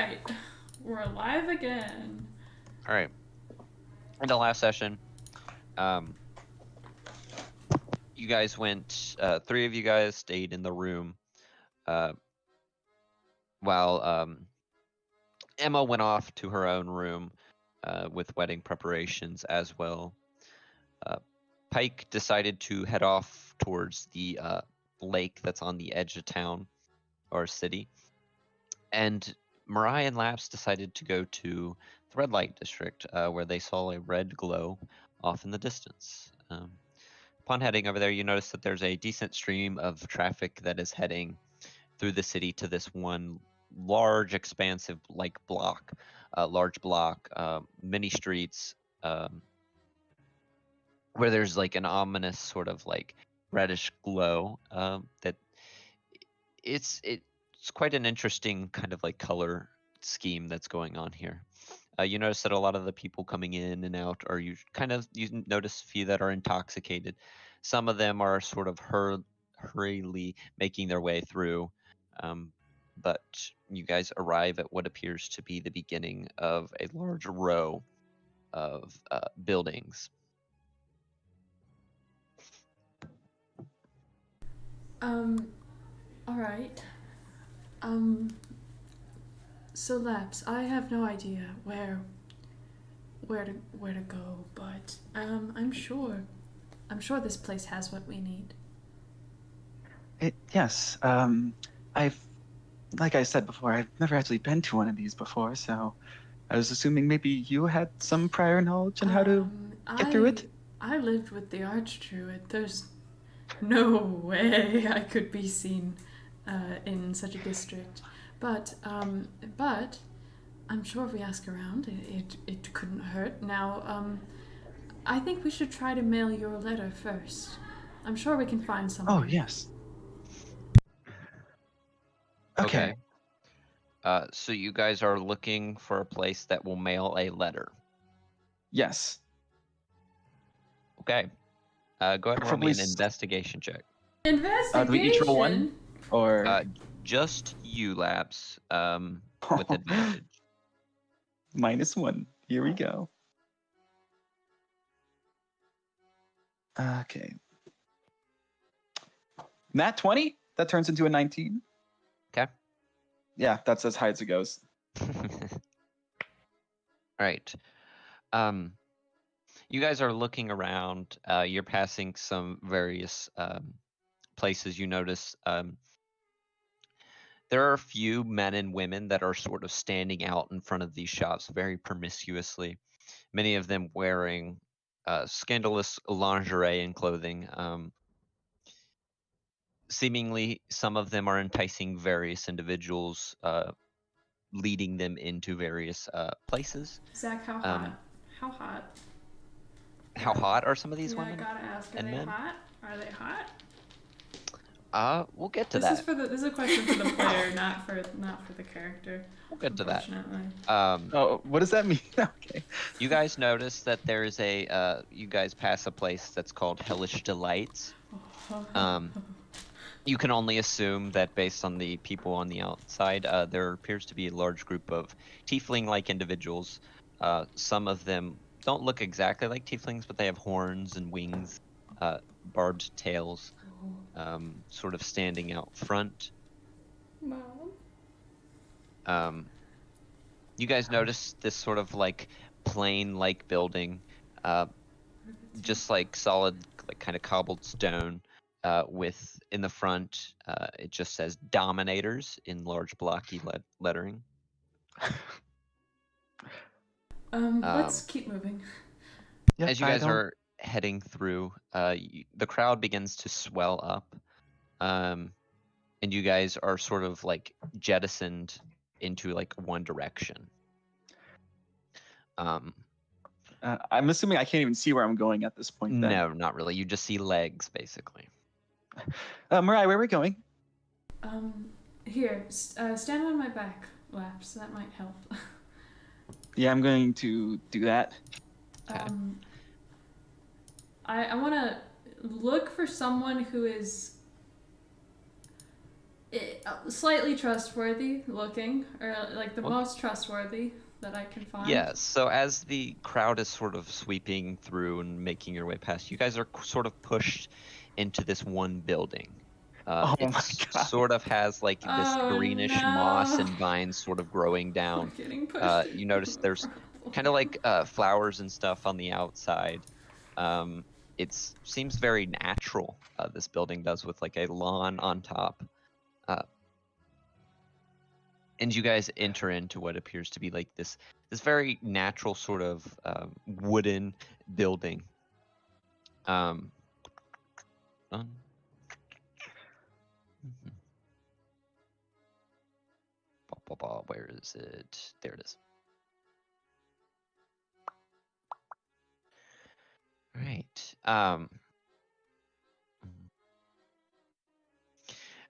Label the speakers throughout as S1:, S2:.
S1: right. We're alive again.
S2: All right. In the last session, you guys went. Three of you guys stayed in the room, uh, while Emma went off to her own room, with wedding preparations as well. Uh, Pike decided to head off towards the lake that's on the edge of town or city, and Mariah and Laps decided to go to the red light district, where they saw a red glow off in the distance. Upon heading over there, you notice that there's a decent stream of traffic that is heading through the city to this one large, expansive, like block, large block, many streets, where there's like an ominous sort of like reddish glow, that it's quite an interesting kind of like color scheme that's going on here. You notice that a lot of the people coming in and out are you notice a few that are intoxicated. Some of them are sort of hurriedly making their way through, but you guys arrive at what appears to be the beginning of a large row of buildings.
S1: All right. So Laps, I have no idea where to go, but I'm sure this place has what we need.
S3: Yes. I've, like I said before, I've never actually been to one of these before, so I was assuming maybe you had some prior knowledge on how to get through it.
S1: I lived with the Archdruid. There's no way I could be seen in such a district. But I'm sure if we ask around, it couldn't hurt. Now, I think we should try to mail your letter first. I'm sure we can find someone.
S3: Oh, yes. Okay.
S2: So you guys are looking for a place that will mail a letter.
S3: Yes.
S2: Okay. Go ahead and roll me
S3: Preferably
S2: an investigation check.
S1: Investigation.
S3: Do we each roll one? Or
S2: Just you, Labs, with advantage.
S3: -1. Here we go. Okay. Nat 20? That turns into a 19.
S2: Okay.
S3: Yeah, that's as high as it goes.
S2: All right. You guys are looking around. You're passing some various places. You notice there are a few men and women that are sort of standing out in front of these shops very promiscuously. Many of them wearing scandalous lingerie and clothing. Seemingly, some of them are enticing various individuals, leading them into various places.
S1: Zach, how hot? How hot?
S2: How hot are some of these
S1: Yeah,
S2: women?
S1: I gotta ask. Are
S2: and
S1: they
S2: men?
S1: hot? Are they hot?
S2: We'll get to
S1: This
S2: that.
S1: is a question for the player, not for the character.
S2: We'll get to that.
S1: Unfortunately.
S3: Oh, what does that mean? Okay.
S2: You guys notice that there's a you guys pass a place that's called Hellish Delights. You can only assume that based on the people on the outside, there appears to be a large group of tiefling-like individuals. Some of them don't look exactly like tieflings, but they have horns and wings, barbed tails, sort of standing out front.
S1: Mom.
S2: You guys notice this sort of like plain-like building, just like solid, like kind of cobbled stone. With in the front, it just says Dominators in large blocky lettering.
S1: Let's keep moving.
S3: Yep,
S2: As you guys are heading through, the crowd begins to swell up, and you guys are sort of like jettisoned into like one direction.
S3: I'm assuming I can't even see where I'm going at this point. Then.
S2: No, not really. You just see legs, basically.
S3: Mariah, where are we going?
S1: Here, stand on my back, Laps. That might help.
S3: Yeah, I'm going to do that.
S2: Okay.
S1: I want to look for someone who is Slightly trustworthy looking, or like the
S2: Well,
S1: most trustworthy that I can find.
S2: yeah, so as the crowd is sort of sweeping through and making your way past, you guys are sort of pushed into this one building.
S3: Oh
S2: It
S3: my god.
S2: sort of has like this
S1: Oh
S2: greenish moss
S1: no!
S2: and vines sort of growing
S1: We're
S2: down.
S1: getting pushed
S2: You
S1: into
S2: notice
S1: a
S2: there's kind of like flowers and stuff on the outside. It seems very natural. This building does, with like a lawn on top. Uh, and you guys enter into what appears to be like this very natural sort of wooden building. Um, um, where is it? There it is. Right.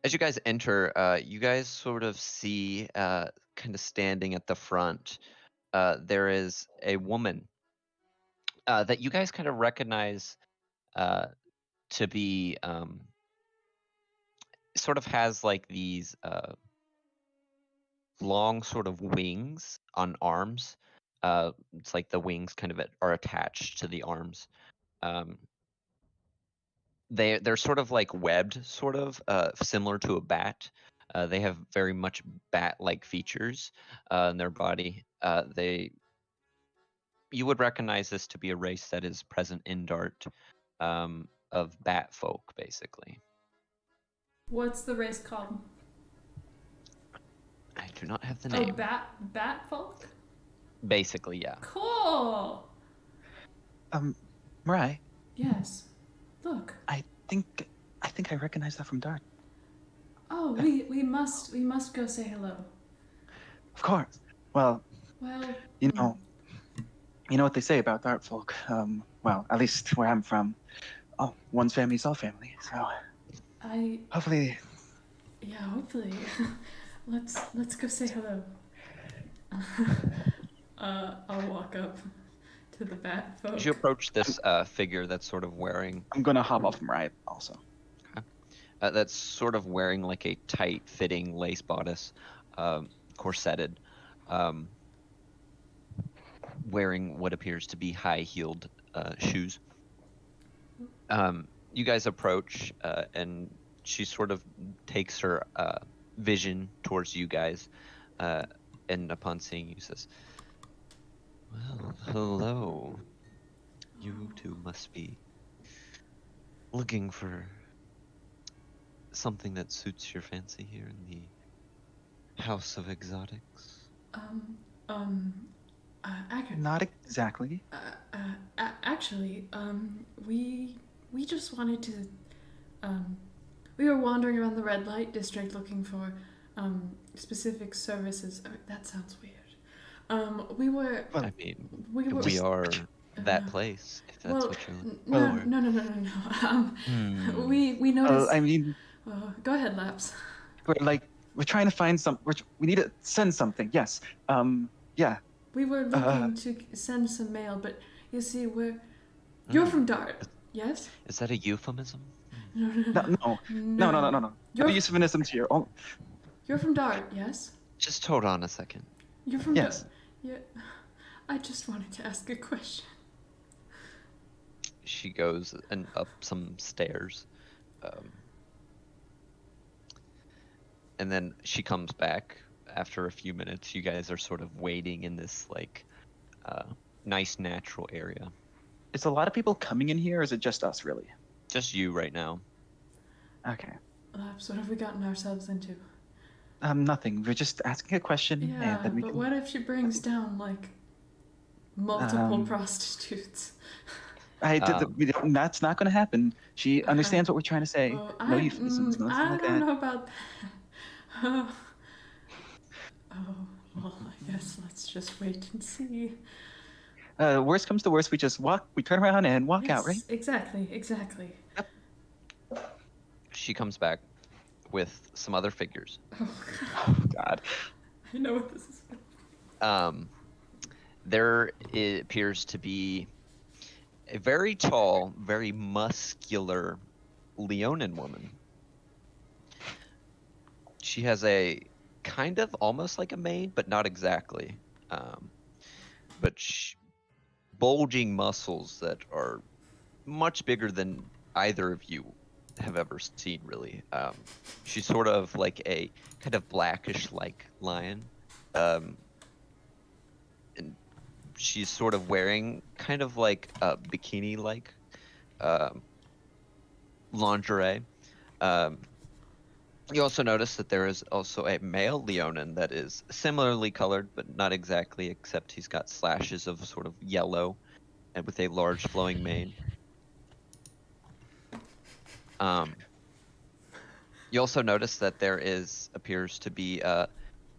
S2: As you guys enter, you guys sort of see, kind of standing at the front, there is a woman that you guys kind of recognize to be, sort of has like these long sort of wings on arms. It's like the wings kind of are attached to the arms. Um, they're sort of like webbed, sort of similar to a bat. They have very much bat-like features in their body. You would recognize this to be a race that is present in Dart, of bat folk, basically.
S1: What's the race called?
S2: I do not have the
S1: Oh,
S2: name.
S1: bat folk?
S2: Basically, yeah.
S1: Cool!
S3: Mariah,
S1: Yes. Look.
S3: I think I recognize that from Dart.
S1: Oh, we must go say hello.
S3: Of course. Well,
S1: Well,
S3: you know what they say about Dart folk. Well, at least where I'm from, oh, one's family is all family. So hopefully.
S1: Yeah, hopefully. Let's go say hello. I'll walk up to the bat folk.
S2: As you approach this figure that's sort of wearing...
S3: I'm gonna hop off Mariah also.
S2: That's sort of wearing like a tight-fitting lace bodice, corseted, wearing what appears to be high-heeled shoes. You guys approach, and she sort of takes her vision towards you guys, and upon seeing you says, "Well, hello. You two must be looking for something that suits your fancy here in the House of Exotics."
S3: Not exactly.
S1: Actually, we just wanted to, we were wandering around the red light district looking for, specific services. Oh, that sounds weird. We were.
S2: I mean,
S1: we were.
S2: we are that place, if that's
S1: Well,
S2: what you're looking for.
S1: no. We noticed.
S3: I mean,
S1: go ahead, Laps.
S3: we're trying to find we need to send something. Yes. Yeah.
S1: We were looking to send some mail, but you see, you're from Dart, yes?
S2: Is that a euphemism?
S3: No. No euphemisms here. Oh,
S1: You're from Dart, yes?
S2: Just hold on a second.
S1: You're from
S3: yes.
S1: Dart. Yeah. I just wanted to ask a question.
S2: She goes up some stairs. And then she comes back after a few minutes. You guys are sort of waiting in this like nice natural area.
S3: Is a lot of people coming in here, or is it just us, really?
S2: Just you right now.
S3: Okay.
S1: Laps, what have we gotten ourselves into?
S3: Nothing. We're just asking a question,
S1: Yeah,
S3: and then we
S1: but
S3: can...
S1: what if she brings down, like, multiple prostitutes?
S3: That's not going to happen. She understands what we're trying to say. No euphemisms, nothing
S1: I
S3: like
S1: don't
S3: that.
S1: know about that. Oh, well, I guess let's just wait and see.
S3: Worst comes to worst, we turn around and walk out, right?
S1: Exactly.
S3: Yep.
S2: She comes back with some other figures.
S3: Oh, God.
S1: I know what this is.
S2: There appears to be a very tall, very muscular Leonin woman. She has a kind of almost like a mane, but not exactly. But bulging muscles that are much bigger than either of you have ever seen, really. She's sort of like a kind of blackish like lion. And she's sort of wearing kind of like a bikini like lingerie. Um, you also notice that there is also a male Leonin that is similarly colored, but not exactly, except he's got slashes of sort of yellow and with a large flowing mane. You also notice that there appears to be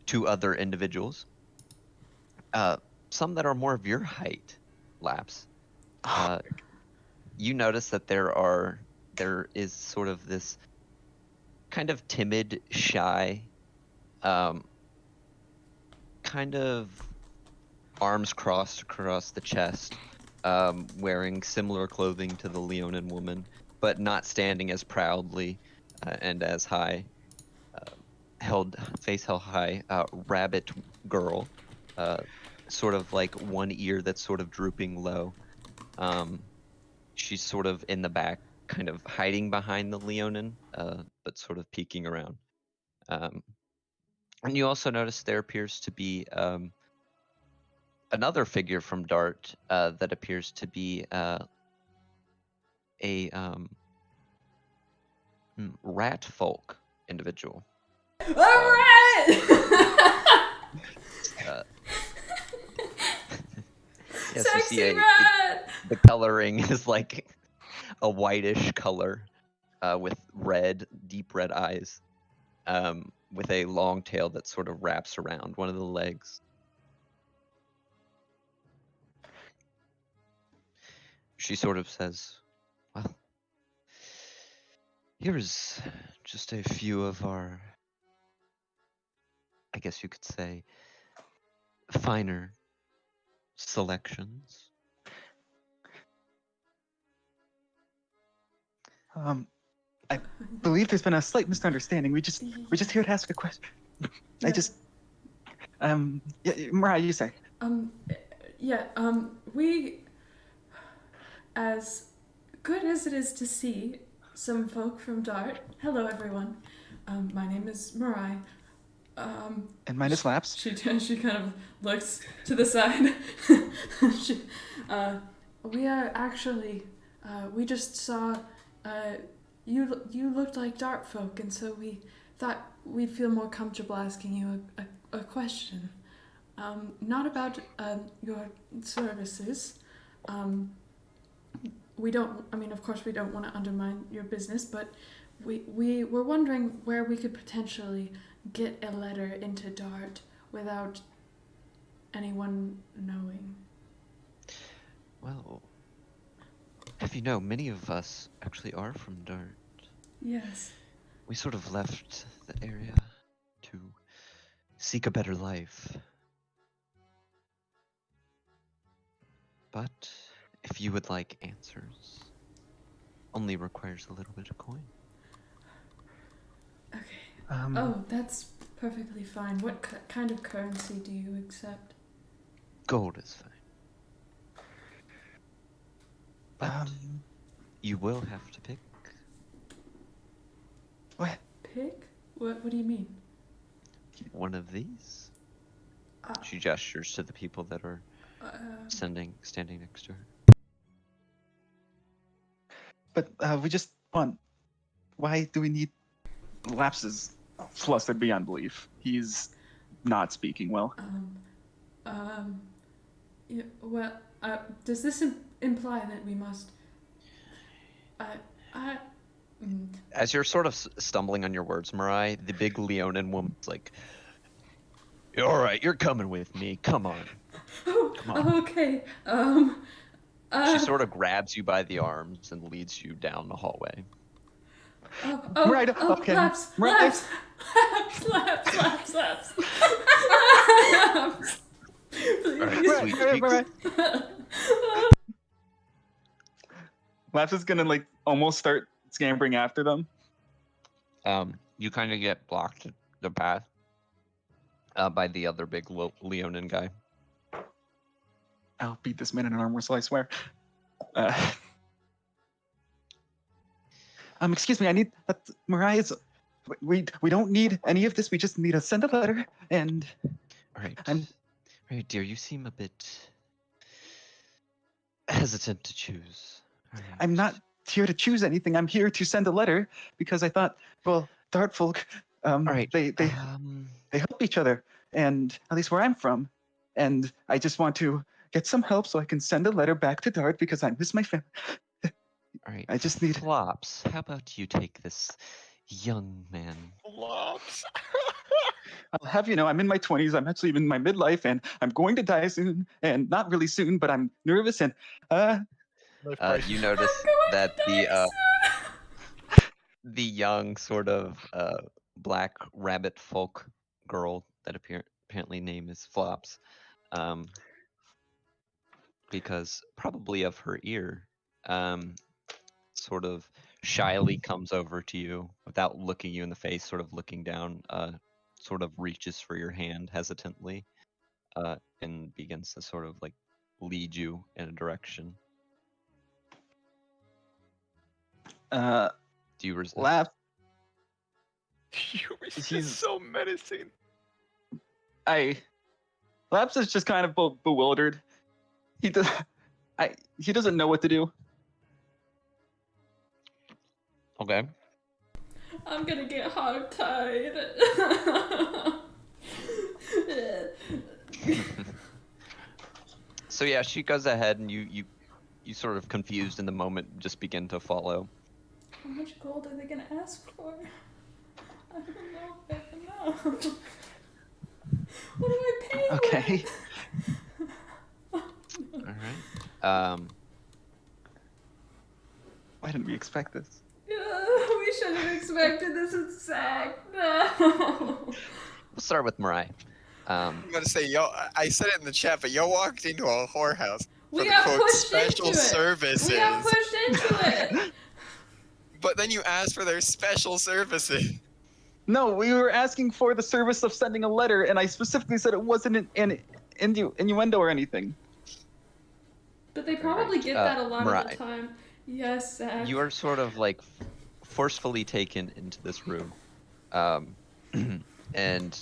S2: two other individuals, some that are more of your height, Laps. You notice that there is sort of this kind of timid, shy, kind of arms crossed across the chest, wearing similar clothing to the Leonin woman, but not standing as proudly and as high, face held high, rabbit girl, sort of like one ear that's sort of drooping low. She's sort of in the back, kind of hiding behind the Leonin, but sort of peeking around. And you also notice there appears to be another figure from Dart that appears to be a rat folk individual.
S1: All right.
S2: Yes,
S1: Sexy
S2: you see
S1: rat.
S2: the coloring is like a whitish color with deep red eyes, with a long tail that sort of wraps around one of the legs. She sort of says, well, here's just a few of our, I guess you could say, finer selections.
S3: I believe there's been a slight misunderstanding. We're just here to ask a question. Yeah, Mariah, you say.
S1: We, as good as it is to see some folk from Dart. Hello, everyone. My name is Mariah.
S3: And mine is Laps.
S1: She kind of looks to the side. We are actually, we just saw, you looked like Dart folk, and so we thought we'd feel more comfortable asking you a question. Not about your services. Of course we don't want to undermine your business, but we were wondering where we could potentially get a letter into Dart without anyone knowing.
S2: Well, if you know, many of us actually are from Dart.
S1: Yes.
S2: We sort of left the area to seek a better life. But if you would like answers, only requires a little bit of coin.
S1: Okay. That's perfectly fine. What kind of currency do you accept?
S2: Gold is fine. But you will have to pick.
S3: What?
S1: Pick? What do you mean?
S2: One of these. She gestures to the people that are standing next to her.
S3: But we just want. Why do we need? Laps is flustered beyond belief. He's not speaking well.
S1: Yeah, well, does this imply that we must?
S2: As you're sort of stumbling on your words, Mariah, the big Leonin woman's like, "All right, you're coming with me. Come on." Come on.
S1: Okay.
S2: She sort of grabs you by the arms and leads you down the hallway.
S3: Right. Okay.
S1: Laps. Please.
S2: All right, sweet.
S3: Laps is gonna like almost start scampering after them.
S2: You kind of get blocked the path by the other big Leonin guy.
S3: I'll beat this man in an arm wrestle, I swear. Uh, excuse me, I need Mariah's. We don't need any of this. We just need to send a letter, and
S2: All right.
S3: I'm-
S2: All right, dear. You seem a bit hesitant to choose. All right.
S3: I'm not here to choose anything. I'm here to send a letter because I thought, well, the Heart folk,
S2: All right.
S3: they help each other, and at least where I'm from, and I just want to get some help so I can send a letter back to Dart because I miss my family.
S2: All right.
S3: I just need.
S2: Flops. How about you take this young man?
S4: Flops.
S3: I'll have you know, I'm in my 20s. I'm actually in my midlife, and I'm going to die soon, and not really soon, but I'm nervous, and
S2: You notice that the young sort of black rabbit folk girl that apparently name is Flops, because probably of her ear, sort of shyly comes over to you without looking you in the face, sort of looking down, sort of reaches for your hand hesitantly, and begins to sort of like lead you in a direction. Do you resist?
S3: Laugh.
S4: You were
S3: He's-
S4: so menacing.
S3: Laps is just kind of bewildered. He doesn't know what to do.
S2: Okay.
S1: I'm gonna get hog-tied.
S2: So yeah, she goes ahead, and you sort of confused in the moment just begin to follow.
S1: How much gold are they gonna ask for? I don't know if I can know. What do I pay
S3: Okay.
S1: with?
S2: All right.
S3: Why didn't we expect this?
S1: We should have expected this in SAC. No.
S2: We'll start with Mariah.
S4: I'm gonna say, I said it in the chat, but yo walked into a whorehouse for
S1: We
S4: the
S1: got
S4: quote
S1: pushed
S4: special
S1: into it.
S4: services.
S1: We got pushed into it.
S4: But then you asked for their special services.
S3: No, we were asking for the service of sending a letter, and I specifically said it wasn't an innuendo or anything.
S1: But they probably get that a lot of
S2: Mariah.
S1: the time. Yes, Zach.
S2: You are sort of like forcefully taken into this room, and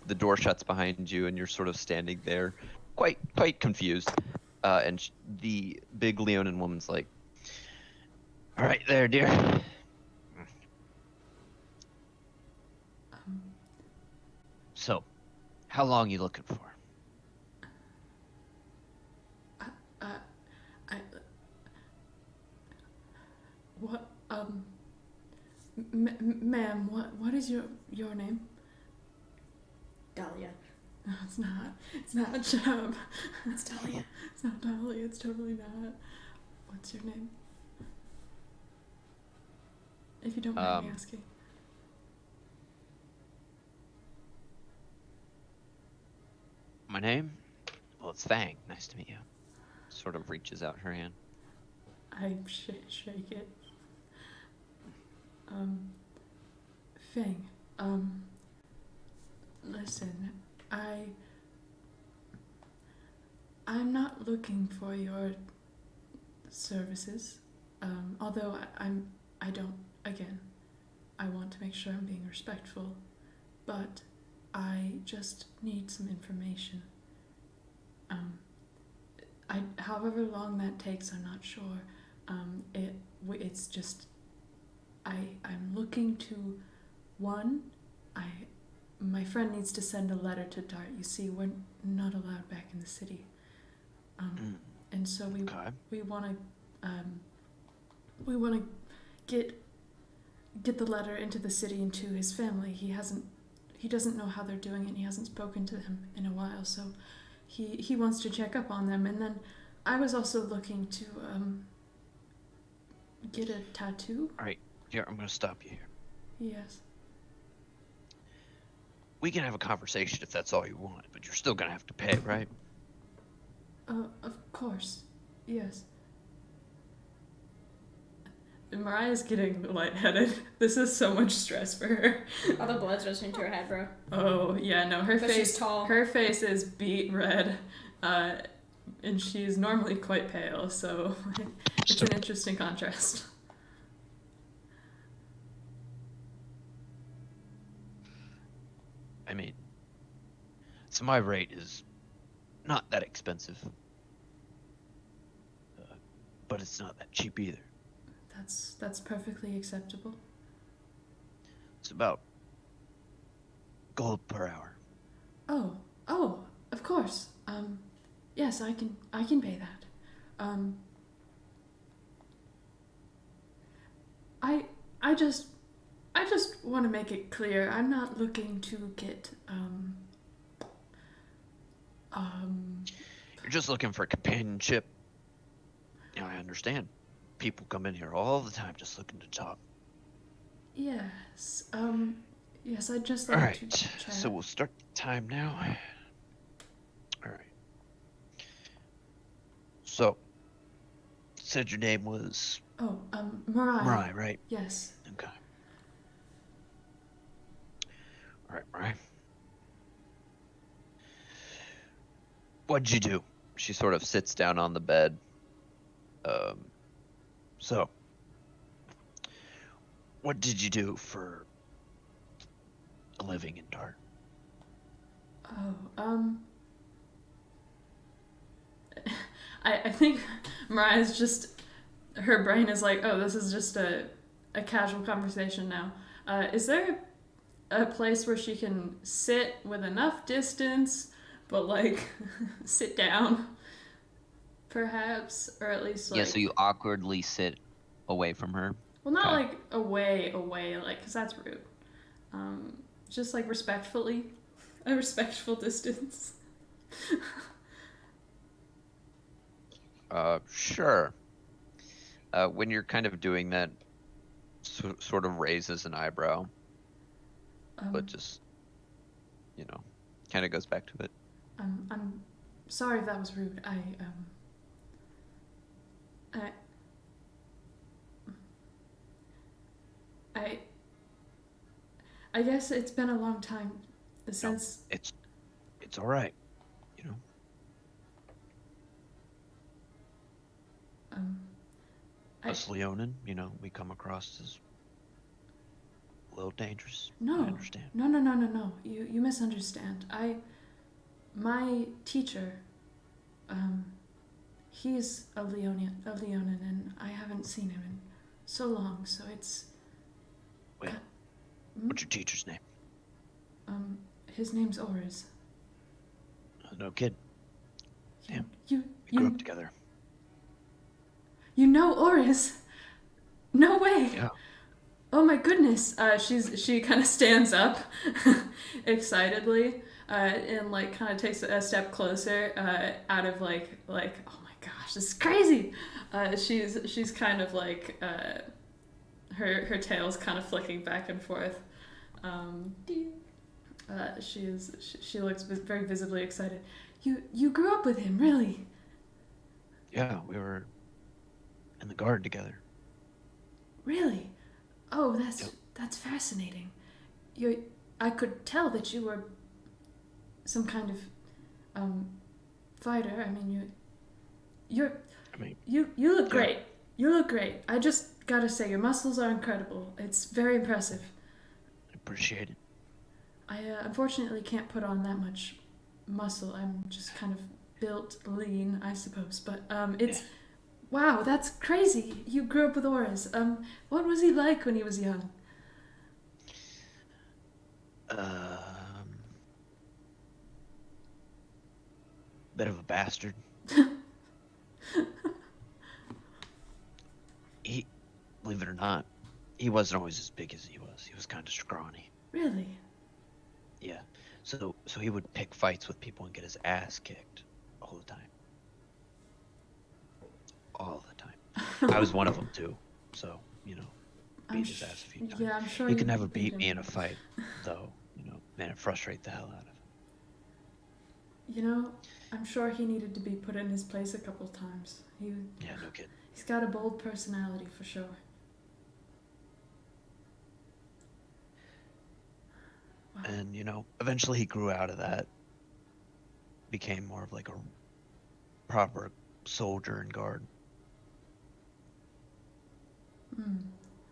S2: the door shuts behind you, and you're sort of standing there, quite confused. And the big Leonin woman's like, "All right, there, dear. So, how long you looking for?"
S1: What? Ma'am, what is your name?
S5: Dahlia.
S1: No, it's not. It's not Chubb.
S5: That's Dahlia.
S1: It's not Dahlia. It's totally not. What's your name? If you don't mind me asking.
S2: My name? Well, it's Fang. Nice to meet you. Sort of reaches out her hand.
S1: I shake it. Fang, listen, I'm not looking for your services, although I don't, again, I want to make sure I'm being respectful, but I just need some information. However long that takes, I'm not sure. It's just, I'm looking to, my friend needs to send a letter to Dart. You see, we're not allowed back in the city. And so we want to get the letter into the city and to his family. He doesn't know how they're doing it, and he hasn't spoken to them in a while, so he wants to check up on them. And then I was also looking to get a tattoo.
S2: All right, here, I'm going to stop you here.
S1: Yes.
S2: We can have a conversation if that's all you want, but you're still going to have to pay, right?
S1: Of course. Yes. Mariah's getting lightheaded. This is so much stress for her.
S5: All the blood's rushing to her head, bro.
S1: Oh yeah, no, her
S5: But
S1: face.
S5: she's tall.
S1: Her face is beet red, and she's normally quite pale. So it's an interesting contrast.
S2: I mean, so my rate is not that expensive, but it's not that cheap either.
S1: That's perfectly acceptable.
S2: It's about gold per hour.
S1: Oh, of course. Yes, I can pay that. I just want to make it clear I'm not looking to get
S2: You're just looking for companionship. You know, I understand. People come in here all the time just looking to talk.
S1: yes. Yes, I'd just
S2: All
S1: like
S2: right,
S1: to chat.
S2: so we'll start the time now. All right. So, said your name was
S1: Oh, Mariah.
S2: Mariah, right?
S1: Yes.
S2: Okay. All right, Mariah. What'd you do? She sort of sits down on the bed. So, what did you do for a living in Dart?
S1: Oh, I think Mariah's just, her brain is like, oh, this is just a casual conversation now. Is there a place where she can sit with enough distance, but like sit down, perhaps, or at least like.
S2: Yeah, so you awkwardly sit away from her.
S1: Well, not
S2: Okay.
S1: like away, like, because that's rude. Just like respectfully, a respectful distance.
S2: Sure. When you're kind of doing that, sort of raises an eyebrow, but just, you know, kind of goes back to it.
S1: I'm sorry if that was rude. I guess it's been a long time since.
S2: No, it's all right, you know. Us Leonin, you know, we come across as a little dangerous.
S1: No.
S2: I understand.
S1: No. You misunderstand. My teacher, he's a Leonin, and I haven't seen him in so long. So it's.
S2: Wait, what's your teacher's name?
S1: His name's Oriz.
S2: No kid. Damn.
S1: You
S2: We grew up together.
S1: You know Oriz? No way.
S2: Yeah.
S1: Oh my goodness. She kind of stands up excitedly and like kind of takes a step closer out of like oh my gosh, this is crazy. She's kind of like her tail's kind of flicking back and forth. She looks very visibly excited. You grew up with him, really?
S2: Yeah, we were in the guard together.
S1: Really? Oh,
S2: Yep.
S1: that's fascinating. I could tell that you were some kind of fighter. I mean, you look great. You look great. I just gotta say, your muscles are incredible. It's very impressive.
S2: I appreciate it.
S1: I unfortunately can't put on that much muscle. I'm just kind of built lean, I suppose. But it's.
S2: Yeah.
S1: Wow, that's crazy. You grew up with Oriz. What was he like when he was young?
S2: Bit of a bastard. He, believe it or not, he wasn't always as big as he was. He was kind of scrawny.
S1: Really?
S2: Yeah. So he would pick fights with people and get his ass kicked all the time. All the time. I was one of them too. So, you know, beat his ass a few times.
S1: Yeah, I'm sure
S2: He
S1: you
S2: could never
S1: beat
S2: beat me
S1: him.
S2: in a fight, though. You know, man, it frustrates the hell out of him.
S1: You know, I'm sure he needed to be put in his place a couple times.
S2: Yeah, no kidding.
S1: He's got a bold personality for sure.
S6: And, eventually he grew out of that, became more of like a proper soldier and guard.
S1: Hmm.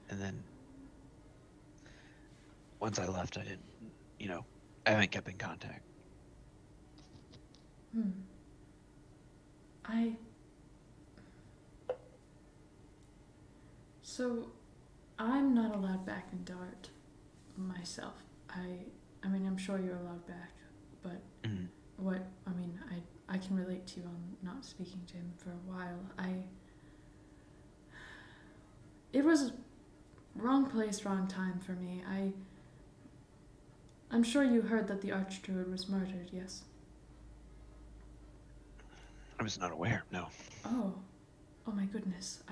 S6: And then once I left, I didn't, I haven't kept in contact.
S1: Hmm. So, I'm not allowed back in Dart myself. I mean, I'm sure you're allowed back, but
S6: Mm.
S1: I can relate to you on not speaking to him for a while. It was wrong place, wrong time for me. I'm sure you heard that the Archdruid was murdered, yes?
S6: I was not aware, no.
S1: Oh my goodness.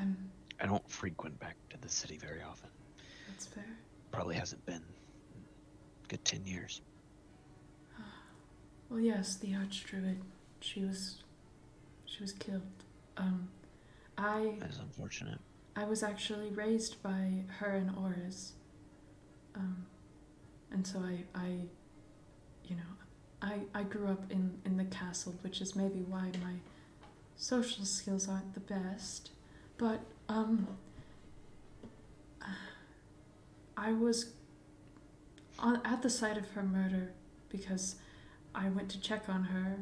S6: I don't frequent back to the city very often.
S1: That's fair.
S6: Probably hasn't been a good 10 years.
S1: Well, yes, the Archdruid. She was killed.
S6: That's unfortunate.
S1: I was actually raised by her and Oris. And so I grew up in the castle, which is maybe why my social skills aren't the best. But I was at the site of her murder because I went to check on her,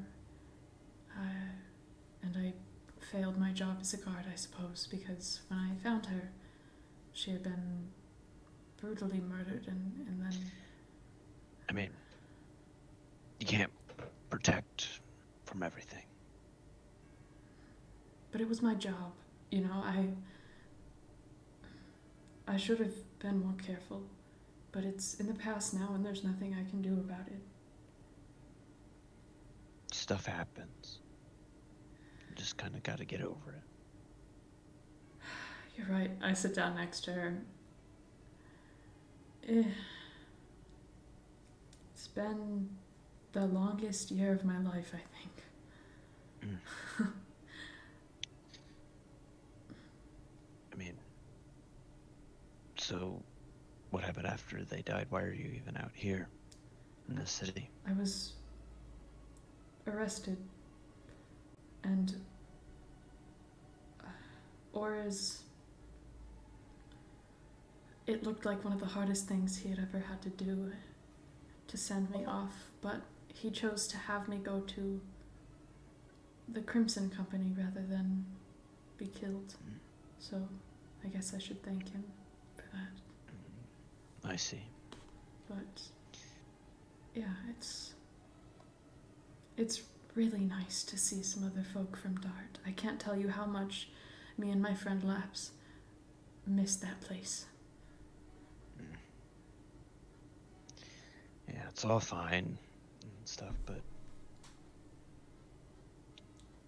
S1: and I failed my job as a guard, I suppose, because when I found her, she had been brutally murdered, and then...
S6: I mean, you can't protect from everything.
S1: But it was my job, I should have been more careful, but it's in the past now and there's nothing I can do about it.
S6: Stuff happens. You just kind of got to get over it.
S1: You're right. I sit down next to her. It's been the longest year of my life, I think.
S6: I mean, so what happened after they died? Why are you even out here in the city?
S1: I was arrested, and it looked like one of the hardest things he had ever had to do, to send me off, but he chose to have me go to the Crimson Company rather than be killed. So I guess I should thank him for that.
S6: I see.
S1: But yeah, it's really nice to see some other folk from Dart. I can't tell you how much me and my friend Laps miss that place.
S6: Yeah, it's all fine and stuff, but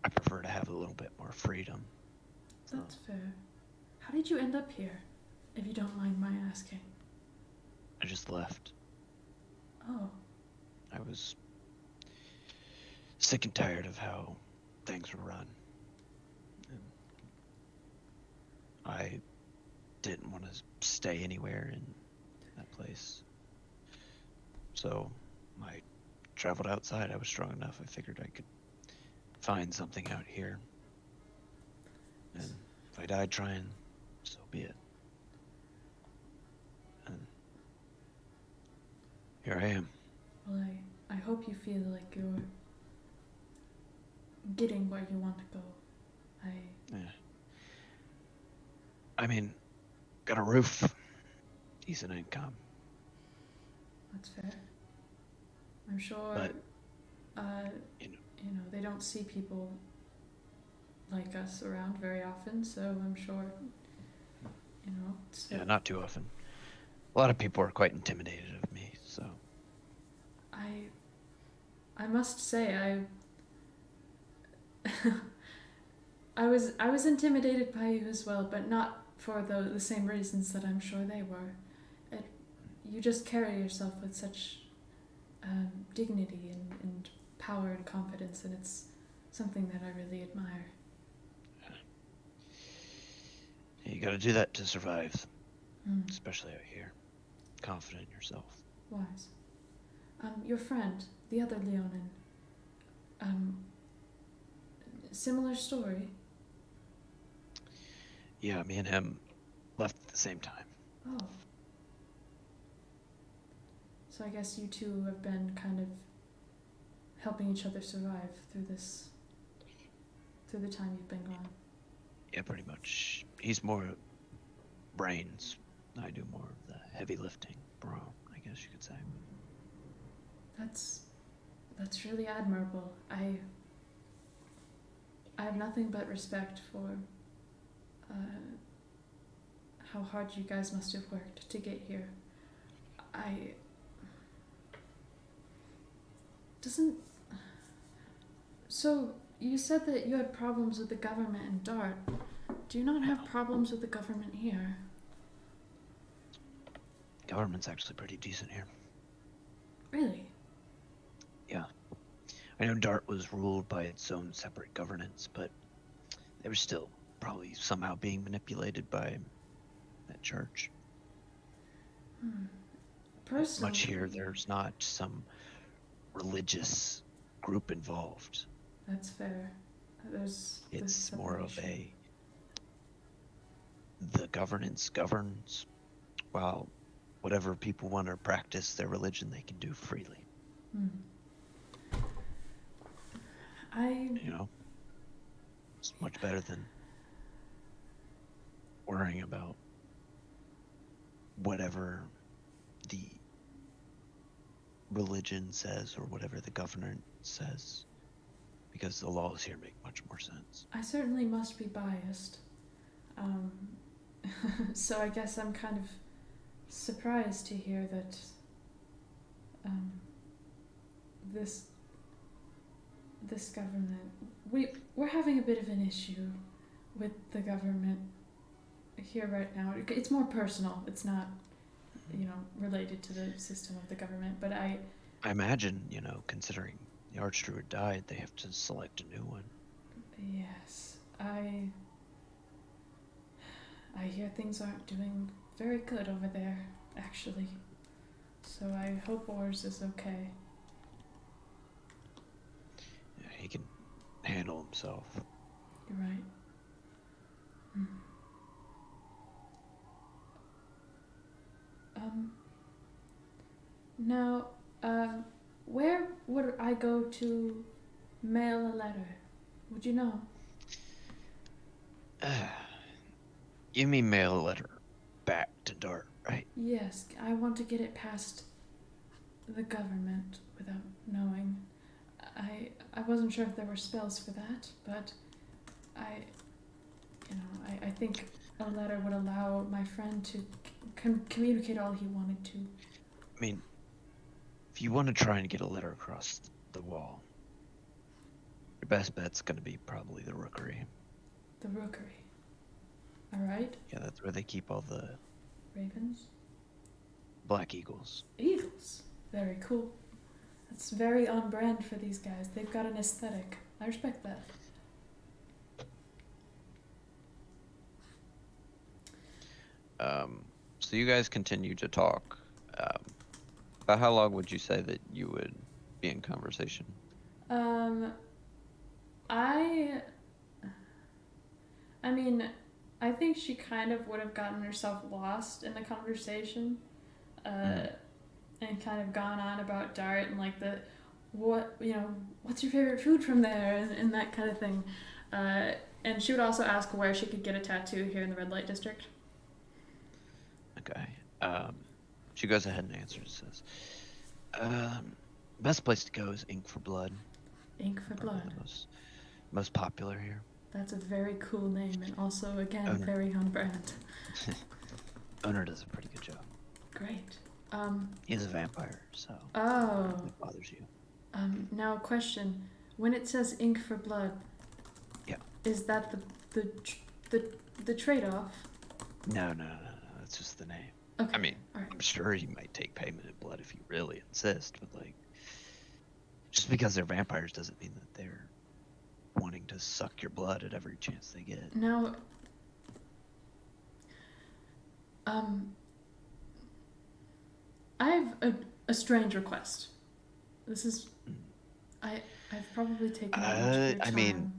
S6: I prefer to have a little bit more freedom.
S1: That's fair. How did you end up here, if you don't mind my asking?
S6: I just left.
S1: Oh.
S6: I was sick and tired of how things were run. And I didn't want to stay anywhere in that place. So I traveled outside. I was strong enough. I figured I could find something out here. And if I died trying, so be it. And here I am.
S1: Well, I hope you feel like you're getting where you want to go.
S6: Yeah. I mean, got a roof, decent income.
S1: That's fair. I'm sure,
S6: But,
S1: they don't see people like us around very often, so I'm sure,
S6: Yeah, not too often. A lot of people are quite intimidated of me, so.
S1: I must say, I was intimidated by you as well, but not for the same reasons that I'm sure they were. You just carry yourself with such dignity and power and confidence, and it's something that I really admire.
S6: You gotta do that to survive, especially out here. Confident in yourself.
S1: Wise. Your friend, the other Leonin. Similar story.
S6: Yeah, me and him left at the same time.
S1: Oh. So I guess you two have been kind of helping each other survive through the time you've been gone.
S6: Yeah, pretty much. He's more brains. I do more of the heavy lifting, bro, I guess you could say.
S1: That's really admirable. I have nothing but respect for how hard you guys must have worked to get here. So you said that you had problems with the government in Dart. Do you not have problems with the government here?
S6: Government's actually pretty decent here.
S1: Really?
S6: Yeah. I know Dart was ruled by its own separate governance, but they were still probably somehow being manipulated by that church.
S1: Personally,
S6: Much here, there's not some religious group involved.
S1: That's fair.
S6: It's more of
S1: separation.
S6: the governance governs, while whatever people want to practice their religion, they can do freely. You know, it's much better than worrying about whatever the religion says or whatever the government says, because the laws here make much more sense.
S1: I certainly must be biased. So I guess I'm kind of surprised to hear that this government, we're having a bit of an issue with the government here right now. It's more personal. It's not, related to the system of the government. But I
S6: imagine, considering the Archdruid died, they have to select a new one.
S1: Yes, I hear things aren't doing very good over there, actually. So I hope Ors is okay.
S6: Yeah, he can handle himself.
S1: You're right. Now, where would I go to mail a letter? Would you know?
S6: You mean mail a letter back to Dart, right?
S1: Yes, I want to get it past the government without knowing. I wasn't sure if there were spells for that, but I think a letter would allow my friend to communicate all he wanted to.
S6: I mean, if you want to try and get a letter across the wall, your best bet's going to be probably the Rookery.
S1: The Rookery. All right.
S6: Yeah, that's where they keep all the
S1: Ravens?
S6: Black Eagles.
S1: Eagles. Very cool. That's very on brand for these guys. They've got an aesthetic. I respect that.
S2: So you guys continue to talk. About how long would you say that you would be in conversation?
S1: I mean, I think she kind of would have gotten herself lost in the conversation, and kind of gone on about Dart and like what's your favorite food from there and that kind of thing. And she would also ask where she could get a tattoo here in the red light district.
S6: Okay. She goes ahead and answers. Says, best place to go is Ink for Blood.
S1: Ink for
S6: Probably
S1: Blood.
S6: the most popular here.
S1: That's a very cool name, and also again
S6: Owner.
S1: very on brand.
S6: Owner does a pretty good job.
S1: Great.
S6: He is a vampire, so
S1: Oh.
S6: it bothers you.
S1: Now a question: when it says Ink for Blood,
S6: Yeah.
S1: is that the trade-off?
S6: No. That's just the name.
S1: Okay.
S2: I mean,
S1: all right.
S6: I'm sure you might take payment in blood if you really insist, but like, just because they're vampires doesn't mean that they're wanting to suck your blood at every chance they get.
S1: Now, I have a strange request. This is. I've probably taken up much of your time.
S6: I mean,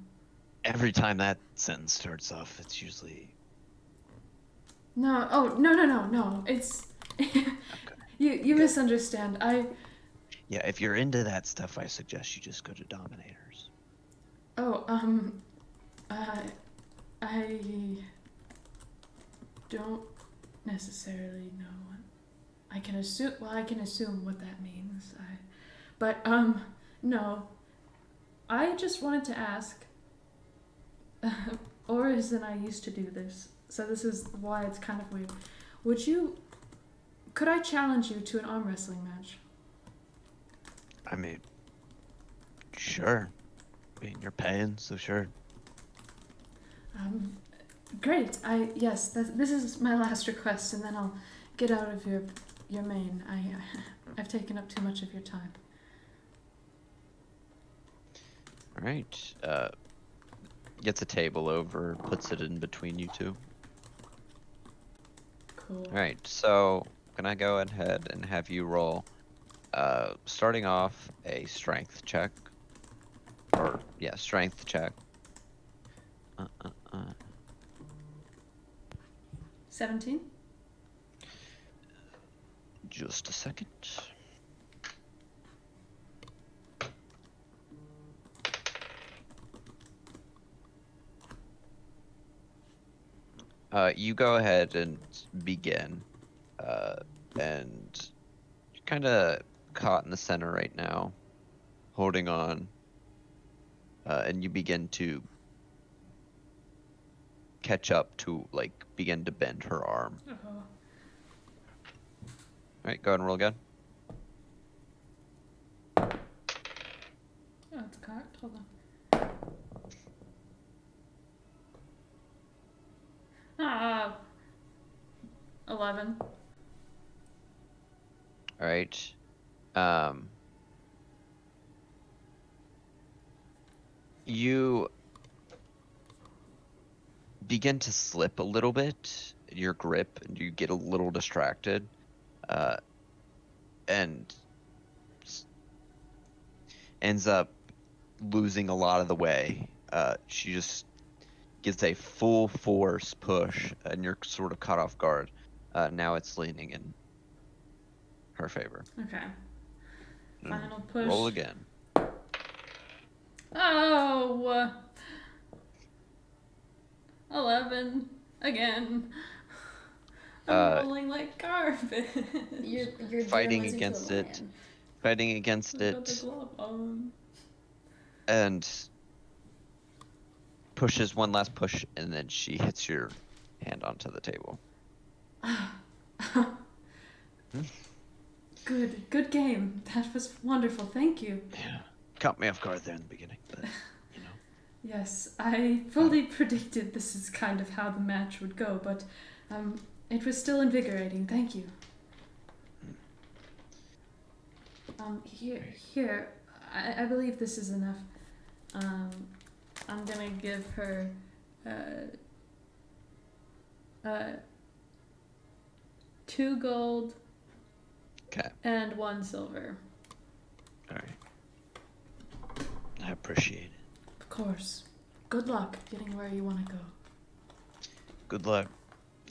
S6: every time that sentence starts off, it's usually
S1: No. Oh no. It's. You misunderstand.
S6: yeah. If you're into that stuff, I suggest you just go to Dominators.
S1: Oh, I don't necessarily know. I can assume. Well, I can assume what that means. But no. I just wanted to ask. Oris and I used to do this, so this is why it's kind of weird. Could I challenge you to an arm wrestling match?
S6: I mean, sure. I mean, you're paying, so sure.
S1: Great. Yes. This is my last request, and then I'll get out of your main. I've taken up too much of your time.
S2: All right. Gets a table over, puts it in between you two.
S1: Cool.
S2: All right. So can I go ahead and have you roll? Starting off a strength check. Or yeah, strength check.
S1: 17.
S2: Just a second. You go ahead and begin, and you're kind of caught in the center right now, holding on, and you begin to catch up to, like, begin to bend her arm.
S1: Oh.
S2: All right, go ahead and roll again.
S1: Oh, it's cocked. Hold on. 11.
S2: All right. You begin to slip a little bit in your grip, and you get a little distracted, and ends up losing a lot of the way. She just gets a full force push, and you're sort of caught off guard. Now it's leaning in her favor.
S1: Okay.
S2: Mm.
S1: Final push.
S2: Roll again.
S1: Oh. 11 again. I'm rolling like garbage.
S5: You're
S2: Fighting
S5: journalism to
S2: against
S5: a
S2: it.
S5: lion.
S2: Fighting against
S1: I've got the
S2: it,
S1: glove on.
S2: and pushes one last push, and then she hits your hand onto the table.
S1: Good game. That was wonderful. Thank you.
S6: Yeah, caught me off guard there in the beginning, but you know.
S1: Yes, I fully predicted this is kind of how the match would go, but it was still invigorating. Thank you. Here, I believe this is enough. I'm gonna give her 2 gold
S2: Okay.
S1: and 1 silver.
S6: All right. I appreciate it.
S1: Of course. Good luck getting where you want to go.
S6: Good luck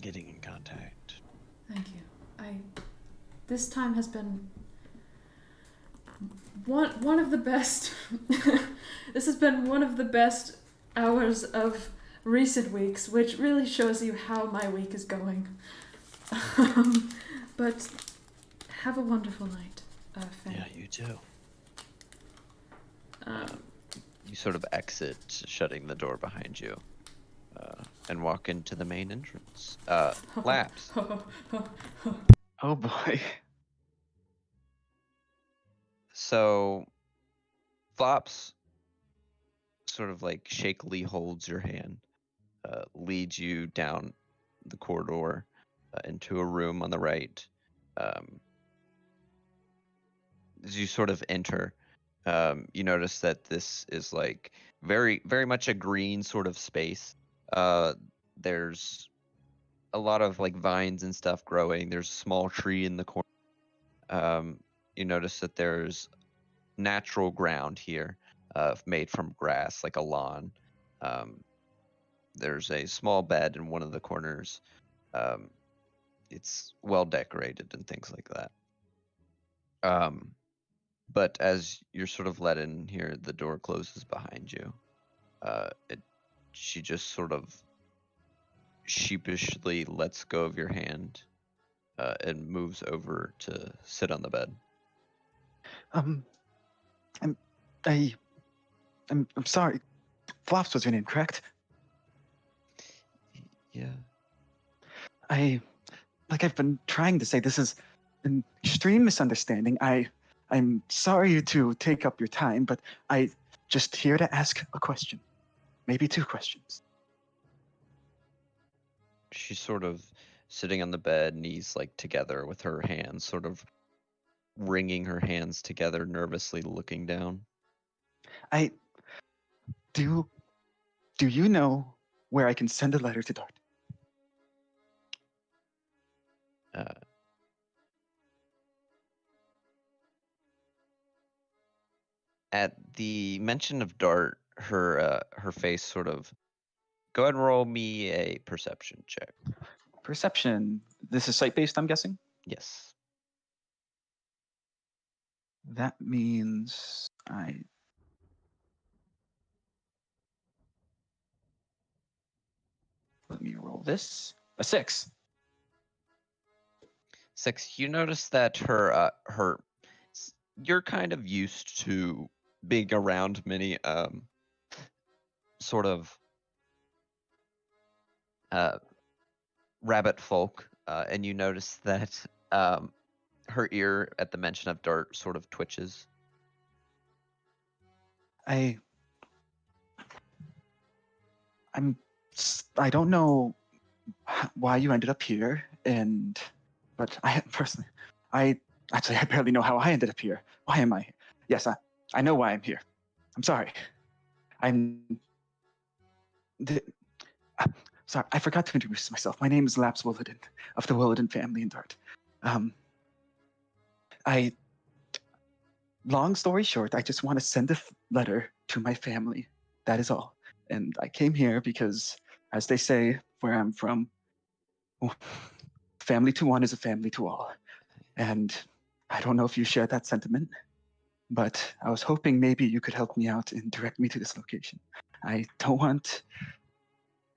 S6: getting in contact.
S1: Thank you. This time has been one of the best. This has been one of the best hours of recent weeks, which really shows you how my week is going. But have a wonderful night, Faye.
S6: Yeah, you too.
S2: You sort of exit, shutting the door behind you, and walk into the main entrance. Laps.
S3: Oh boy.
S2: So, Flops sort of like shakily holds your hand, leads you down the corridor into a room on the right. As you sort of enter, you notice that this is like very, very much a green sort of space. There's a lot of like vines and stuff growing. There's a small tree in the corner. You notice that there's natural ground here, made from grass, like a lawn. There's a small bed in one of the corners. It's well decorated and things like that. But as you're sort of let in here, the door closes behind you. She just sort of sheepishly lets go of your hand and moves over to sit on the bed.
S3: I'm I'm sorry. Flops was your name, correct?
S2: Yeah.
S3: Like I've been trying to say, this is an extreme misunderstanding. I'm sorry to take up your time, but I just here to ask a question. Maybe 2 questions.
S2: She's sort of sitting on the bed, knees like together with her hands, sort of wringing her hands together, nervously looking down.
S3: Do you know where I can send a letter to Dart?
S2: At the mention of Dart, her face sort of. Go ahead and roll me a perception check.
S3: Perception. This is site-based, I'm guessing?
S2: Yes.
S3: That means let me roll this. A 6.
S2: 6. You notice that you're kind of used to being around many sort of rabbit folk, and you notice that her ear at the mention of Dart sort of twitches.
S3: I don't know why you ended up here, but I personally, I barely know how I ended up here. Why am I here? Yes, I know why I'm here. I'm sorry. I'm sorry. I forgot to introduce myself. My name is Laps Willadin of the Willadin family in Dart. Long story short, I just want to send a letter to my family. That is all. And I came here because, as they say where I'm from, family to one is a family to all. And I don't know if you share that sentiment, but I was hoping maybe you could help me out and direct me to this location. I don't want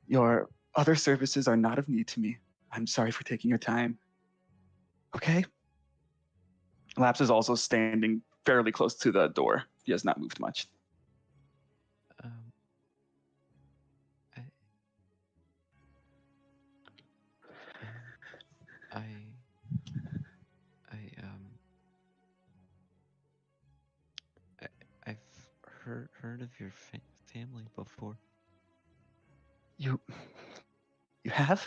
S3: your other services are not of need to me. I'm sorry for taking your time. Okay? Laps is also standing fairly close to the door. He has not moved much.
S2: I've heard of your family before.
S3: You have?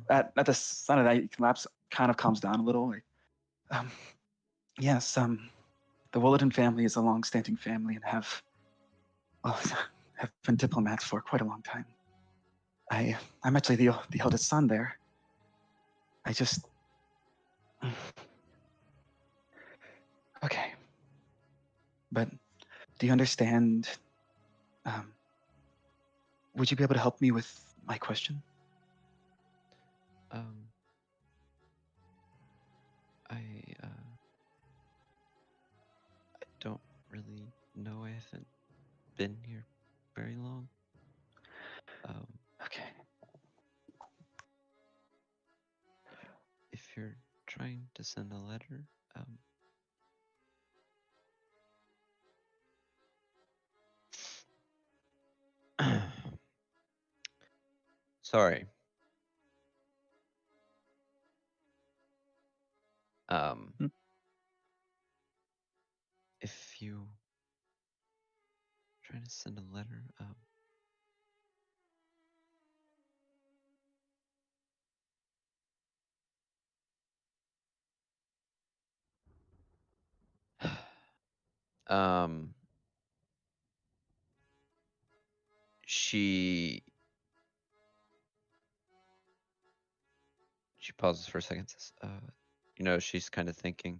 S3: At the sound of that, Laps kind of calms down a little. Yes, the Willadin family is a long-standing family and have been diplomats for quite a long time. I'm actually the eldest son there. I just okay. But do you understand? Would you be able to help me with my question?
S2: I don't really know. I haven't been here very long.
S3: Okay.
S2: If you're trying to send a letter, sorry. If you trying to send a letter, she pauses for a second. Says, she's kind of thinking.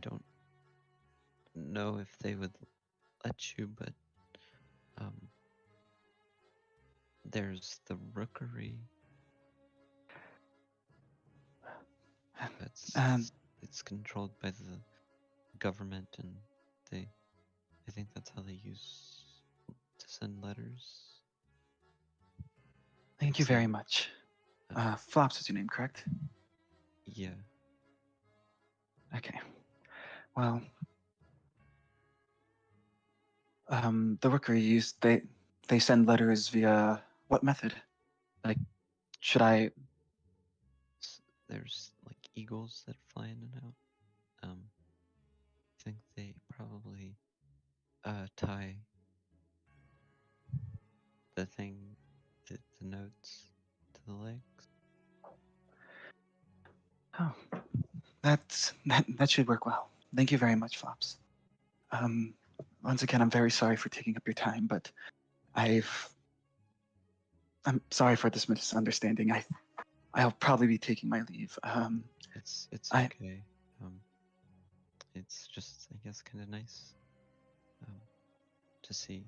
S6: don't know if they would let you, but there's the rookery.
S3: Um,
S6: It's controlled by the government, and I think that's how they use to send letters.
S3: Thank you
S6: It's
S3: very much. Flops is your name, correct?
S6: Yeah.
S3: Okay. Well, the rookery used they send letters via what method? Like, should I?
S6: There's like eagles that fly in and out. I think they probably tie the thing, the notes to the legs.
S3: Oh, that should work well. Thank you very much, Flops. Once again, I'm very sorry for taking up your time, but I'm sorry for this misunderstanding. I'll probably be taking my leave.
S6: It's
S3: I
S6: okay. It's just, I guess, kind of nice to see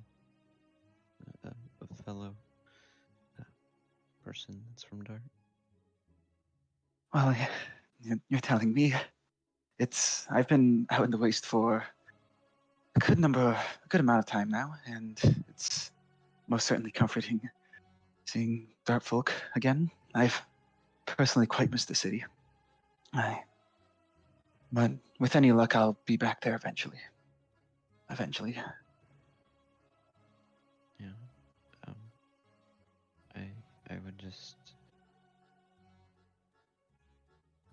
S6: a fellow person that's from Dart.
S3: well, you're telling me. I've been out in the waste for a good amount of time now, and it's most certainly comforting seeing Dart folk again. I've personally quite missed the city. But with any luck, I'll be back there eventually. Eventually.
S6: Yeah. I would just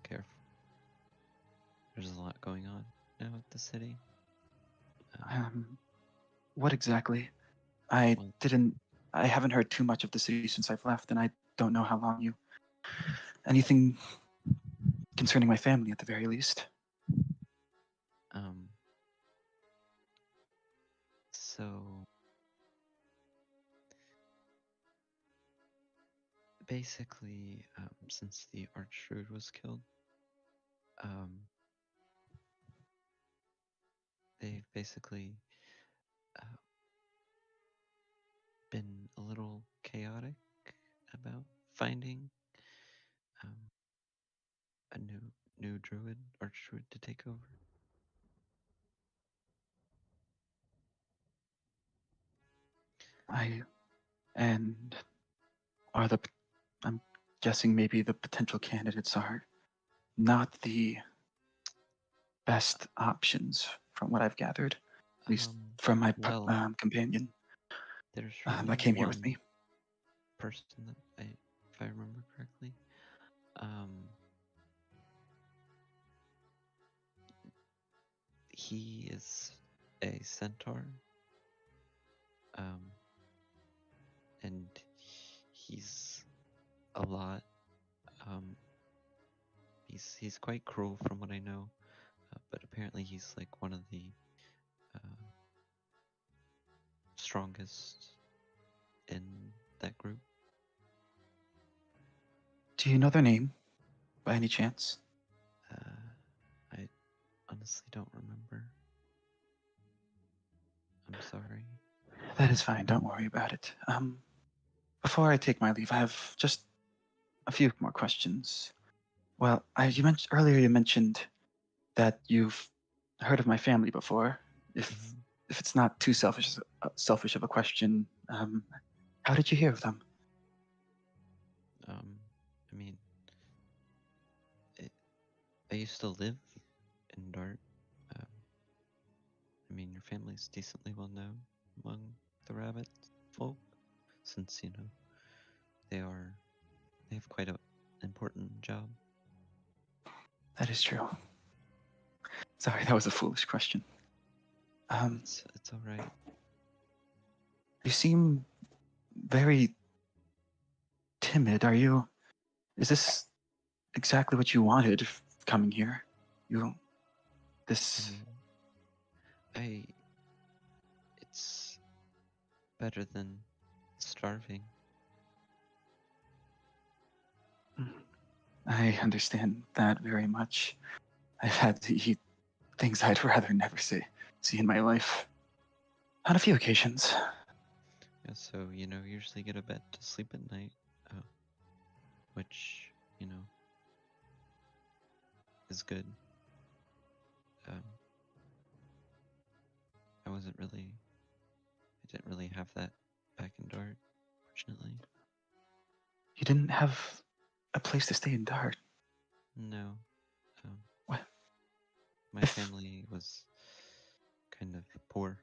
S6: careful. There's a lot going on now at the city.
S3: What exactly?
S6: Well,
S3: I haven't heard too much of the city since I've left, and I don't know how long you. Anything concerning my family, at the very least.
S6: So basically, since the archduke was killed, they've basically been a little chaotic about finding a new druid, archdruid, to take over.
S3: And are I'm guessing maybe the potential candidates are not the best options from what I've gathered, at least from my
S6: Well,
S3: companion
S6: there's
S3: that
S6: really
S3: came here with me.
S6: person that if I remember correctly, he is a centaur, and he's a lot. He's quite cruel from what I know, but apparently he's like one of the strongest in that group.
S3: Do you know their name, by any chance?
S6: I honestly don't remember. I'm sorry.
S3: That is fine. Don't worry about it. Before I take my leave, I have just a few more questions. Well, you mentioned earlier. You mentioned that you've heard of my family before. If it's not too selfish of a question, how did you hear of them?
S6: I mean, I used to live in Dart. I mean, your family's decently well known among the rabbit folk, since they have quite an important job.
S3: That is true. Sorry, that was a foolish question.
S6: It's all right.
S3: You seem very timid. Is this exactly what you wanted coming here? This.
S6: It's better than starving.
S3: I understand that very much. I've had to eat things I'd rather never see in my life. On a few occasions.
S6: Yeah, so, usually get a bed to sleep at night, which, is good. Um, I didn't really have that back in Dart, fortunately.
S3: You didn't have a place to stay in Dart.
S6: No.
S3: What?
S6: My
S3: If-
S6: family was kind of poor.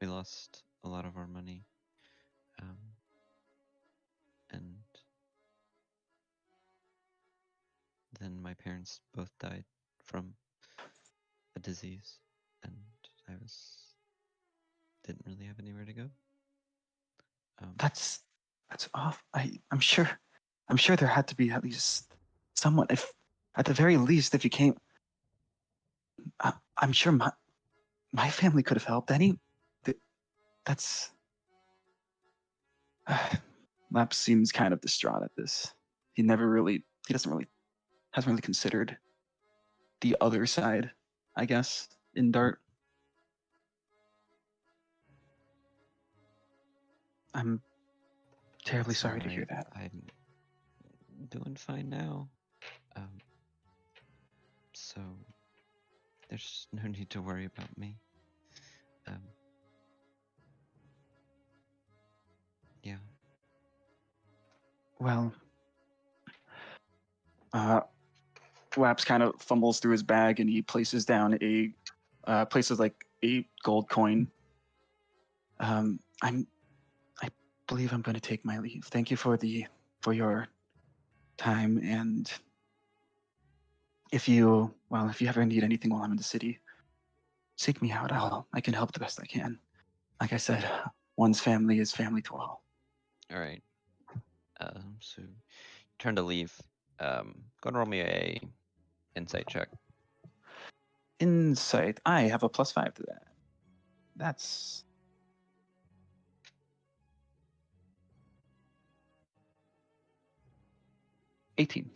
S6: We lost a lot of our money. And then my parents both died from a disease, and I didn't really have anywhere to go.
S3: That's off. I'm sure there had to be at least someone. If at the very least, if you came, I'm sure my family could have helped. That's. Lap seems kind of distraught at this. He hasn't really considered the other side, I guess, in Dart. I'm terribly
S6: It's
S3: sorry to hear
S6: alright.
S3: that.
S6: I'm doing fine now. So there's no need to worry about me. Yeah.
S3: Well, Laps kind of fumbles through his bag and he places down places like a gold coin. I believe I'm going to take my leave. Thank you for your time, and if you ever need anything while I'm in the city, seek me out. I can help the best I can. Like I said, one's family is family to all.
S6: All right. So turn to leave. Go and roll me a insight check.
S3: Insight. I have a +5 to that. That's 18.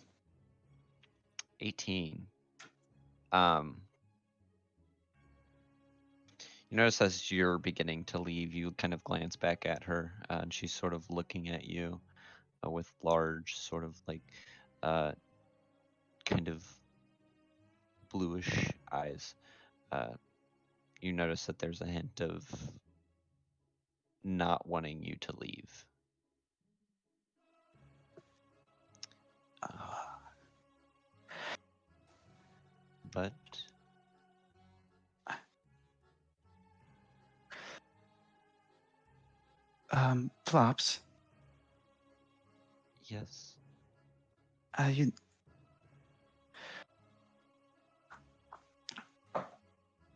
S6: 18. You notice as you're beginning to leave, you kind of glance back at her, and she's sort of looking at you with large, sort of like, kind of bluish eyes. You notice that there's a hint of not wanting you to leave. But
S3: Flops.
S6: yes,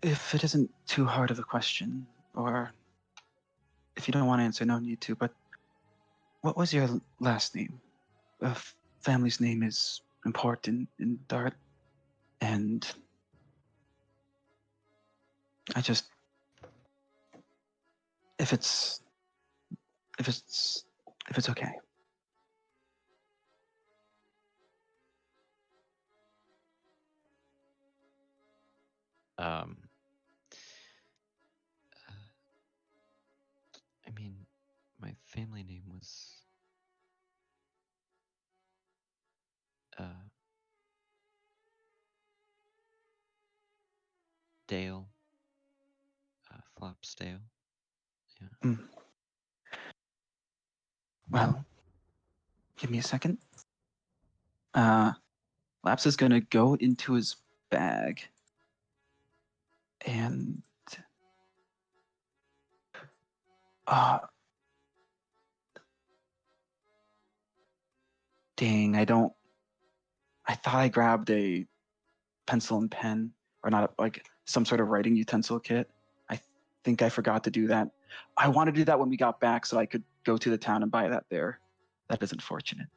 S3: If it isn't too hard of a question, or if you don't want to answer, no need to, but what was your last name? Family's name is important in Dart, and I just, if it's okay.
S6: um, I mean, my family name was Dale, Flopsdale. Yeah.
S3: Well, give me a second. Laps is gonna go into his bag and dang, I thought I grabbed a pencil and pen, or not, like some sort of writing utensil kit. I think I forgot to do that. I wanted to do that when we got back so I could go to the town and buy that there. That is unfortunate.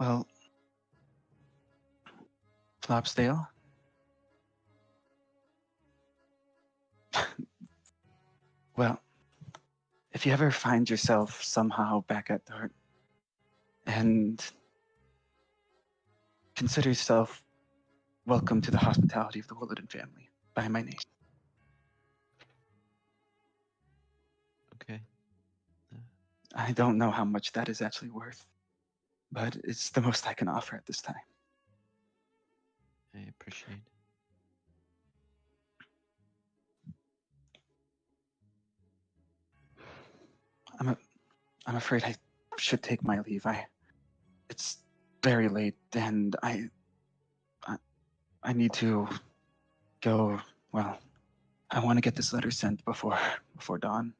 S3: Well, Flopsdale. Well, if you ever find yourself somehow back at Dart and consider yourself welcome to the hospitality of the Willardin family by my name.
S2: Okay.
S3: I don't know how much that is actually worth, but it's the most I can offer at this time.
S2: I appreciate.
S3: I'm afraid I should take my leave. It's very late, and I need to go. Well, I want to get this letter sent before dawn.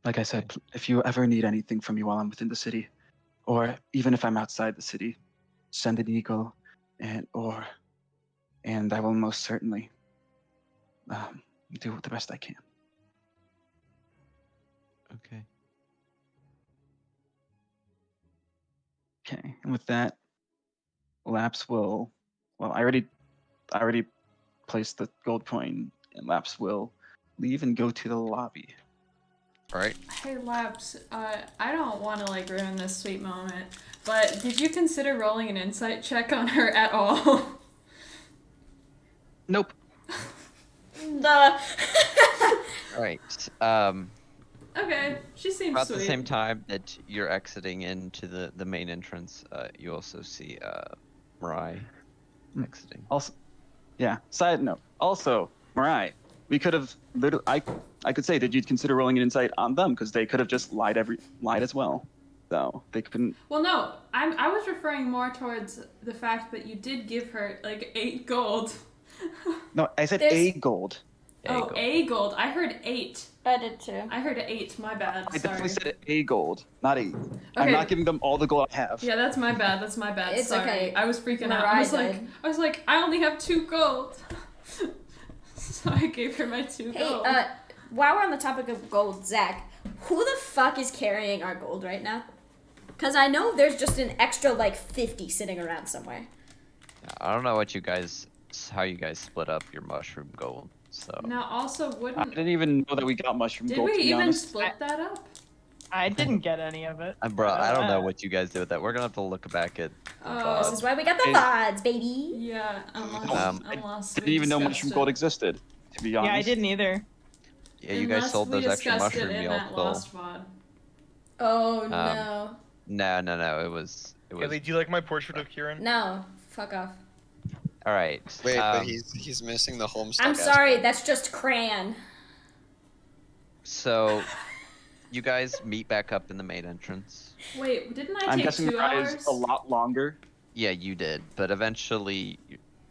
S3: Like I said, if you ever need anything from me while I'm within the city, or even if I'm outside the city, send an eagle, and I will most certainly do the best I can.
S2: Okay.
S3: Okay, and with that, Laps will. Well, I already placed the gold coin, and Laps will leave and go to the lobby.
S2: All right.
S1: Hey Labs, I don't want to like ruin this sweet moment, but did you consider rolling an insight check on her at all?
S3: Nope.
S5: The
S2: All right.
S1: Okay, she seems
S2: About
S1: sweet.
S2: the same time that you're exiting into the main entrance, you also see Mirai exiting.
S3: Also, yeah. Side note. Also, Mirai, we could have literally. I could say, did you consider rolling an insight on them because they could have just lied as well. So they couldn't.
S1: Well, no, I was referring more towards the fact that you did give her like 8 gold.
S3: No, I said
S5: There's-
S3: a gold.
S1: Oh, a gold. I heard 8.
S5: I did too.
S1: I heard 8. My bad.
S3: I
S1: Sorry.
S3: definitely said a gold, not 8. I'm
S1: Okay.
S3: not giving them all the gold I have.
S1: Yeah, that's my bad. That's my bad.
S5: It's
S1: Sorry.
S5: okay.
S1: I was freaking out.
S5: Mariah
S1: I was like, I only have 2 gold. So I gave her my 2
S5: Hey,
S1: gold.
S5: while we're on the topic of gold, Zach, who the fuck is carrying our gold right now? Because I know there's just an extra like 50 sitting around somewhere.
S2: I don't know how you guys split up your mushroom gold. So
S1: Now, also,
S3: I
S1: wouldn't
S3: didn't even know that we got mushroom
S1: did
S3: gold.
S1: we
S3: to be
S1: even
S3: honest.
S1: split that up?
S7: I didn't get any of it.
S2: bro, I don't know what you guys did with that. We're gonna have to look back at.
S1: Oh.
S5: This is why we got the
S3: Is-
S5: VODs, baby.
S1: Yeah, unless
S3: I didn't
S1: we
S3: even know
S1: discussed
S3: mushroom
S1: it.
S3: gold existed. To be honest.
S7: Yeah, I didn't either.
S2: Yeah, you guys
S1: Unless
S2: sold
S1: we
S2: those extra
S1: discussed
S2: mushroom
S1: it in
S2: meals.
S1: that
S2: So
S1: lost VOD.
S5: Oh no.
S2: no, it was.
S8: Haley, do you like my portrait of Kieran?
S5: No. Fuck off.
S2: All right.
S4: Wait, but he's missing the Homestuck.
S5: I'm sorry,
S4: aspect.
S5: that's just crayon.
S2: So, you guys meet back up in the main entrance.
S1: Wait, didn't I
S3: I'm
S1: take
S3: guessing
S1: 2
S3: the
S1: hours?
S3: is a lot longer.
S2: Yeah, you did, but eventually,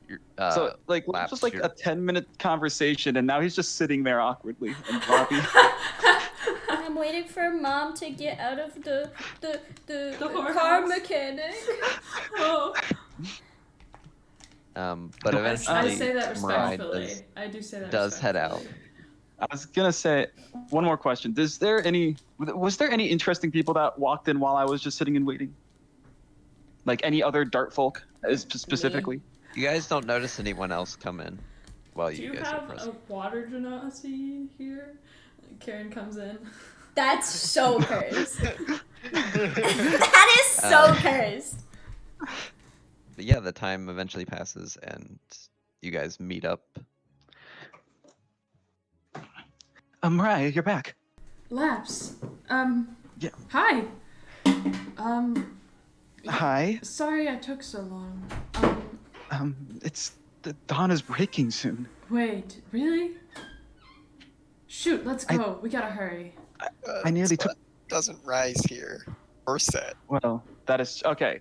S2: you're
S3: So like it was
S2: Laps,
S3: just like
S2: you're-
S3: a 10-minute conversation, and now he's just sitting there awkwardly in the lobby.
S5: I'm waiting for mom to get out of the car
S1: whorehouse.
S5: mechanic.
S1: Oh.
S2: but
S3: I
S2: eventually,
S1: I say that
S2: Mirai
S1: respectfully. I do say that
S2: does head out.
S1: respectfully.
S3: I was gonna say one more question. Was there any interesting people that walked in while I was just sitting and waiting? Like any other dart folk specifically?
S2: You guys don't notice anyone else come in while
S1: Do
S2: you
S1: you
S2: guys are
S1: have
S2: present.
S1: a water genasi here? Karen comes in.
S5: That's so cursed. That is so cursed.
S2: But yeah, the time eventually passes, and you guys meet up.
S3: Mariah, you're back.
S1: Laps.
S3: Yeah.
S1: Hi.
S3: Hi.
S1: Sorry I took so long.
S3: It's the dawn is breaking soon.
S1: Wait, really? Shoot, let's go. We gotta hurry.
S3: I nearly
S4: sun
S3: took.
S4: Doesn't rise here or set.
S3: Well, that is okay.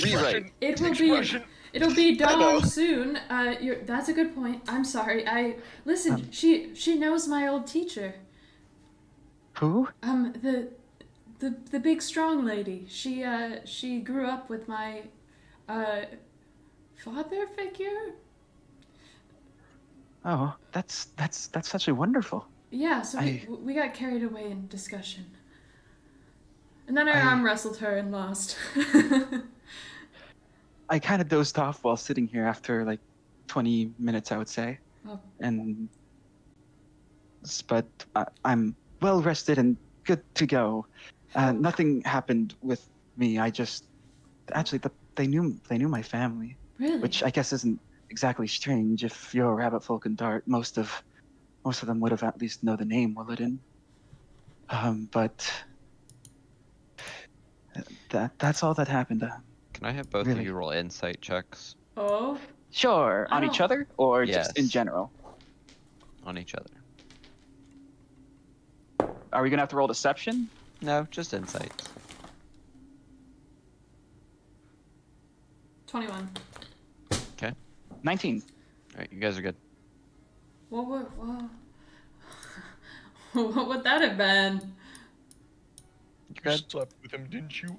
S3: Rewrite.
S1: It will
S8: Expression.
S1: It'll be
S4: I know.
S1: dawn soon. That's a good point. I'm sorry. Listen. She knows my old teacher.
S3: Who?
S1: The big strong lady. She grew up with my father figure.
S3: Oh, that's actually wonderful.
S1: Yeah, so we got carried away in discussion. And then I arm wrestled her and lost.
S3: I kind of dozed off while sitting here after like 20 minutes, I would say.
S1: Oh.
S3: But I'm well rested and good to go. Nothing happened with me. I just actually they knew my family,
S1: Really?
S3: which I guess isn't exactly strange. If you're a rabbit folk and dart, most of them would have at least know the name Willadin. But that's all that happened.
S2: Can I have both of
S3: Really?
S2: you roll insight checks
S1: Oh,
S3: Sure,
S1: I
S3: on each
S1: don't-
S3: other or just in
S2: Yes.
S3: general.
S2: on each other?
S3: Are we gonna have to roll deception?
S2: No, just insight.
S1: 21.
S3: 19.
S2: All right, you guys are good.
S1: What would what would that have been?
S2: You
S8: You
S2: good?
S8: slept with him, didn't you?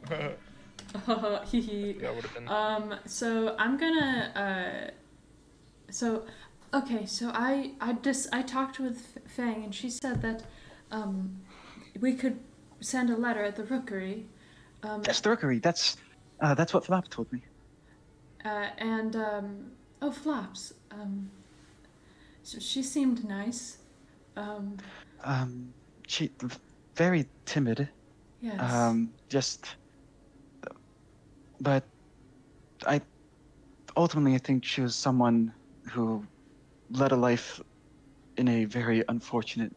S1: Hee hee.
S8: That would have been.
S1: So I'm gonna okay, so I talked with Fang and she said that we could send a letter at the rookery.
S3: Yes, the rookery. That's what Flap told me.
S1: Oh, Flaps. So she seemed nice.
S3: She very timid.
S1: Yes.
S3: But I think she was someone who led a life in a very unfortunate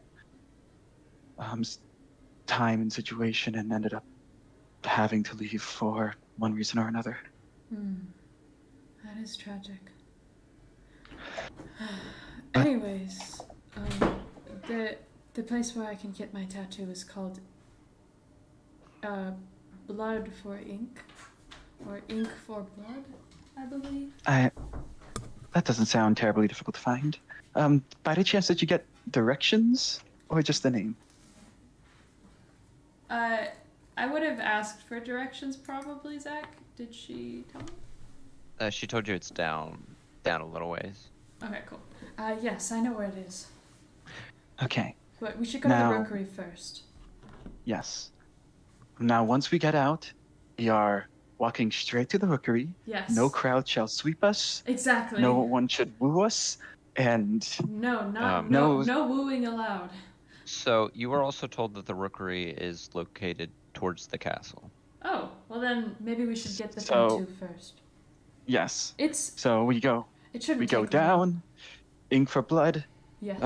S3: time and situation and ended up having to leave for one reason or another.
S1: That is tragic. Anyways, the place where I can get my tattoo is called Blood for Ink, or Ink for Blood, I believe.
S3: That doesn't sound terribly difficult to find. By any chance, did you get directions or just the name?
S1: I would have asked for directions probably, Zach. Did she tell me?
S2: She told you it's down a little ways.
S1: Okay, cool. Yes, I know where it is.
S3: Okay.
S1: But we should go to
S3: Now-
S1: the rookery first.
S3: Yes. Now, once we get out, we are walking straight to the rookery.
S1: Yes.
S3: No crowd shall sweep us.
S1: Exactly.
S3: No one should woo us. And
S1: No,
S3: no-
S1: no wooing allowed.
S2: So you were also told that the rookery is located towards the castle.
S1: Oh, well then maybe we should get the
S3: So-
S1: tattoo first.
S3: yes.
S1: It's
S3: So we go
S1: it shouldn't
S3: we go
S1: take long.
S3: down. Ink for blood.
S1: Yes.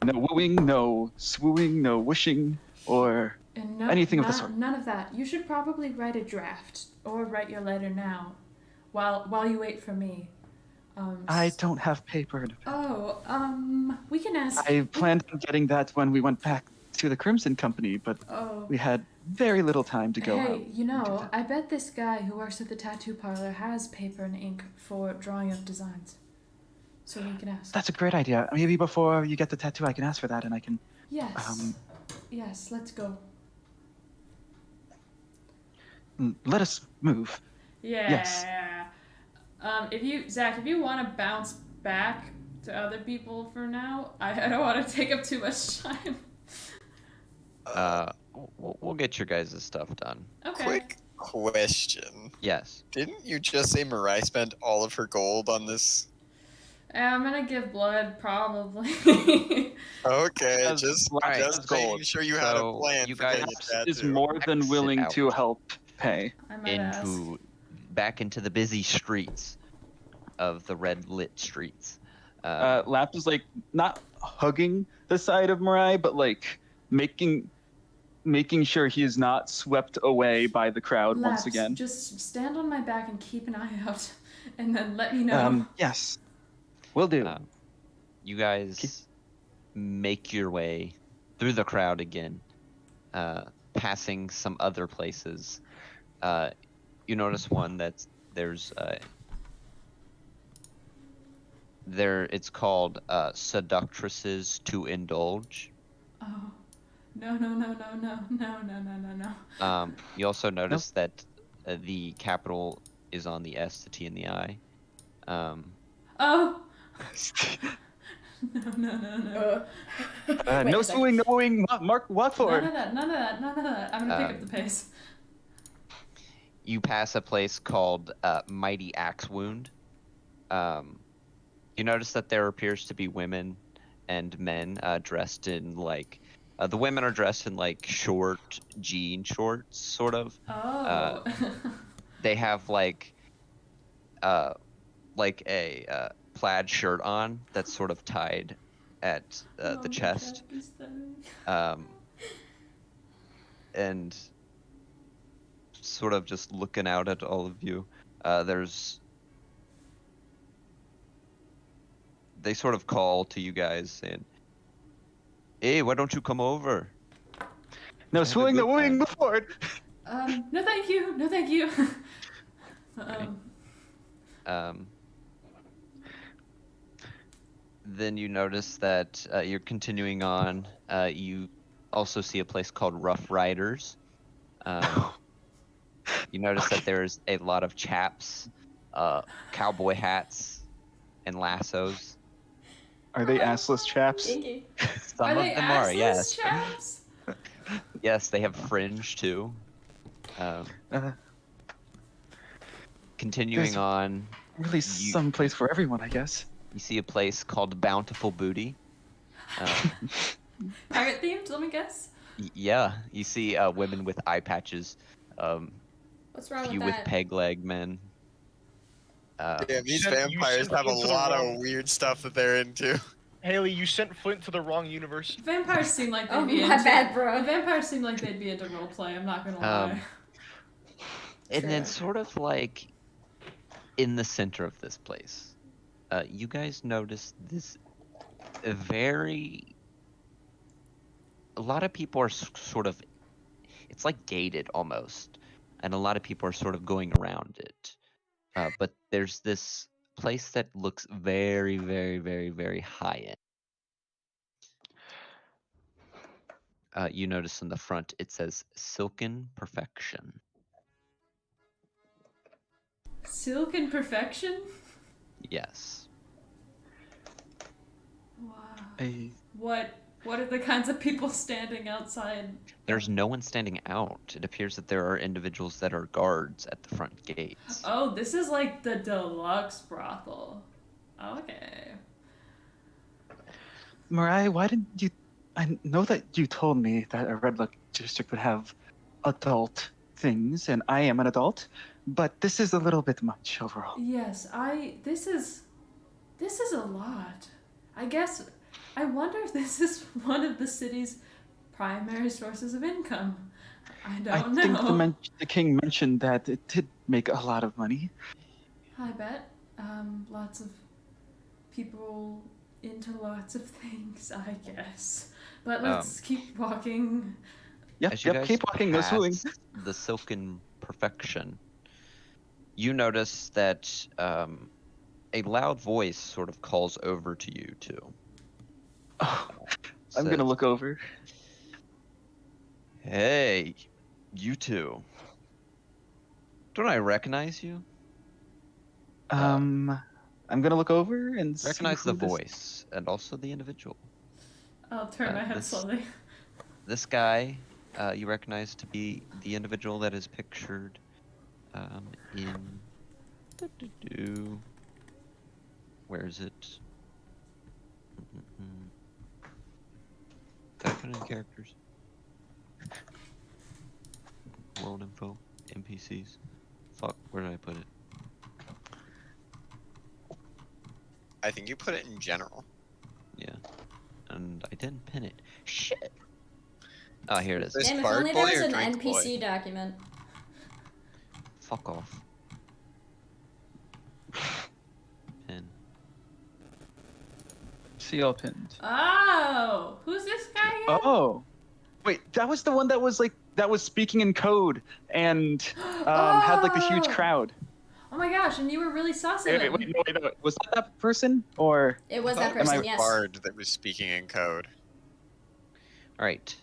S3: No wooing, no swooing, no wishing, or
S1: And no,
S3: anything of the
S1: none-
S3: sort.
S1: None of that. You should probably write a draft or write your letter now, while you wait for me.
S3: I don't have paper.
S1: We can ask.
S3: I planned on getting that when we went back to the Crimson Company, but
S1: Oh.
S3: we had very little time to go out.
S1: Hey, you know, I bet this guy who works at the tattoo parlor has paper and ink for drawing up designs. So we can ask.
S3: That's a great idea. Maybe before you get the tattoo, I can ask for that, and I can.
S1: Yes. Yes, let's go.
S3: Let us move.
S1: Yeah.
S3: Yes.
S1: If you want to bounce back to other people for now, I don't want to take up too much time.
S2: We'll get your guys' stuff done.
S1: Okay.
S4: Quick question.
S2: Yes.
S4: Didn't you just say Mirai spent all of her gold on this?
S1: I'm gonna give blood, probably.
S4: Okay,
S3: That's
S4: just
S3: right,
S4: just
S3: that's
S4: making
S3: gold.
S4: sure you had a
S2: So,
S4: plan
S2: you
S4: for
S2: guys-
S4: getting a tattoo.
S3: Is more than
S2: Exit
S3: willing to
S2: out.
S3: help pay.
S1: I might ask.
S2: Back into the busy streets of the red lit streets.
S3: Lap is like not hugging the side of Mirai, but like making sure he is not swept away by the crowd once
S1: Laps,
S3: again.
S1: just stand on my back and keep an eye out, and then let me know.
S3: Yes, will do.
S2: You guys make your way through the crowd again, passing some other places. You notice one that's it's called Seductresses to Indulge.
S1: Oh, no.
S2: You also notice that the capital is on the S, the T, and the I.
S1: Oh. No.
S5: Wait
S3: No
S5: a sec.
S3: swooing, no wooing. Mark Watford.
S1: None of that. I'm gonna pick up the pace.
S2: You pass a place called Mighty Axe Wound. You notice that there appears to be women and men dressed in like The women are dressed in like short jean shorts, sort of.
S1: Oh.
S2: They have like a plaid shirt on that's sort of tied at the chest. And sort of just looking out at all of you. They sort of call to you guys saying, "Hey, why don't you come over?"
S3: No
S2: Have a
S3: swing the
S2: good
S3: wing
S2: time.
S3: before it.
S1: No thank you. No thank you.
S2: Then you notice that you're continuing on. You also see a place called Rough Riders. You notice that there's a lot of chaps, cowboy hats, and lassos.
S3: Are they assless chaps?
S5: Kinky.
S2: Some of them are, yes.
S1: Chaps?
S2: Yes, they have fringe too.
S3: Uh,
S2: Continuing
S3: There's-
S2: on,
S3: really some place for everyone, I guess.
S2: you see a place called Bountiful Booty.
S1: Pirate themed, let me guess.
S2: Yeah, you see women with eye patches,
S5: What's wrong
S2: few
S5: with
S2: with
S5: that?
S2: peg leg men.
S4: Yeah, these
S8: sent- you
S4: vampires
S8: sent
S4: have a
S8: Flint to the
S4: lot
S8: wrong-
S4: of weird stuff that they're into.
S8: Haley, you sent Flint to the wrong universe.
S1: Vampires seem like they'd
S5: Oh,
S1: be
S5: my
S1: into
S5: bad, bro.
S1: Vampires seem like they'd be into roleplay, I'm not gonna lie.
S2: And then
S5: True.
S2: sort of like in the center of this place, you guys notice this a lot of people are sort of, it's like gated almost, and a lot of people are sort of going around it. But there's this place that looks very, very, very, very high end. You notice in the front it says Silken Perfection.
S1: Silken perfection?
S2: Yes.
S1: Wow. What are the kinds of people standing outside?
S2: There's no one standing out. It appears that there are individuals that are guards at the front gates.
S1: Oh, this is like the deluxe brothel. Okay.
S3: Mariah, why didn't you? I know that you told me that a red light district would have adult things, and I am an adult, but this is a little bit much overall.
S1: Yes, this is a lot. I guess I wonder if this is one of the city's primary sources of income. I don't know.
S3: think the king mentioned that it did make a lot of money.
S1: I bet. Lots of people into lots of things, I guess. But let's keep walking.
S3: Yep,
S2: As you
S3: yep,
S2: guys
S3: keep walking, no swing.
S2: pass the Silken Perfection, you notice that a loud voice sort of calls over to you too.
S3: Oh, I'm gonna
S2: Says,
S3: look over.
S2: "Hey, you two. Don't I recognize you?"
S3: I'm gonna look over and see
S2: Recognize
S3: who
S2: the
S3: this-
S2: voice and also the individual.
S1: I'll turn my head
S2: this-
S1: slowly.
S2: This guy, you recognize to be the individual that is pictured in. Where is it? Did I put in characters? World info, NPCs. Fuck, where did I put it?
S4: I think you put it in general.
S2: Yeah, and I didn't pin it. Shit. Oh, here it is.
S4: This
S5: Damn, if
S4: card
S5: only
S4: boy
S5: there was
S4: or
S5: an
S4: drink boy?
S5: NPC document.
S2: Fuck off. Pin.
S3: CL pinned.
S1: Oh, who's this guy again?
S3: Oh, wait, that was the one that was speaking in code and had like the huge
S1: Oh.
S3: crowd.
S1: Oh my gosh, and you were really sus of him.
S3: Wait, was that person or?
S5: It was that
S4: Thought it was
S5: person,
S4: the
S5: yes.
S4: bard that was speaking in code.
S2: All right.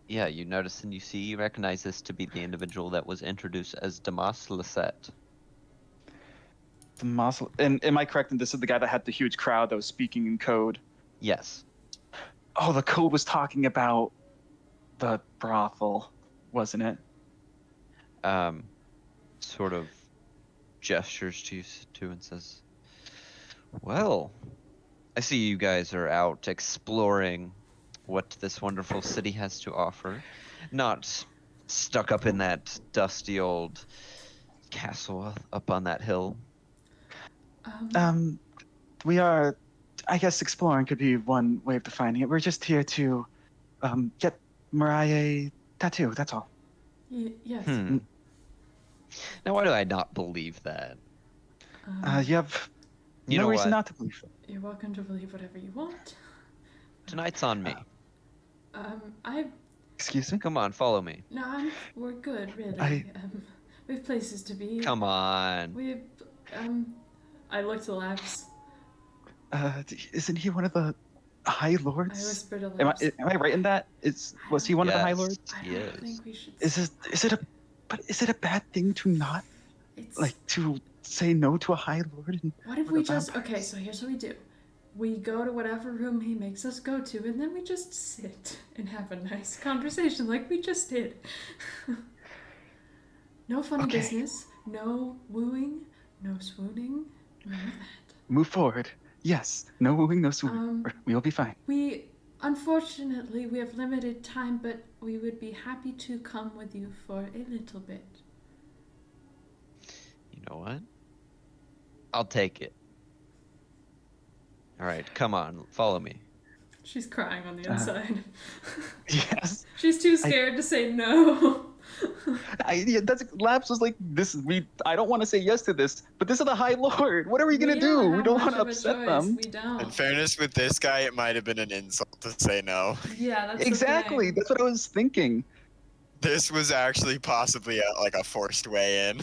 S2: Yeah, you notice and you recognize this to be the individual that was introduced as Damas Lisette.
S3: The muscle. And am I correct? And this is the guy that had the huge crowd that was speaking in code.
S2: Yes.
S3: Oh, the code was talking about the brothel, wasn't it?
S2: Sort of gestures to you too and says, "Well, I see you guys are out exploring what this wonderful city has to offer. Not stuck up in that dusty old castle up on that hill.
S3: We are, I guess, exploring could be one way of defining it. We're just here to get Mariah a tattoo. That's all.
S1: Yes.
S2: Now, why do I not believe that?
S3: You have
S2: You
S3: no
S2: know
S3: reason
S2: what?
S3: not to believe it.
S1: You're welcome to believe whatever you want.
S2: Tonight's on me.
S1: I
S3: Excuse me?
S2: Come on, follow me.
S1: no, we're good, really.
S3: I-
S1: We have places to be.
S2: Come on.
S1: We I looked to Laps.
S3: Isn't he one of the High
S1: I
S3: Lords?
S1: whispered to
S3: Am
S1: Laps.
S3: I right in that? Was he one of the High
S2: Yes,
S3: Lords?
S1: I
S2: he
S1: don't
S2: is.
S1: think we should.
S3: Is it a bad thing to not
S1: It's
S3: to say no to a High Lord?
S1: what if
S3: for
S1: we
S3: the
S1: just
S3: vampires?
S1: okay? So here's what we do. We go to whatever room he makes us go to, and then we just sit and have a nice conversation like we just did. No funny
S3: Okay.
S1: business. No wooing. No swooning. None of that.
S3: Move forward. Yes. No wooing, no swooning.
S1: Um,
S3: We'll be fine.
S1: Unfortunately, we have limited time, but we would be happy to come with you for a little bit.
S2: You know what? I'll take it. All right, come on, follow me.
S1: She's crying on the inside.
S3: Yes.
S1: She's too scared to say no.
S3: That's Labs was like this. I don't want to say yes to this, but this is the High Lord. What are we gonna do? We don't want to upset them.
S1: We don't.
S4: In fairness, with this guy, it might have been an insult to say no.
S1: Yeah, that's
S3: Exactly.
S1: The thing.
S3: That's what I was thinking.
S4: This was actually possibly a forced way in.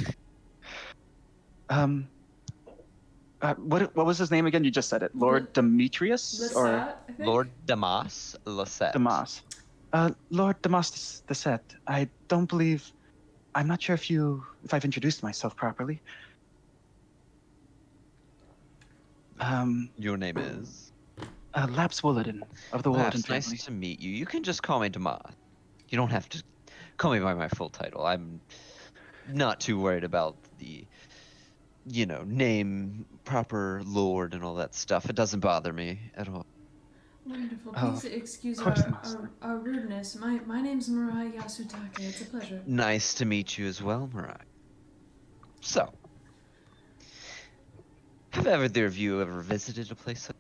S3: What was his name again? You just said it. Lord Demetrius or
S1: Lestat, I think?
S2: Lord Damas Lasset.
S3: Damas? Lord Damas Deset. I don't believe. I'm not sure if I've introduced myself properly.
S2: Your name is?
S3: Laps Wooladin of the Wooladin
S2: Perhaps
S3: family.
S2: nice to meet you. You can just call me Damas. You don't have to call me by my full title. I'm not too worried about the, name, proper lord, and all that stuff. It doesn't bother me at all.
S1: Wonderful.
S3: Oh,
S1: Please excuse
S3: of course, Master.
S1: our rudeness. My name's Mirai Yasutake. It's a pleasure.
S2: Nice to meet you as well, Mirai. So, have either of you ever visited a place like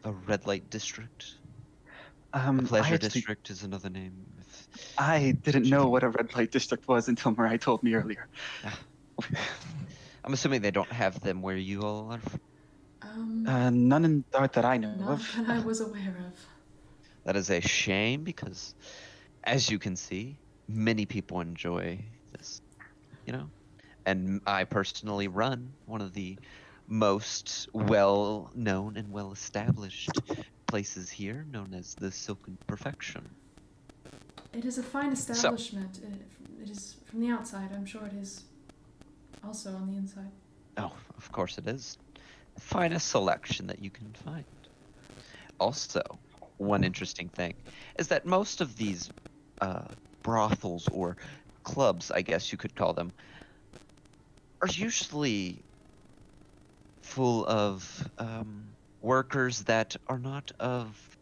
S2: a red light district? A pleasure district is another name.
S3: I didn't know what a red light district was until Mirai told me earlier.
S2: I'm assuming they don't have them where you all are.
S3: None in Dart that I know
S1: Not
S3: of.
S1: that I was aware of.
S2: That is a shame because, as you can see, many people enjoy this, And I personally run one of the most well-known and well-established places here, known as the Silken Perfection.
S1: It is a fine establishment. It is from the outside. I'm sure it is also on the inside.
S2: Oh, of course it is. The finest selection that you can find. Also, one interesting thing is that most of these brothels or clubs, I guess you could call them, are usually full of workers that are not of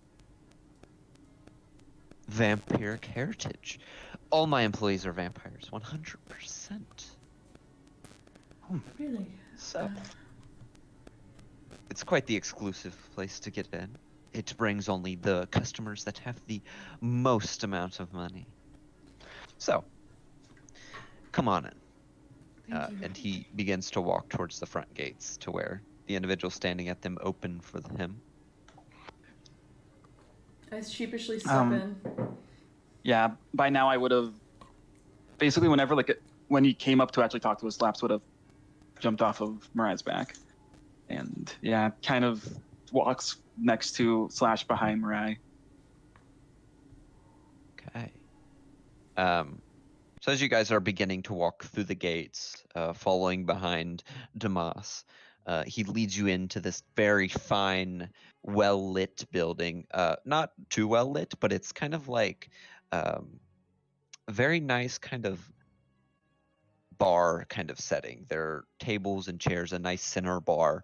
S2: vampiric heritage. All my employees are vampires, 100%.
S1: Really?
S2: So, it's quite the exclusive place to get in. It brings only the customers that have the most amount of money. So, come on in.
S1: Thank you.
S2: And he begins to walk towards the front gates to where the individual standing at them open for him.
S1: I sheepishly step in.
S3: Yeah, by now I would have basically when he came up to actually talk to us, Laps would have jumped off of Mariah's back, and kind of walks next to / behind Mariah.
S2: Okay. So as you guys are beginning to walk through the gates, following behind Damas, he leads you into this very fine, well-lit building. Not too well-lit, but it's kind of like a very nice kind of bar kind of setting. There are tables and chairs, a nice center bar.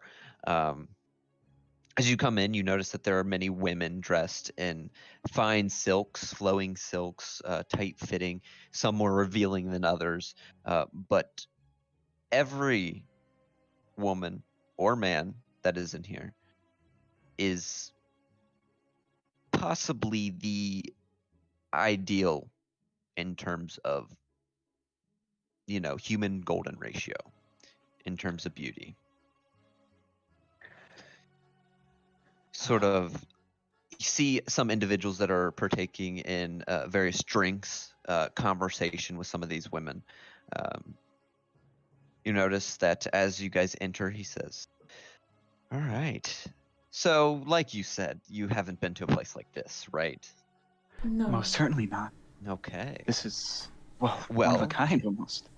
S2: As you come in, you notice that there are many women dressed in fine silks, flowing silks, tight fitting, some more revealing than others. But every woman or man that is in here is possibly the ideal in terms of, human golden ratio in terms of beauty. Sort of, you see some individuals that are partaking in various drinks, conversation with some of these women. You notice that as you guys enter, he says, "All right. So, like you said, you haven't been to a place like this, right?"
S1: No.
S3: Most certainly not.
S2: Okay.
S3: This is, one of
S2: Well,
S3: a kind almost.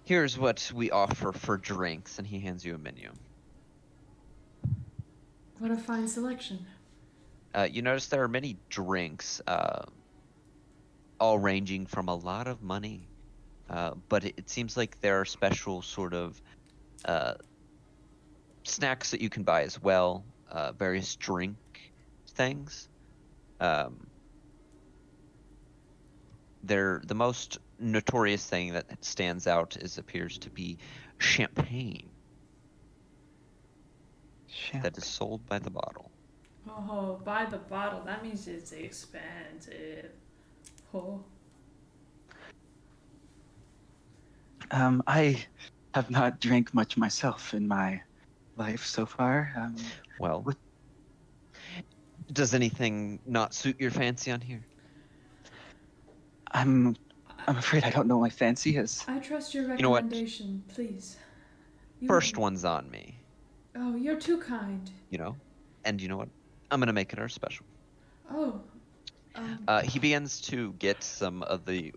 S2: here's what we offer for drinks, and he hands you a menu.
S1: What a fine selection.
S2: You notice there are many drinks, all ranging from a lot of money, but it seems like there are special sort of snacks that you can buy as well, various drink things. The most notorious thing that stands out appears to be champagne that is sold by the bottle.
S1: Oh, by the bottle. That means it's expensive. Oh.
S3: I have not drank much myself in my life so far.
S2: Well,
S3: what-
S2: does anything not suit your fancy on here?
S3: I'm afraid I don't know my fancy is.
S1: I trust your
S2: You know what?
S1: recommendation, please.
S2: First one's on me,
S1: Oh, you're too kind.
S2: And you know what? I'm going to make it our special.
S1: Oh.
S2: He begins to get some of the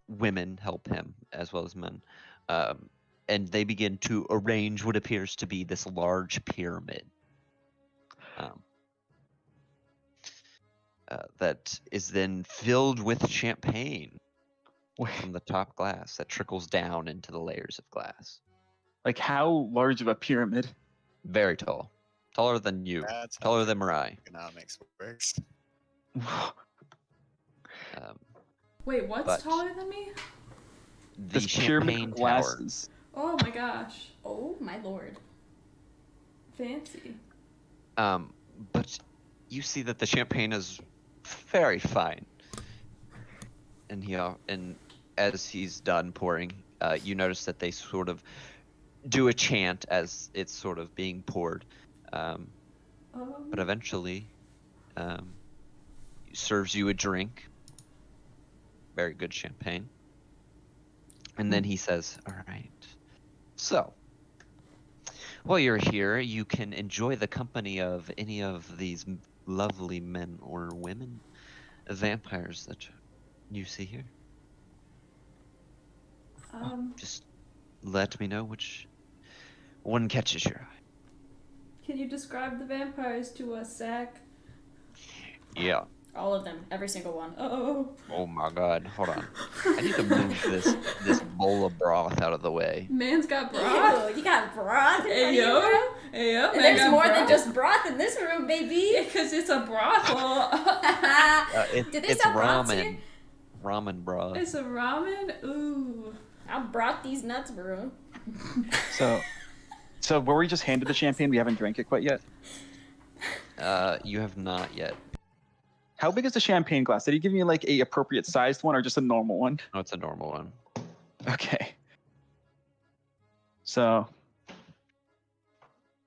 S2: women help him, as well as men. And they begin to arrange what appears to be this large pyramid. That is then filled with champagne from the top glass that trickles down into the layers of glass.
S3: Like, how large of a pyramid?
S2: Very tall. Taller than you.
S4: That's how
S2: Taller than Mirai.
S4: economics works.
S1: Wait, what's
S2: but
S1: taller than me?
S2: The
S3: This pyramid
S2: champagne
S3: of
S2: tower.
S3: glasses.
S1: Oh my gosh.
S5: Oh my lord.
S1: Fancy.
S2: But you see that the champagne is very fine. And as he's done pouring, you notice that they sort of do a chant as it's sort of being poured. But eventually, serves you a drink. Very good champagne. And then he says, "All right. So, while you're here, you can enjoy the company of any of these lovely men or women, vampires that you see here. Just let me know which one catches your eye."
S1: Can you describe the vampires to us, Zach?
S2: Yeah.
S5: All of them. Every single one.
S1: Oh.
S2: Oh my God. Hold on. I need to move this bowl of broth out of the way.
S1: Man's got broth.
S5: Ew, you got broth in front of you,
S1: Ayo.
S5: bro?
S1: Ayo,
S5: And
S1: man
S5: there's
S1: got
S5: more
S1: broth.
S5: than just broth in this room, baby.
S1: Because it's a brothel.
S5: Do they
S2: It's
S5: sell broths
S2: ramen.
S5: here?
S2: Ramen broth.
S1: It's a ramen? Ooh.
S5: I'll broth these nuts, bro.
S3: So were we just handed the champagne? We haven't drank it quite yet.
S2: You have not yet.
S3: How big is the champagne glass? Did he give me like a appropriate sized one or just a normal one?
S2: No, it's a normal one.
S3: Okay. So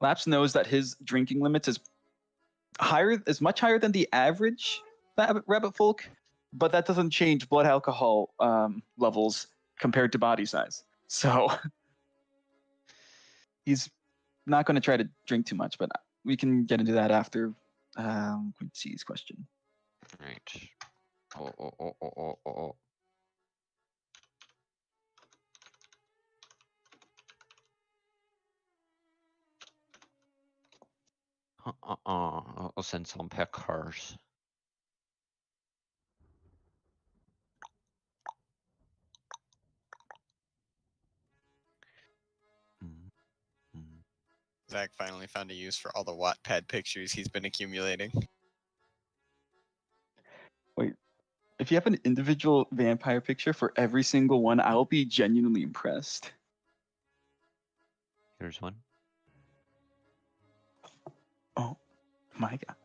S3: Laps knows that his drinking limits is much higher than the average rabbit folk, but that doesn't change blood alcohol levels compared to body size. So he's not going to try to drink too much, but we can get into that after Quincy's question.
S2: Right. Oh. I'll send some pictures.
S4: Zach finally found a use for all the Wattpad pictures he's been accumulating.
S3: Wait, if you have an individual vampire picture for every single one, I'll be genuinely impressed.
S2: Here's one.
S3: Oh my god.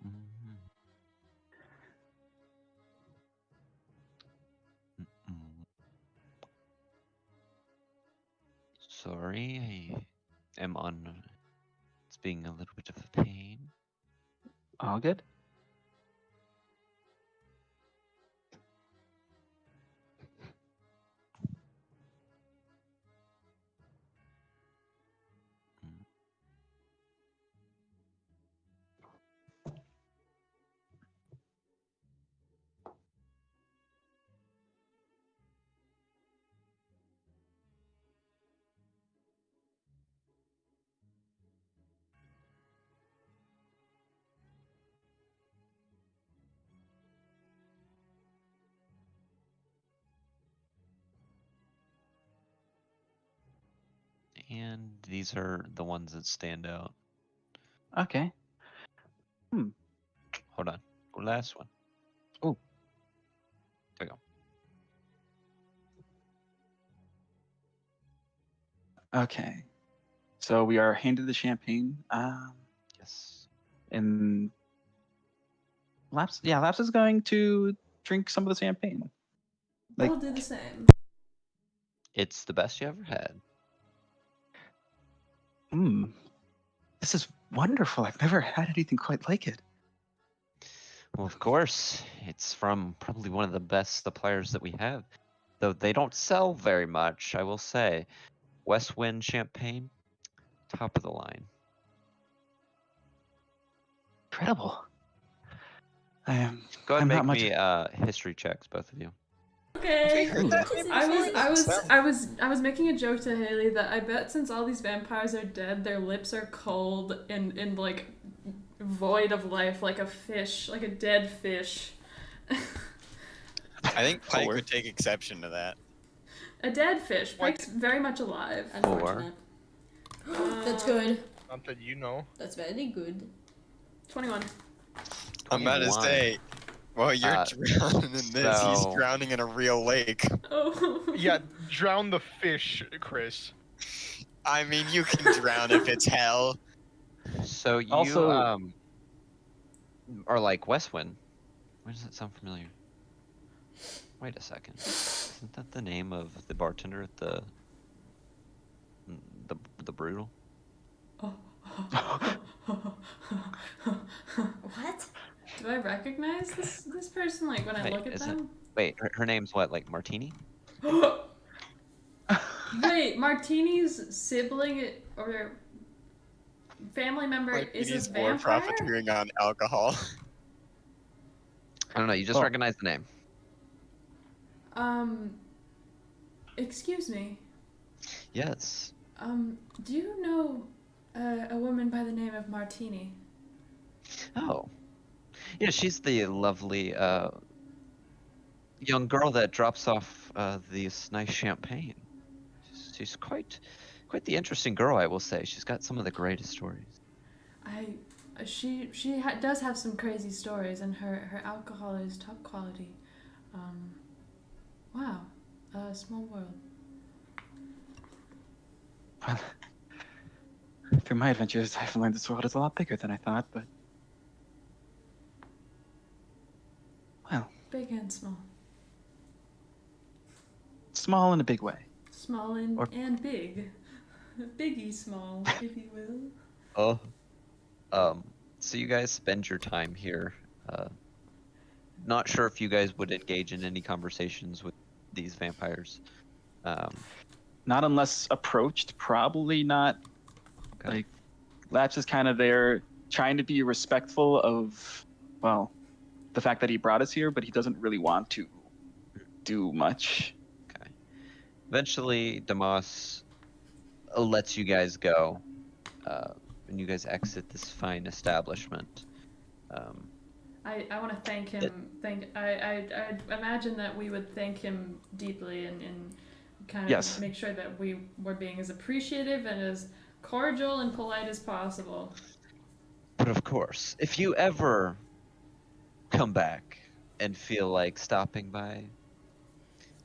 S2: Mhm. Mm-mm. Sorry, I am on. It's being a little bit of a pain.
S3: All good?
S2: Mm. And these are the ones that stand out.
S3: Okay.
S2: Hold on. Last one.
S3: Oh.
S2: There we go.
S3: Okay. So we are handed the champagne.
S2: Yes.
S3: And Laps is going to drink some of the champagne. Like,
S1: I'll do the same.
S2: It's the best you ever had.
S3: this is wonderful. I've never had anything quite like it.
S2: Well, of course, it's from probably one of the best suppliers that we have. Though they don't sell very much, I will say. West Wind Champagne, top of the line.
S3: Incredible. I am.
S2: Go ahead
S3: I'm
S2: and
S3: not
S2: make
S3: much.
S2: me history checks, both of you.
S1: Okay.
S3: Ooh.
S1: I was making a joke to Haley that I bet since all these vampires are dead, their lips are cold and like void of life, like a fish, like a dead fish.
S4: I think Pike
S3: Four.
S4: would take exception to that.
S1: A dead fish. Pike's very much alive.
S5: Unfortunate. That's good.
S8: Not that you know.
S5: That's very good.
S1: 21.
S4: I'm about to
S2: 21.
S4: say, well, you're drowning in this. He's
S2: so-
S4: drowning in a real lake.
S1: Oh.
S8: Yeah, drown the fish, Chris.
S4: I mean, you can drown if it's hell.
S2: So you
S3: Also-
S2: are like Westwind. Why does that sound familiar? Wait a second. Isn't that the name of the bartender at the Brutal?
S5: What?
S1: Do I recognize this person like when I
S2: Wait,
S1: look at
S2: is it-
S1: them?
S2: Wait, her name's what? Like Martini?
S1: Wait, Martini's sibling or family member
S4: Like,
S1: is
S4: he's
S1: a
S4: more
S1: vampire?
S4: profiteering on alcohol.
S2: I don't know. You just
S3: Oh.
S2: recognize the name.
S1: Excuse me.
S2: Yes.
S1: Do you know a woman by the name of Martini?
S2: Oh. Yeah, she's the lovely young girl that drops off this nice champagne. She's quite the interesting girl, I will say. She's got some of the greatest stories.
S1: She does have some crazy stories, and her alcohol is top quality. Wow, small world.
S3: Well, through my adventures, I've learned this world is a lot bigger than I thought, but. Well,
S1: Big and small.
S3: small in a big way.
S1: Small and,
S3: Or-
S1: and big. Biggie small, if you will.
S2: So you guys spend your time here. Not sure if you guys would engage in any conversations with these vampires.
S3: Not unless approached, probably not.
S2: Okay.
S3: Like, Laps is kind of there trying to be respectful of, well, the fact that he brought us here, but he doesn't really want to do much.
S2: Okay. Eventually, Damas lets you guys go, and you guys exit this fine establishment.
S1: I want to thank him. I imagine that we would thank him deeply and kind of
S3: Yes.
S1: make sure that we were being as appreciative and as cordial and polite as possible.
S2: But of course, if you ever come back and feel like stopping by,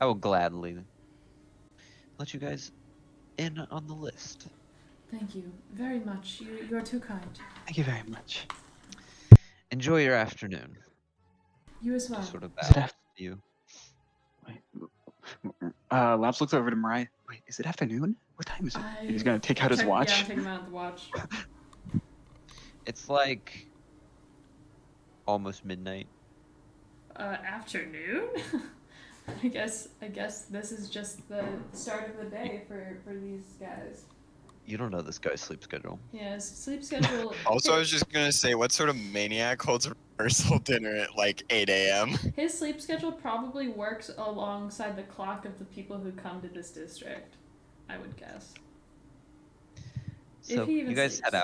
S2: I will gladly let you guys in on the list.
S1: Thank you very much. You're too kind.
S3: Thank you very much.
S2: Enjoy your afternoon.
S1: You as well.
S2: He sort of
S3: Is it
S2: bows
S3: af-
S2: to you.
S3: Wait. Labs looks over to Mariah. Wait, is it afternoon? What time is it? He's gonna take out his watch.
S1: Yeah, I'm taking out the watch.
S2: It's like almost midnight.
S1: Afternoon? I guess this is just the start of the day for these guys.
S2: You don't know this guy's sleep schedule.
S1: Yeah, his sleep schedule.
S4: Also, I was just gonna say, what sort of maniac holds a rehearsal dinner at like 8 a.m.?
S1: His sleep schedule probably works alongside the clock of the people who come to this district, I would guess.
S2: So
S1: he even
S2: you guys
S1: sleeps.
S2: head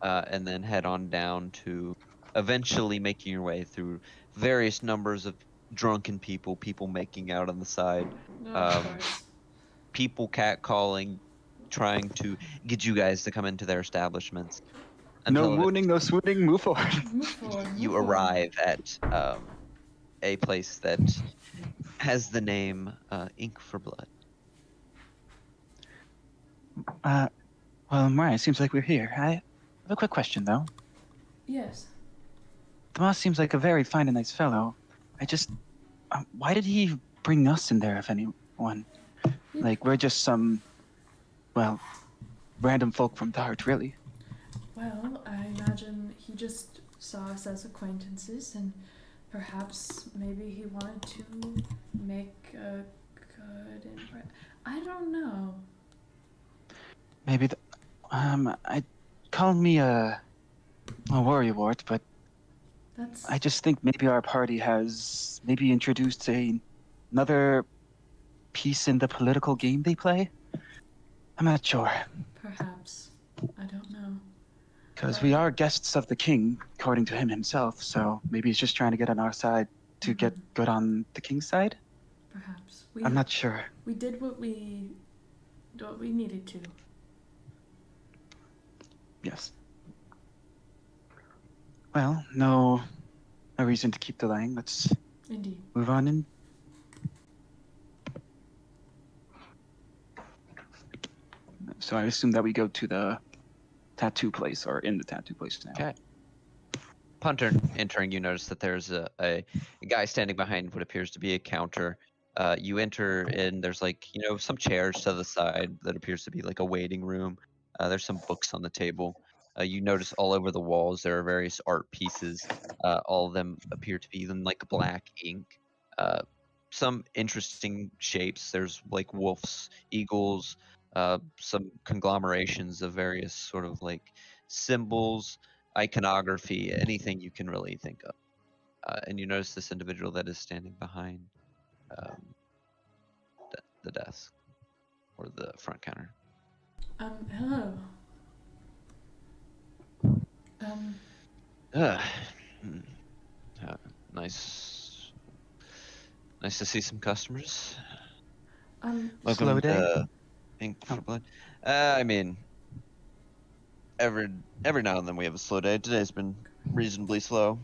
S2: out and then head on down to eventually making your way through various numbers of drunken people making out on the side,
S1: No, of course.
S2: people catcalling, trying to get you guys to come into their establishments.
S3: No
S2: Until
S3: mooning, no swooning, move forward.
S1: Move forward.
S2: you
S1: move forward.
S2: arrive at a place that has the name Ink for Blood.
S3: Well, Mariah, seems like we're here. I have a quick question, though.
S1: Yes.
S3: Tomas seems like a very fine and nice fellow. I just... why did he bring us in there, if anyone? Like, we're just some... well, random folk from Dart, really.
S1: Well, I imagine he just saw us as acquaintances, and perhaps maybe he wanted to make a good impression. I don't know.
S3: Maybe I call me a worrywart, but
S1: That's
S3: I just think maybe our party has maybe introduced another piece in the political game they play. I'm not sure.
S1: perhaps. I don't know.
S3: Because we are guests of the king, according to him himself, so maybe he's just trying to get on our side to get good on the king's side?
S1: Perhaps.
S3: I'm not sure.
S1: We did what we needed to.
S3: Yes. Well, no reason to keep delaying. Let's
S1: Indeed.
S3: move on in. So I assume that we go to the tattoo place, or in the tattoo place now.
S2: Okay. Punter entering, you notice that there's a guy standing behind what appears to be a counter. You enter and there's like, some chairs to the side that appears to be like a waiting room. There's some books on the table. You notice all over the walls there are various art pieces. All of them appear to be in like black ink. Some interesting shapes. There's like wolves, eagles, some conglomerations of various sort of like symbols, iconography, anything you can really think of. And you notice this individual that is standing behind the desk or the front counter.
S1: Hello.
S2: Nice to see some customers.
S3: Slow
S2: Welcome
S3: day?
S2: to Ink for Blood. I mean, every now and then we have a slow day. Today's been reasonably slow.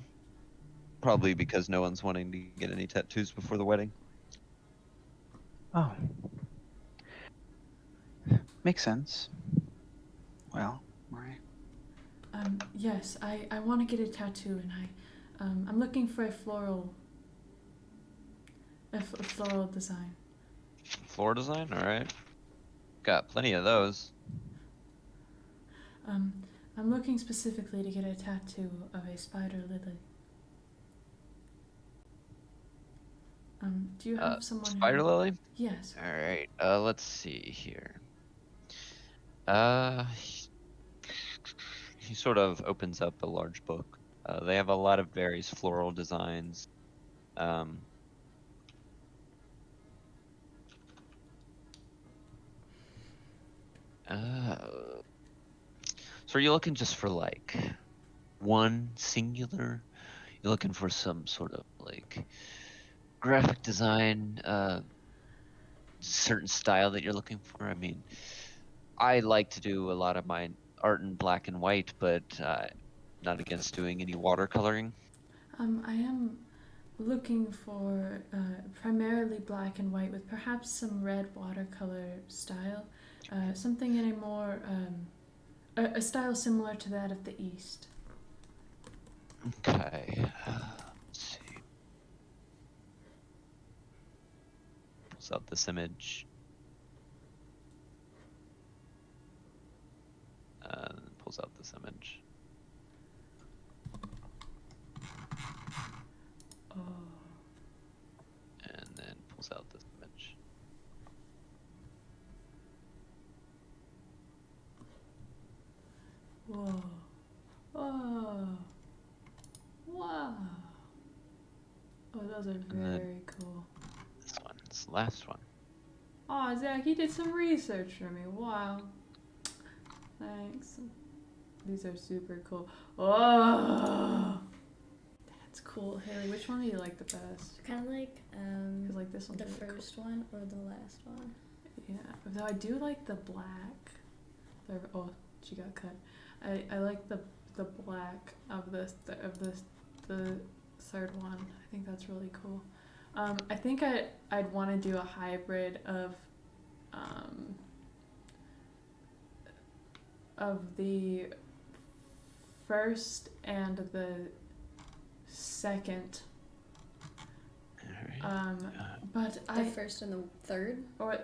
S2: Probably because no one's wanting to get any tattoos before the wedding.
S3: Oh. Makes sense. Well, Mariah.
S1: Yes, I want to get a tattoo, and I'm looking for a floral design.
S2: Floor design, all right. Got plenty of those.
S1: I'm looking specifically to get a tattoo of a spider lily. Do you have someone?
S2: Spider lily?
S1: Yes.
S2: All right. Let's see here. He sort of opens up a large book. They have a lot of various floral designs. So are you looking just for like one singular
S6: you're looking for some sort of like graphic design, certain style that you're looking for. I mean, I like to do a lot of my art in black and white, but not against doing any watercoloring.
S1: I am looking for primarily black and white with perhaps some red watercolor style. Something in a more a style similar to that of the East.
S6: Okay. Let's see. Pulls out this image. Pulls out this image.
S1: Oh.
S6: And then pulls out this image.
S1: Whoa. Whoa. Wow. Oh, those are
S6: And then-
S1: very cool.
S6: This one. This is the last one.
S1: Oh, Zach, you did some research for me. Wow. Thanks. These are super cool. Oh, that's cool. Haley, which one do you like the best?
S5: Kind of like
S1: 'Cause like this one's
S5: the
S1: really
S5: first one or the last one.
S1: cool. Yeah, though I do like the black. Oh, she got cut. I like the black of the third one. I think that's really cool. I think I'd want to do a hybrid of the first and the second.
S6: Alright.
S1: But
S5: The first and the third.
S1: or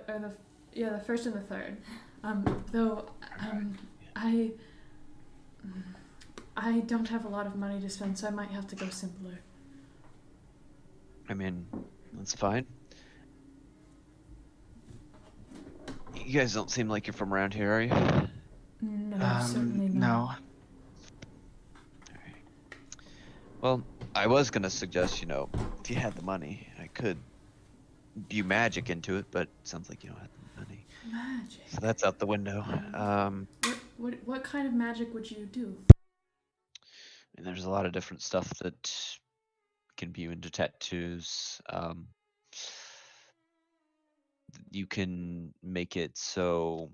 S1: the first and the third. Though I don't have a lot of money to spend, so I might have to go simpler.
S6: I mean, that's fine. You guys don't seem like you're from around here, are you?
S1: No, certainly not.
S3: No.
S6: Alright. Well, I was gonna suggest, if you had the money, I could do magic into it, but it sounds like you don't have the money.
S1: Magic.
S6: So that's out the window.
S1: What kind of magic would you do?
S6: I mean, there's a lot of different stuff that can be into tattoos. You can make it so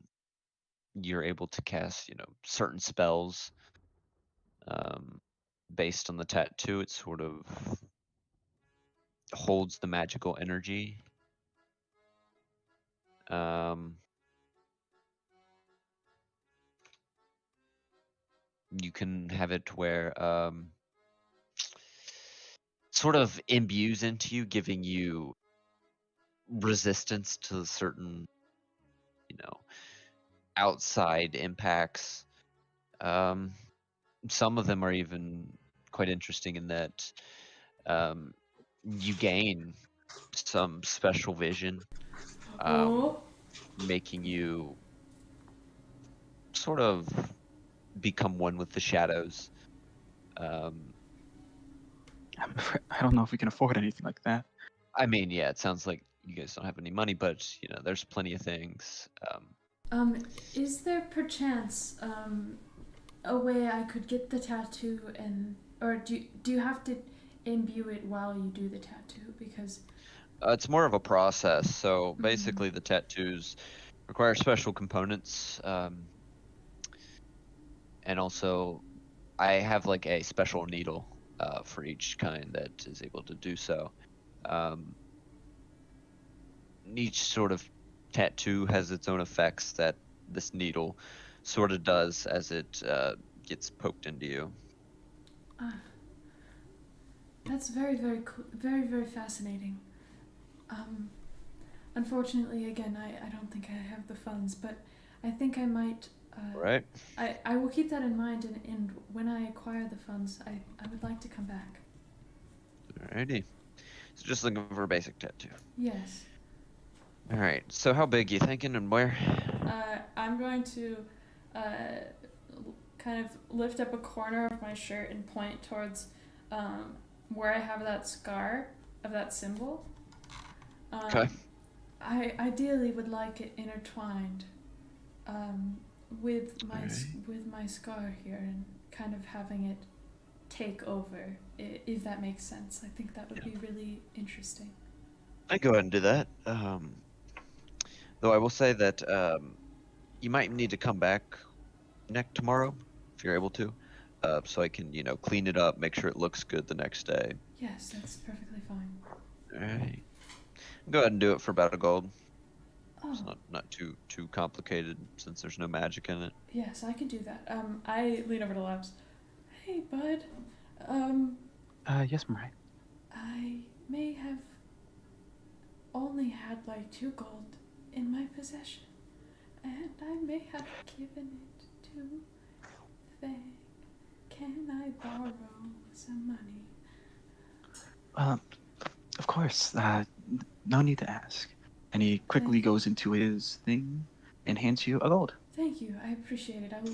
S6: you're able to cast, certain spells based on the tattoo. It sort of holds the magical energy. You can have it where sort of imbues into you, giving you resistance to certain, outside impacts. Some of them are even quite interesting in that you gain some special vision,
S1: Oh.
S6: making you sort of become one with the shadows.
S3: I don't know if we can afford anything like that.
S6: I mean, yeah, it sounds like you guys don't have any money, but there's plenty of things.
S1: Is there perchance a way I could get the tattoo or do you have to imbue it while you do the tattoo? Because
S6: It's more of a process. So basically, the tattoos require special components, and also I have like a special needle for each kind that is able to do so. Each sort of tattoo has its own effects that this needle sort of does as it gets poked into you.
S1: that's very, very cool, very, very fascinating. Unfortunately, again, I don't think I have the funds, but I think I might.
S6: Right.
S1: I will keep that in mind, and when I acquire the funds, I would like to come back.
S6: Alrighty. So just looking for a basic tattoo.
S1: Yes.
S6: Alright, so how big you thinking and where?
S1: I'm going to kind of lift up a corner of my shirt and point towards where I have that scar of that symbol.
S6: Okay.
S1: I ideally would like it intertwined with my
S6: Alright.
S1: with my scar here, and kind of having it take over, if that makes sense. I think that would be really interesting.
S6: I go ahead and do that. Though I will say that you might need to come back tomorrow if you're able to, so I can clean it up, make sure it looks good the next day.
S1: Yes, that's perfectly fine.
S6: All right. Go ahead and do it for about a gold. It's
S1: Oh,
S6: not too complicated since there's no magic in it.
S1: yes, I can do that. I lean over to Labs. Hey, bud.
S3: Yes, Mariah.
S1: I may have only had like 2 gold in my possession, and I may have given it to Fang. Can I borrow some money?
S3: Of course. No need to ask. And he quickly goes into his thing and hands you a gold.
S1: Thank you. I appreciate it. I will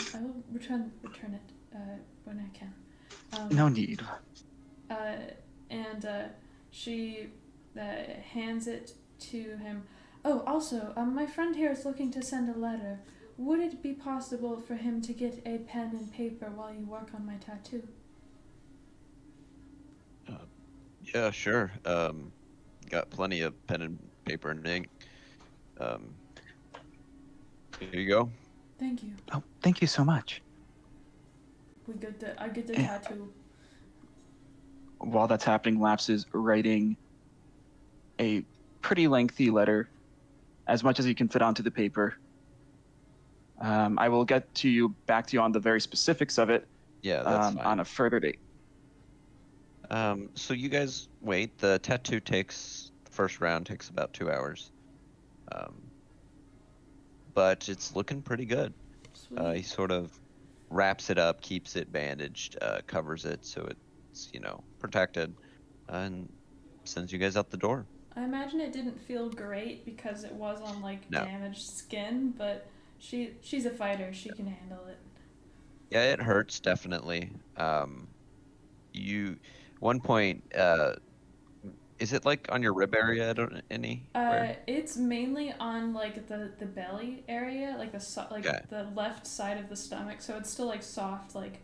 S1: return it when I can.
S3: No need.
S1: And she hands it to him. Oh, also, my friend here is looking to send a letter. Would it be possible for him to get a pen and paper while you work on my tattoo?
S6: Yeah, sure. Got plenty of pen and paper and ink. Here you go.
S1: Thank you.
S3: Oh, thank you so much.
S1: I get the
S3: Yeah.
S1: tattoo.
S3: While that's happening, Laps is writing a pretty lengthy letter, as much as he can fit onto the paper. I will get back to you on the very specifics of it
S6: Yeah, that's fine.
S3: on a further date.
S2: So you guys wait. The tattoo the first round takes about 2 hours. But it's looking pretty good. He
S1: Sweet.
S2: sort of wraps it up, keeps it bandaged, covers it so it's, protected, and sends you guys out the door.
S1: I imagine it didn't feel great because it was on
S2: No.
S1: damaged skin, but she's a fighter. She can handle it.
S2: Yeah, it hurts, definitely. One point, is it like on your rib area anywhere?
S1: It's mainly on the belly area,
S2: Okay.
S1: the left side of the stomach. So it's still soft,
S2: Okay.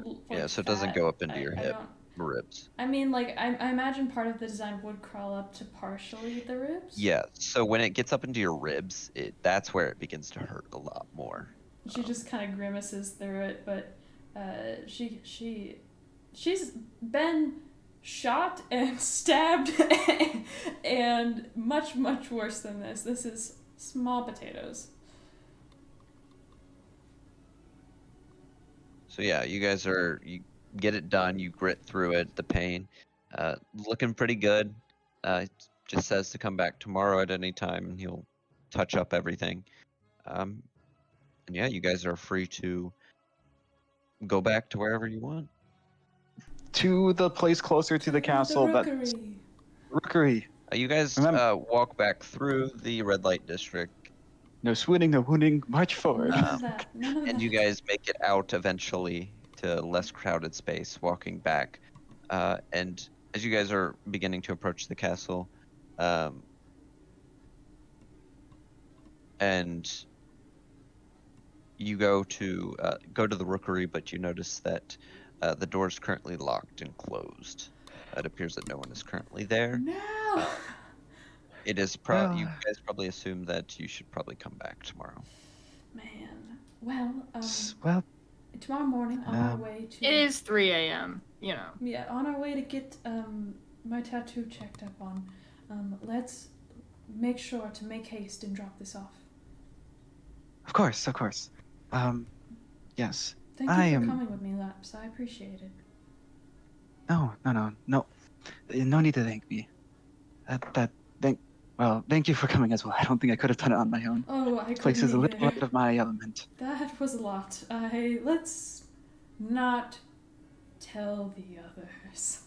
S1: l-
S2: Yeah,
S1: like
S2: so it doesn't
S1: fat.
S2: go up into your
S1: I
S2: hip,
S1: don't.
S2: ribs.
S1: I mean, I imagine part of the design would crawl up to partially the ribs.
S2: Yeah, so when it gets up into your ribs, that's where it begins to hurt a lot more.
S1: She just kind of grimaces through it, but she's been shot and stabbed and much worse than this. This is small potatoes.
S2: So yeah, you get it done, you grit through it, the pain, looking pretty good. Just says to come back tomorrow at any time and he'll touch up everything. And yeah, you guys are free to go back to wherever you want.
S3: To the place closer to the castle.
S1: The
S3: That
S1: rookery.
S3: rookery.
S2: You guys
S3: Remember-
S2: walk back through the red light district,
S3: No swooning, no wounding. March forward.
S1: None of that. None of that.
S2: and you guys make it out eventually to less crowded space, walking back. And as you guys are beginning to approach the castle, and you go to the rookery, but you notice that the door is currently locked and closed. It appears that no one is currently there.
S1: No.
S2: It is
S3: Well-
S2: you guys probably assume that you should probably come back tomorrow.
S1: Man. Well,
S3: Well,
S1: tomorrow morning on our way to.
S7: It is 3 a.m. You know.
S1: Yeah, on our way to get my tattoo checked up on. Let's make sure to make haste and drop this off.
S3: of course. Yes.
S1: Thank you
S3: I
S1: for
S3: am-
S1: coming with me, Laps. I appreciate it.
S3: No. No need to thank me. Thank you for coming as well. I don't think I could have done it on my own.
S1: Oh, I
S3: Place is a
S1: couldn't
S3: little
S1: either.
S3: out of my element.
S1: That was a lot. Let's not tell the others.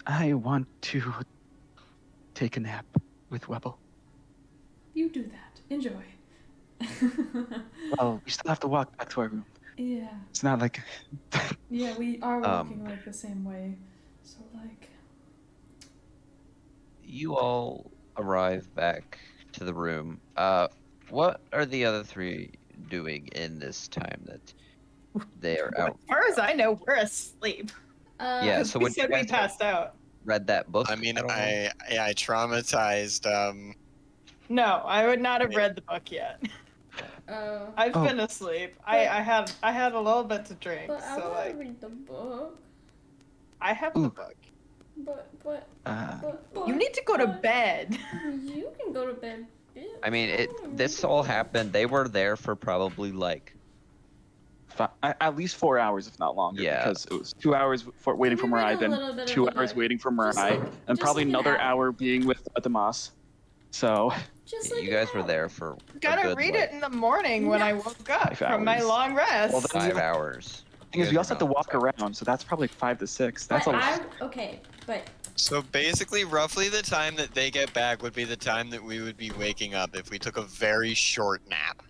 S3: I want to take a nap with Webble.
S1: You do that. Enjoy.
S3: Well, we still have to walk back to our room.
S1: Yeah.
S3: It's not like
S1: Yeah, we are walking the same way. So
S2: You all arrive back to the room. What are the other three doing in this time that they're out.
S7: As far as I know, we're asleep.
S2: Yeah,
S5: Uh,
S2: so
S7: we
S2: when you
S7: said we
S2: guys
S7: passed out.
S2: read that book,
S4: I mean,
S2: don't know.
S4: I traumatized.
S7: No, I would not have read the book yet. I've
S3: Oh.
S7: been asleep. I had a little bit to drink,
S5: but I
S7: so
S5: want
S7: like
S5: to read the book.
S7: I have the
S3: Ooh.
S7: book.
S5: But
S7: You need to go to
S5: but
S7: bed.
S5: You can go to bed. Bitch.
S2: I mean,
S5: wanna
S2: this
S5: read
S2: all
S5: the book.
S2: happened. They were there for probably like,
S3: At least 4 hours, if not longer,
S2: Yeah.
S3: because it was 2 hours for waiting
S5: we
S3: for
S5: read
S3: Mirai,
S5: a
S3: then
S5: little bit of
S3: 2
S5: the
S3: hours
S5: book?
S3: waiting for
S5: Just
S3: Mirai,
S5: like-
S3: and
S5: just
S3: probably
S5: like an
S3: another
S5: hour.
S3: hour being with Damas. So
S5: Just like
S2: you
S5: an
S2: guys were
S5: hour.
S2: there for
S7: Gotta
S2: good,
S7: read
S2: like,
S7: it in the morning when I woke up
S3: 5
S7: from my
S3: hours.
S7: long rest.
S3: Well, then
S2: 5 hours.
S3: thing is,
S2: You
S3: we
S2: guys
S3: also
S2: were
S3: have to
S2: gone
S3: walk
S2: for 5
S3: around, so that's probably 5 to 6. That's
S5: But
S3: a
S5: okay, but
S4: So basically, roughly the time that they get back would be the time that we would be waking up if we took a very short nap.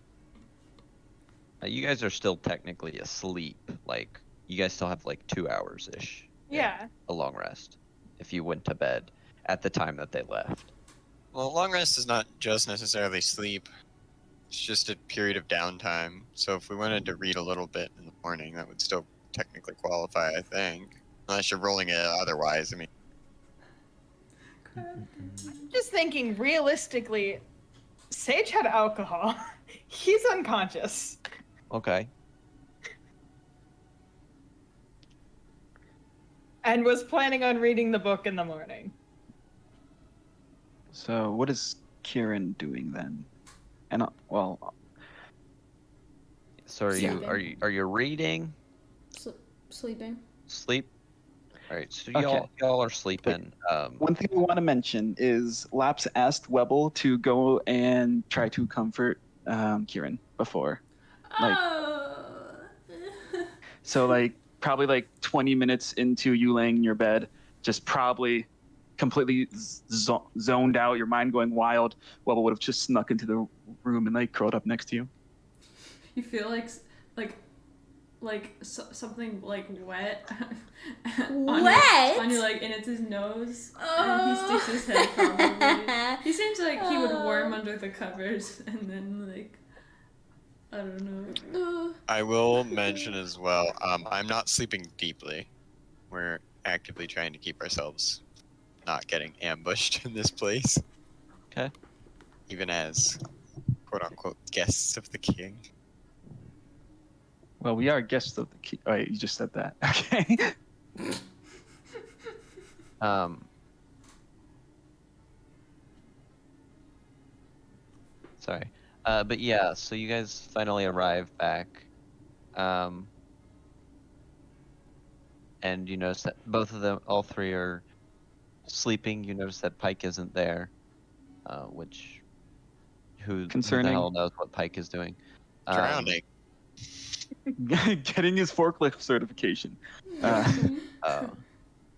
S2: You guys are still technically asleep. Like, you guys still have like 2 hours ish.
S7: Yeah.
S2: A long rest. If you went to bed at the time that they left.
S4: Well, long rest is not just necessarily sleep. It's just a period of downtime. So if we wanted to read a little bit in the morning, that would still technically qualify, I think. Unless you're rolling it otherwise. I mean,
S7: Just thinking realistically, Sage had alcohol. He's unconscious.
S2: Okay.
S7: And was planning on reading the book in the morning.
S3: So what is Kieran doing then? And well,
S2: So are you reading?
S5: sleeping.
S2: Sleep? Alright, so
S3: Okay.
S2: y'all are sleeping.
S3: one thing we want to mention is Laps asked Webble to go and try to comfort Kieran before. Like-
S5: Oh.
S3: So like probably like 20 minutes into you laying in your bed, just probably completely zoned out, your mind going wild, Webble would have just snuck into the room and like curled up next to you.
S1: You feel like something like wet on your like, and it's his nose, and he sticks his head probably. He seems like he would worm under the covers, and then like, I don't know.
S4: I will mention as well, I'm not sleeping deeply. We're actively trying to keep ourselves not getting ambushed in this place.
S2: Okay.
S4: Even as quote-unquote guests of the king.
S3: Well, we are guests of the king. Oh, wait, you just said that. Okay.
S2: Sorry. But yeah, so you guys finally arrive back. And you notice that both of them, all three are sleeping. You notice that Pike isn't there. Which, who the
S3: Concerning.
S2: hell knows what Pike is doing?
S4: Drowning.
S3: Getting his forklift certification.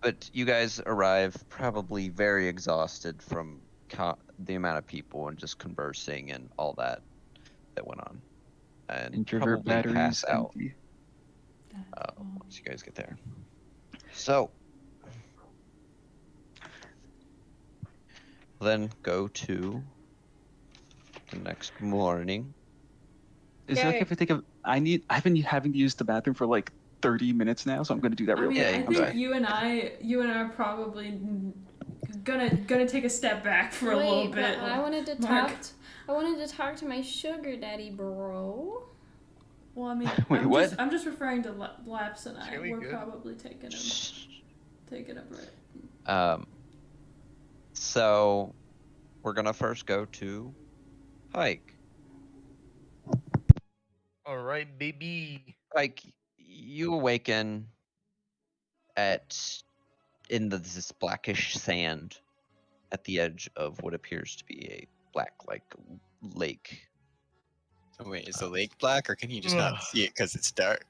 S2: But you guys arrive probably very exhausted from the amount of people and just conversing and all that went on. And
S3: Introvert
S2: probably pass
S3: batteries
S2: out
S3: empty.
S2: once you guys get there. So, then go to the next morning.
S3: Is it okay if I take a? I've been having to use the bathroom for like 30 minutes now, so I'm gonna do that
S1: I
S3: real
S1: mean,
S3: quick.
S1: I
S3: I'm
S1: think
S3: sorry.
S1: you and I are probably gonna take a step back for a little bit.
S5: But I wanted to
S1: Mark.
S5: talk to my sugar daddy, bro.
S1: Well, I mean,
S3: Wait, what?
S1: I'm just referring to Laps and I.
S8: Really
S1: We're
S8: good.
S1: probably taking a break.
S2: So we're gonna first go to Pike.
S8: All right, baby.
S2: Pike, you awaken in this blackish sand at the edge of what appears to be a black lake.
S4: So wait, is the lake black, or can you just not
S8: Ugh.
S4: see it because it's dark?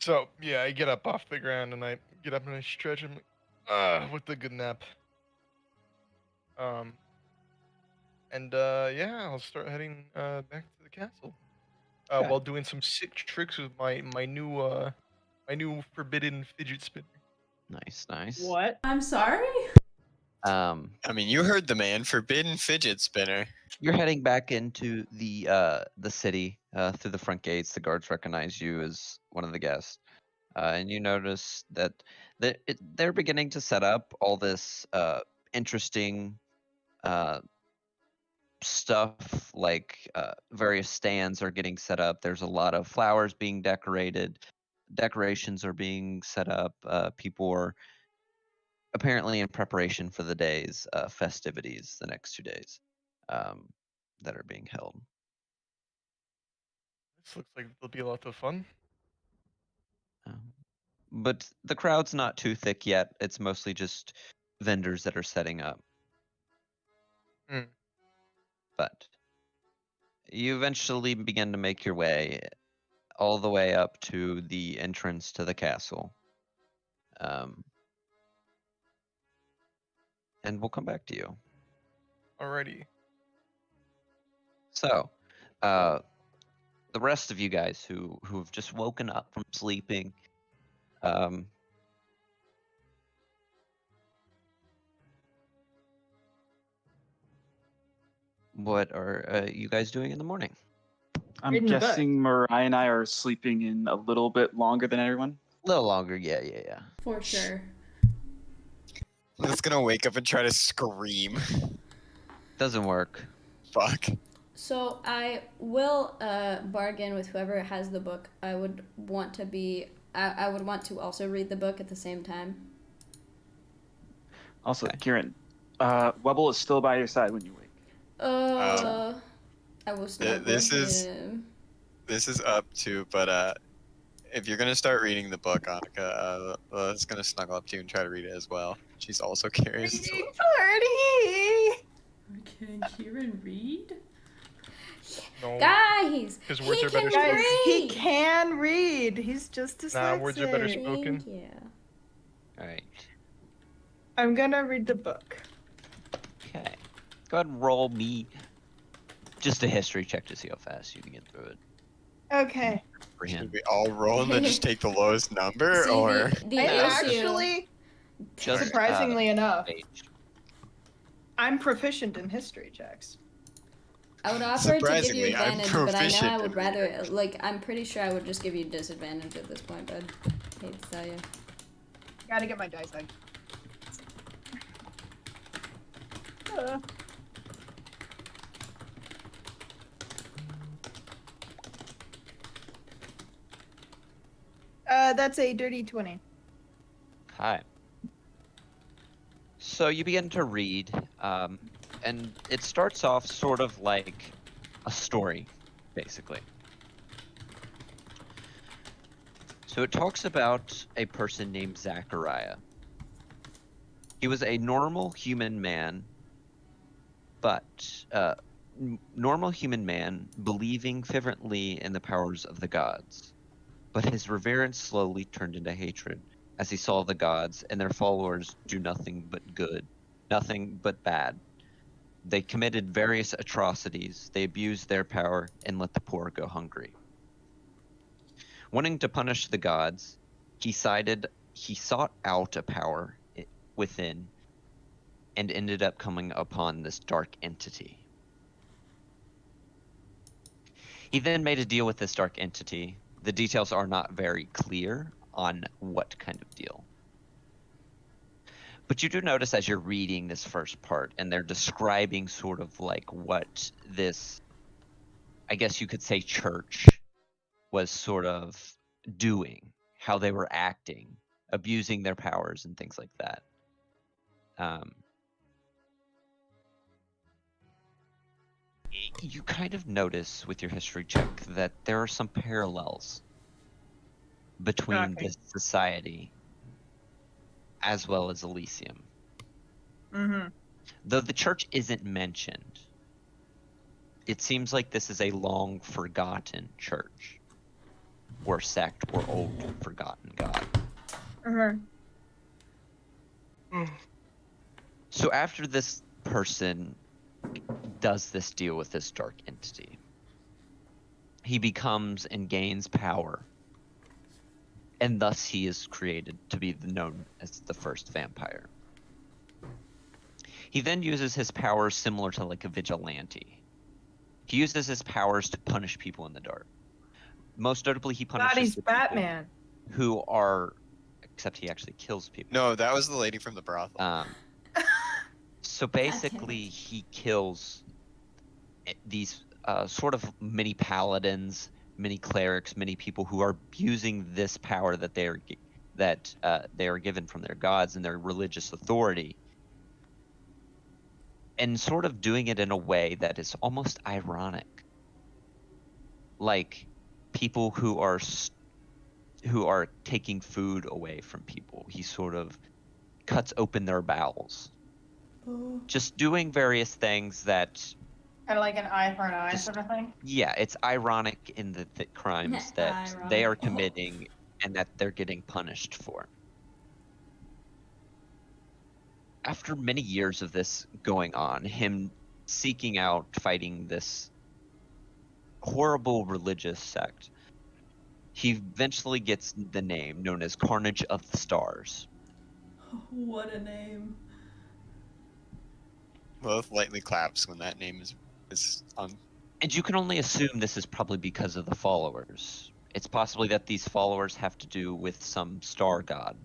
S8: So yeah, I get up off the ground and I get up and I stretch and with a good nap. And yeah, I'll start heading back to the castle.
S2: Okay.
S8: While doing some sick tricks with my new forbidden fidget spinner.
S2: Nice.
S7: What?
S1: I'm sorry.
S4: I mean, you heard the man. Forbidden fidget spinner.
S2: You're heading back into the city through the front gates. The guards recognize you as one of the guests, and you notice that they're beginning to set up all this interesting stuff. Like various stands are getting set up. There's a lot of flowers being decorated. Decorations are being set up. People are apparently in preparation for the day's festivities, the next 2 days that are being held.
S8: This looks like it'll be a lot of fun.
S2: But the crowd's not too thick yet. It's mostly just vendors that are setting up.
S8: Hmm.
S2: But you eventually begin to make your way all the way up to the entrance to the castle. And we'll come back to you.
S8: Alrighty.
S2: So, the rest of you guys who've just woken up from sleeping, what are you guys doing in the morning?
S3: I'm
S7: Reading the book.
S3: guessing Mariah and I are sleeping in a little bit longer than everyone.
S2: A little longer, yeah.
S1: For sure.
S4: I'm just gonna wake up and try to scream.
S2: Doesn't work.
S4: Fuck.
S5: So I will bargain with whoever has the book. I would want to also read the book at the same time.
S3: Also,
S2: Okay.
S3: Kieran, Webble is still by your side when you wake.
S5: I will snuggle
S4: this is-
S5: him.
S4: This is up to, but if you're gonna start reading the book, Annika, La's gonna snuggle up to you and try to read it as well. She's also curious. as well.
S7: Party!
S1: Can Kieran read?
S8: No.
S5: Guys,
S8: 'Cause words
S5: he
S8: are better
S5: can
S8: spoken.
S7: Guys, he
S5: read.
S7: can read. He's just dyslexic.
S8: Nah, words are better spoken.
S5: Thank you.
S2: All right.
S7: I'm gonna read the book.
S2: Okay. Go ahead and roll me just a history check to see how fast you can get through it.
S7: Okay.
S2: For
S4: Should
S2: him.
S4: we all roll and then just take the lowest number,
S5: See,
S4: or
S5: the
S7: I
S5: issue.
S7: actually,
S2: Just,
S7: surprisingly enough,
S2: page.
S7: I'm proficient in history checks.
S5: I would offer to give you
S4: Surprisingly, I'm
S5: advantage, but I know
S4: proficient
S5: I would
S4: in
S5: rather, I'm pretty sure I would just give you disadvantage at this point, bud. Hate to tell you.
S7: Gotta get my dice out. That's a dirty 20.
S2: Hi. So you begin to read, and it starts off sort of like a story, basically. So it talks about a person named Zachariah. He was a normal human man, but normal human man believing fervently in the powers of the gods. But his reverence slowly turned into hatred as he saw the gods and their followers do nothing but good, nothing but bad. They committed various atrocities, they abused their power, and let the poor go hungry. Wanting to punish the gods, he sought out a power within and ended up coming upon this dark entity. He then made a deal with this dark entity. The details are not very clear on what kind of deal. But you do notice as you're reading this first part, and they're describing sort of like what this, I guess you could say, church was sort of doing, how they were acting, abusing their powers and things like that. You kind of notice with your history check that there are some parallels between
S7: Okay.
S2: this society as well as Elysium.
S7: Mm-hmm.
S2: Though the church isn't mentioned, it seems like this is a long forgotten church or sect or old forgotten god.
S7: Uh-huh.
S2: So after this person does this deal with this dark entity, he becomes and gains power, and thus he is created to be known as the first vampire. He then uses his powers similar to like a vigilante. He uses his powers to punish people in the dark. Most notably, he punishes
S7: Body's
S2: the people
S7: Batman.
S2: who are, except he actually kills people.
S4: No, that was the lady from the brothel.
S2: So
S5: damn it.
S2: basically, he kills these sort of mini paladins, mini clerics, many people who are abusing this power that they are given from their gods and their religious authority, and sort of doing it in a way that is almost ironic. Like people who are taking food away from people, he sort of cuts open their bowels.
S1: Oh.
S2: Just doing various things that,
S7: Kind of like an eye for an eye
S2: Just-
S7: sort of thing.
S2: yeah, it's ironic in the crimes that they are
S5: Ironic.
S2: committing and that they're getting punished for. After many years of this going on, him seeking out fighting this horrible religious sect, he eventually gets the name known as Carnage of the Stars.
S1: What a name.
S4: Both lightly claps when that name is on.
S2: And you can only assume this is probably because of the followers. It's possibly that these followers have to do with some star god.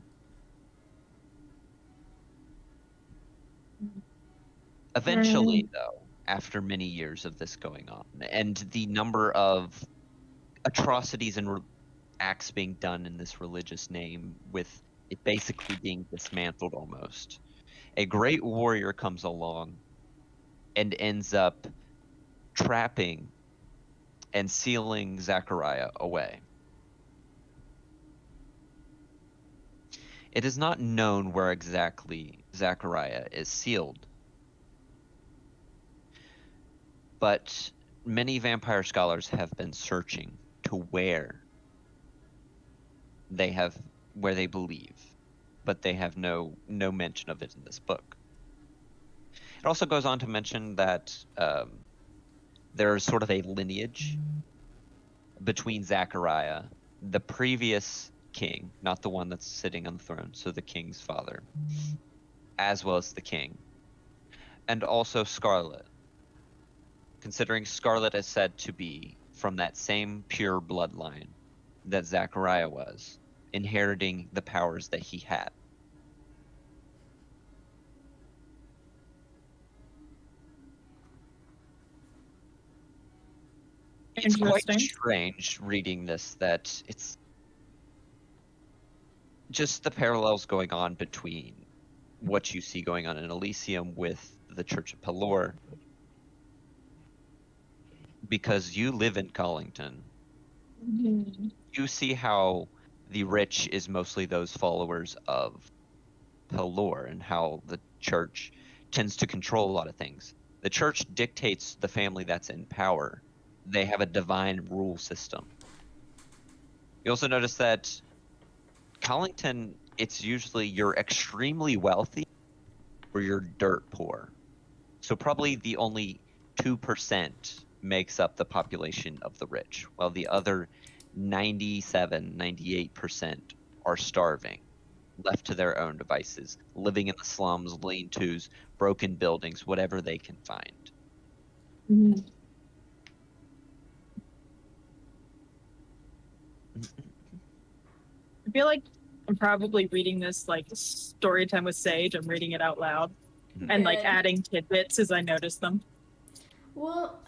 S2: Eventually, though, after many years of this going on, and the number of atrocities and acts being done in this religious name, with it basically being dismantled almost, a great warrior comes along and ends up trapping and sealing Zachariah away. It is not known where exactly Zachariah is sealed, but many vampire scholars have been searching to where they believe, but they have no mention of it in this book. It also goes on to mention that there is sort of a lineage between Zachariah, the previous king, not the one that's sitting on the throne, so the king's father, as well as the king, and also Scarlet, considering Scarlet is said to be from that same pure bloodline that Zachariah was, inheriting the powers that he had. It's quite
S7: Interesting.
S2: strange reading this, that it's just the parallels going on between what you see going on in Elysium with the Church of Pelor, because you live in Collington. You see how the rich is mostly those followers of Pelor, and how the church tends to control a lot of things. The church dictates the family that's in power. They have a divine rule system. You also notice that Collington, it's usually you're extremely wealthy or you're dirt poor. So probably the only 2% makes up the population of the rich, while the other 98% are starving, left to their own devices, living in the slums, lean-tos, broken buildings, whatever they can find.
S7: I feel like I'm probably reading this like story time with Sage. I'm reading it out loud and like
S5: Good.
S7: adding tidbits as I notice them.
S5: Well,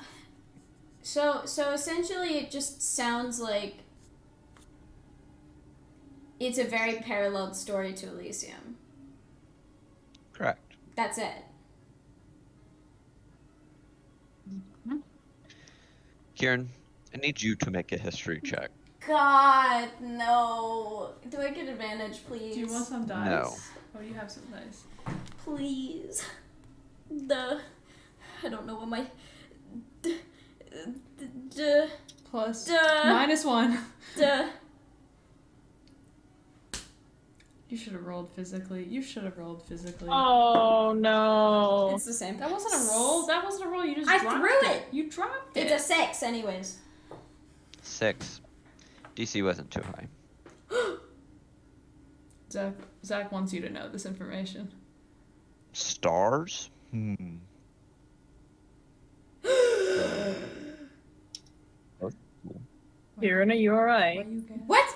S5: so essentially, it just sounds like it's a very paralleled story to Elysium.
S2: Correct.
S5: That's it.
S2: Kieran, I need you to make a history check.
S5: God, no. Do I get advantage, please?
S1: Do you want some dice?
S2: No.
S1: Or do you have some dice?
S5: Please. I don't know what my.
S1: Plus
S5: Duh.
S1: -1.
S5: Duh.
S1: You should have rolled physically. You should have rolled physically.
S7: Oh no.
S5: It's the same.
S1: That wasn't a roll. That wasn't a roll. You just
S5: I
S1: dropped
S5: threw it.
S1: You dropped it.
S5: It's a 6, anyways.
S2: 6. DC wasn't too high.
S1: Zach wants you to know this information.
S2: Stars?
S6: Hmm.
S7: Kieran, are you
S1: Why
S7: alright?
S1: you guys?
S5: What?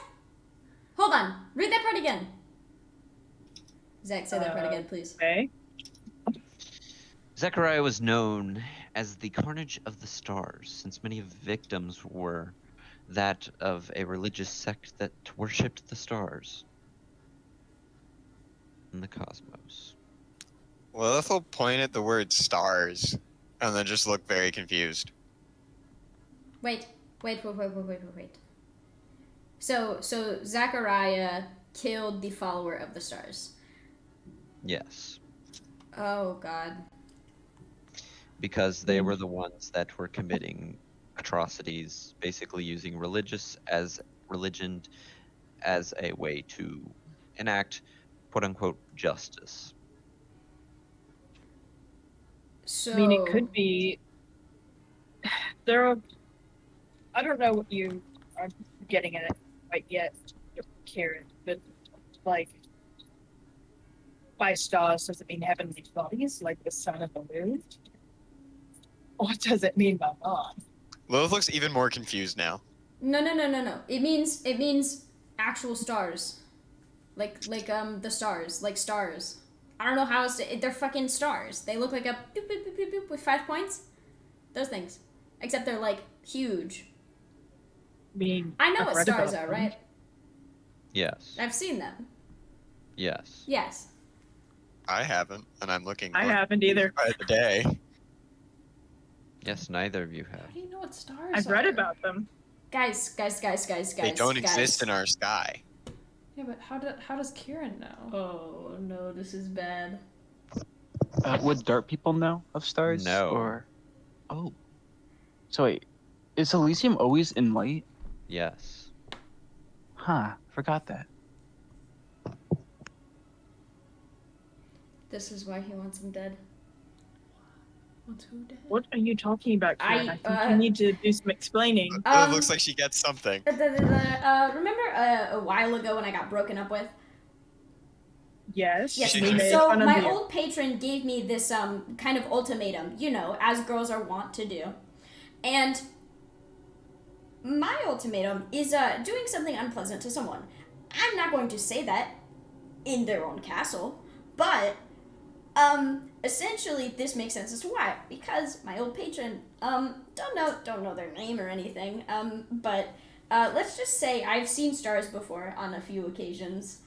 S5: Hold on. Read that part again. Zach, say that part
S7: Uh,
S5: again, please.
S7: Okay.
S2: Zechariah was known as the Carnage of the Stars, since many of the victims were that of a religious sect that worshipped the stars in the cosmos.
S4: Lilith will point at the word stars and then just look very confused.
S5: Wait. So Zachariah killed the follower of the stars.
S2: Yes,
S5: Oh God.
S2: because they were the ones that were committing atrocities, basically using religion as a way to enact quote unquote justice.
S5: So
S7: I mean, it could be. There are. I don't know what you are getting at it quite yet, Kieran, but like, by stars does it mean heavenly bodies like the sun and the moon? Or does it mean by God?
S4: Lilith looks even more confused now.
S5: No. It means actual stars. Like the stars, like stars. I don't know how else to, they're fucking stars. They look like a boop, boop, boop, boop, boop with 5 points. Those things. Except they're like huge.
S7: I mean,
S5: I know
S7: I've
S5: what
S7: read
S5: stars
S7: about
S5: are,
S7: them.
S5: right?
S2: Yes.
S5: I've seen them.
S2: Yes.
S5: Yes.
S4: I haven't, and I'm looking.
S7: I haven't either.
S4: By the day.
S2: Yes, neither of you have.
S1: How do you know what stars
S7: I've
S1: are?
S7: read about them.
S5: Guys.
S4: They don't exist in our sky.
S1: Yeah, but how does Kieran know?
S5: Oh no, this is bad.
S3: Would dark people know of stars?
S2: No.
S3: Or oh, so wait, is Elysium always in light?
S2: Yes.
S3: Huh? Forgot that.
S5: This is why he wants him dead.
S1: What's who dead?
S7: What are you talking about, Kieran?
S5: I,
S7: I think you need to do some explaining.
S4: It looks like she gets something.
S5: Remember a while ago when I got broken up with?
S7: Yes.
S5: Yes.
S4: She
S7: we made
S5: So
S7: fun of
S5: my
S7: you.
S5: old patron gave me this kind of ultimatum, you know, as girls are wont to do, and my ultimatum is doing something unpleasant to someone. I'm not going to say that in their own castle, but essentially this makes sense as to why, because my old patron don't know their name or anything, but let's just say I've seen stars before on a few occasions,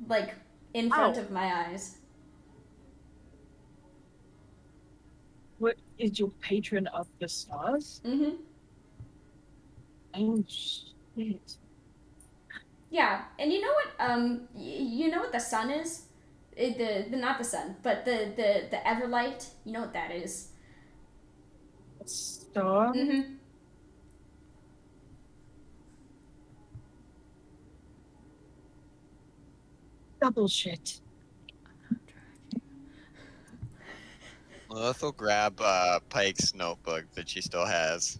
S5: like in front of my eyes.
S7: What is your patron of the stars?
S5: Mm-hmm.
S7: Oh shit.
S5: Yeah, and you know what? You know what the sun is? The not the sun, but the Everlight. You know what that is?
S7: A star?
S5: Mm-hmm.
S7: Double shit.
S4: Lilith will grab Pike's notebook that she still has,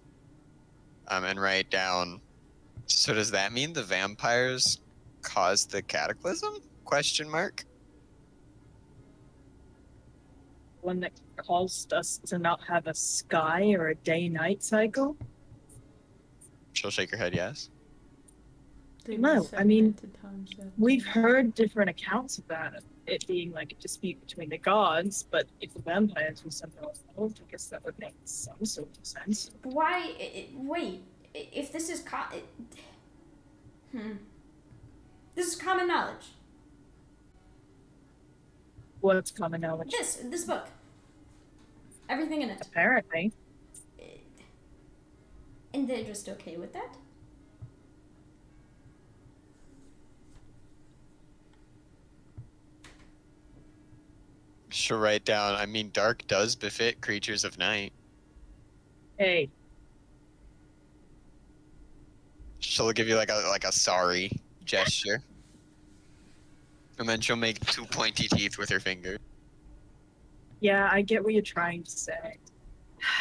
S4: and write down. So does that mean the vampires caused the cataclysm? Question mark.
S7: One that caused us to not have a sky or a day-night cycle?
S4: She'll shake her head. Yes.
S1: They
S7: No,
S1: were
S7: I mean,
S1: segmented times that-
S7: We've heard different accounts of that, it being like a dispute between the gods, but if the vampires were somehow involved, I guess that would make some sort of sense.
S5: Why? Wait. If this is this is common knowledge.
S7: What's common knowledge?
S5: This book. Everything in it.
S7: Apparently.
S5: And they're just okay with that?
S4: She'll write down. I mean, dark does befit creatures of night.
S7: Hey,
S4: She'll give you like a sorry gesture, and then she'll make 2 pointy teeth with her finger.
S7: yeah, I get what you're trying to say.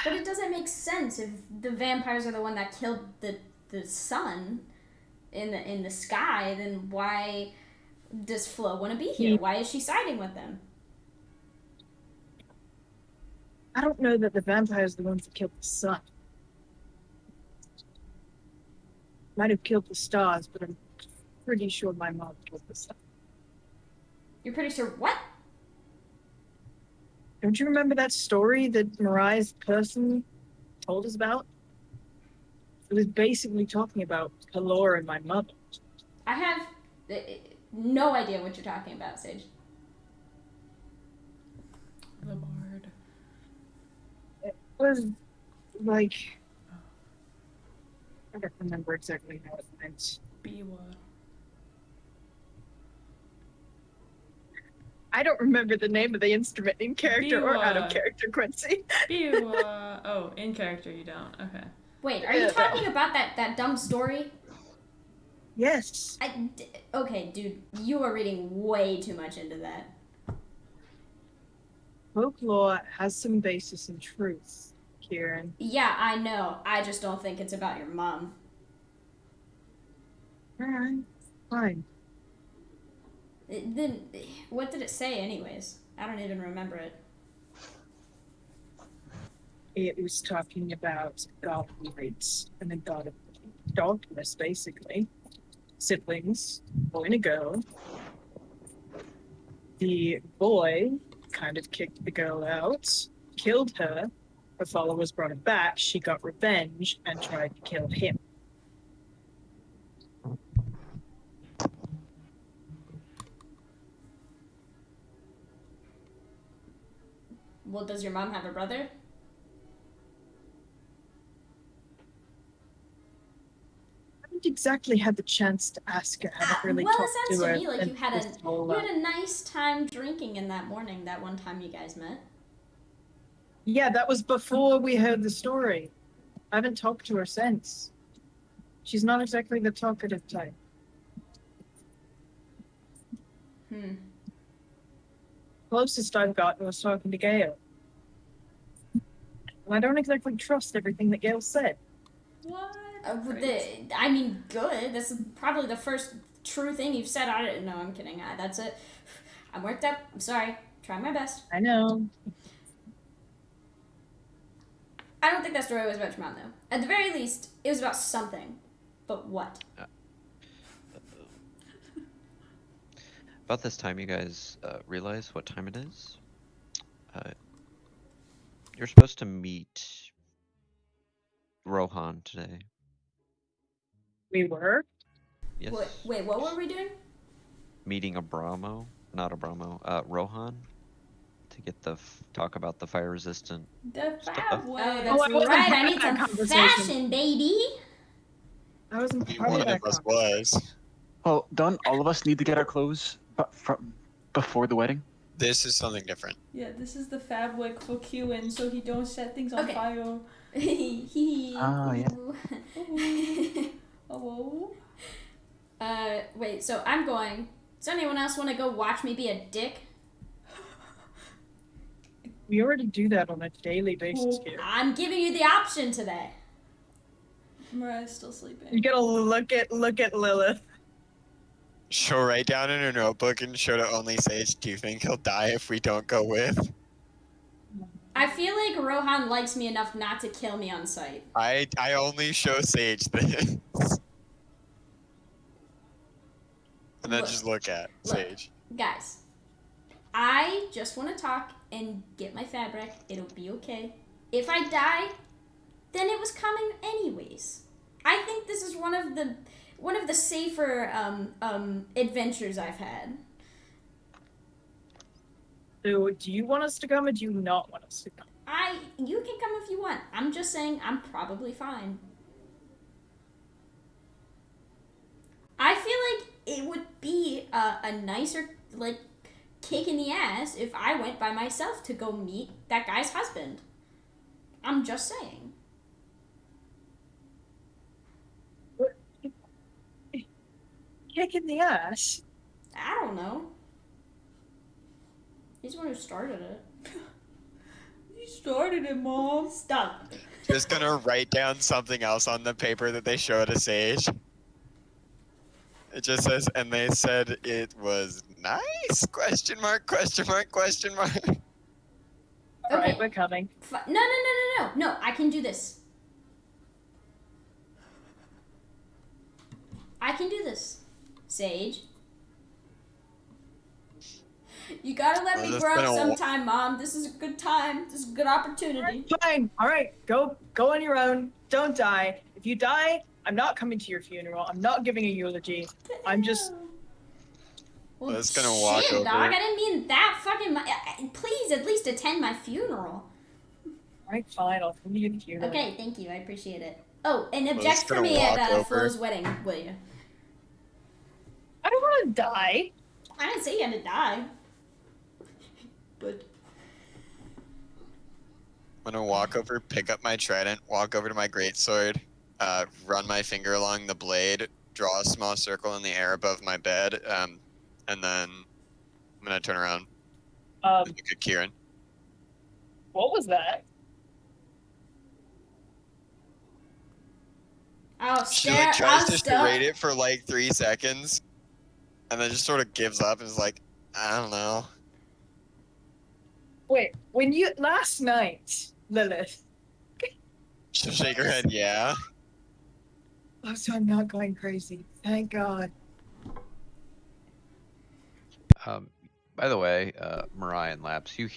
S5: But it doesn't make sense if the vampires are the one that killed the sun in the sky. Then why does Flo want to be here? Why is she siding with them?
S7: I don't know that the vampires are the ones that killed the sun. Might have killed the stars, but I'm pretty sure my mom killed the sun.
S5: You're pretty sure what?
S7: Don't you remember that story that Mariah's person told us about? It was basically talking about Kalora and my mother.
S5: I have no idea what you're talking about, Sage.
S1: The bard.
S7: It was like... I don't remember exactly how it went.
S1: Biwa.
S7: I don't remember the name of the instrument in character or out of
S1: Biwa.
S7: character, Quincy.
S1: Biwa. Oh, in character you don't. Okay.
S5: Wait, are you talking about that dumb story?
S7: Yes.
S5: Okay, dude, you are reading way too much into that.
S7: Folklore has some basis in truth, Kieran.
S5: Yeah, I know. I just don't think it's about your mom.
S7: Alright, fine.
S5: Then, what did it say, anyways? I don't even remember it.
S7: It was talking about god lights and the god of darkness, basically. Siblings, boy and a girl. The boy kind of kicked the girl out, killed her. Her followers brought her back. She got revenge and tried to kill him.
S5: Well, does your mom have a brother?
S7: I haven't exactly had the chance to ask her. I haven't really
S5: well, it
S7: talked
S5: sounds
S7: to
S5: to
S7: her.
S5: me like you had
S7: this whole,
S5: a nice time drinking in that morning, that one time you guys met.
S7: Yeah, that was before we heard the story. I haven't talked to her since. She's not exactly the talkative type. Closest I've gotten was talking to Gail. And I don't exactly trust everything that Gail said.
S1: What?
S5: I mean, good. This is probably the first true thing you've said. No, I'm kidding. That's it. I'm worked up. I'm sorry. Trying my best.
S7: I know.
S5: I don't think that story was about your mom, though. At the very least, it was about something. But what?
S2: About this time, you guys realize what time it is. You're supposed to meet Rohan today.
S7: We were?
S2: Yes.
S5: Wait, what were we doing?
S2: Meeting Rohan to get talk about the fire resistant.
S1: The
S2: Stuff.
S1: fab way.
S5: Oh,
S7: I
S5: that's
S7: wasn't
S5: right.
S7: part
S5: I
S7: of
S5: need
S7: that
S5: some
S7: conversation.
S5: fashion, baby.
S7: I wasn't
S4: Maybe
S7: part
S4: one
S7: of that
S4: of us
S7: conversation.
S4: was.
S3: Well, don't all of us need to get our clothes before the wedding?
S4: This is something different.
S1: Yeah, this is the fab wick for queuing so he don't set things on
S5: Okay.
S1: fire.
S3: Oh, yeah.
S1: Oh.
S5: Wait, so I'm going. Does anyone else want to go watch me be a dick?
S7: We already do that on a daily basis here.
S5: I'm giving you the option today.
S1: Mariah's still sleeping.
S7: You gotta look at Lilith.
S4: She'll write down in her notebook and show to only Sage, do you think he'll die if we don't go with?
S5: I feel like Rohan likes me enough not to kill me on sight.
S4: I only show Sage this. And then
S5: Look.
S4: just look at
S5: Look.
S4: Sage.
S5: Guys, I just want to talk and get my fabric. It'll be okay. If I die, then it was coming anyways. I think this is one of the safer adventures I've had.
S7: So, do you want us to come or do you not want us to come?
S5: You can come if you want. I'm just saying I'm probably fine. I feel like it would be a nicer, like, kick in the ass if I went by myself to go meet that guy's husband. I'm just saying.
S7: Kick in the ass?
S5: I don't know. He's the one who started it.
S1: You started it, Mom.
S5: Stop.
S4: Just gonna write down something else on the paper that they show to Sage. It just says, and they said it was nice? Question mark, question mark, question mark.
S5: Okay,
S7: Alright,
S5: Okay.
S7: we're coming.
S5: No, I can do this. I can do this. Sage. You gotta let
S4: Well,
S5: me
S4: that's
S5: grow
S4: been
S5: up
S4: a
S5: sometime, Mom. This is a good time. This is a good opportunity.
S7: Fine. Alright, go on your own. Don't die. If you die, I'm not coming to your funeral. I'm not giving a eulogy. I'm just...
S5: Well,
S4: Well, it's gonna walk
S5: shit,
S4: over.
S5: dog. I didn't mean that fucking... Please, at least attend my funeral.
S7: Alright, fine. I'll come to your funeral.
S5: Okay, thank you. I appreciate it. Oh, and
S4: it's
S5: object for
S4: gonna
S5: me
S4: walk
S5: at
S4: over.
S5: Flo's wedding, will you?
S7: I don't want to die.
S5: I didn't say you had to die. But...
S4: I'm gonna walk over, pick up my trident, walk over to my greatsword, run my finger along the blade, draw a small circle in the air above my bed, and then I'm gonna turn around and look at Kieran.
S7: What was that?
S4: She like tries to charade it for like 3 seconds, and then just sort of gives up and is like, I don't know.
S7: Wait, when you... Last night, Lilith...
S4: She'll shake her head, yeah.
S7: Oh, so I'm not going crazy. Thank God.
S2: By the way, Mariah and Laps, you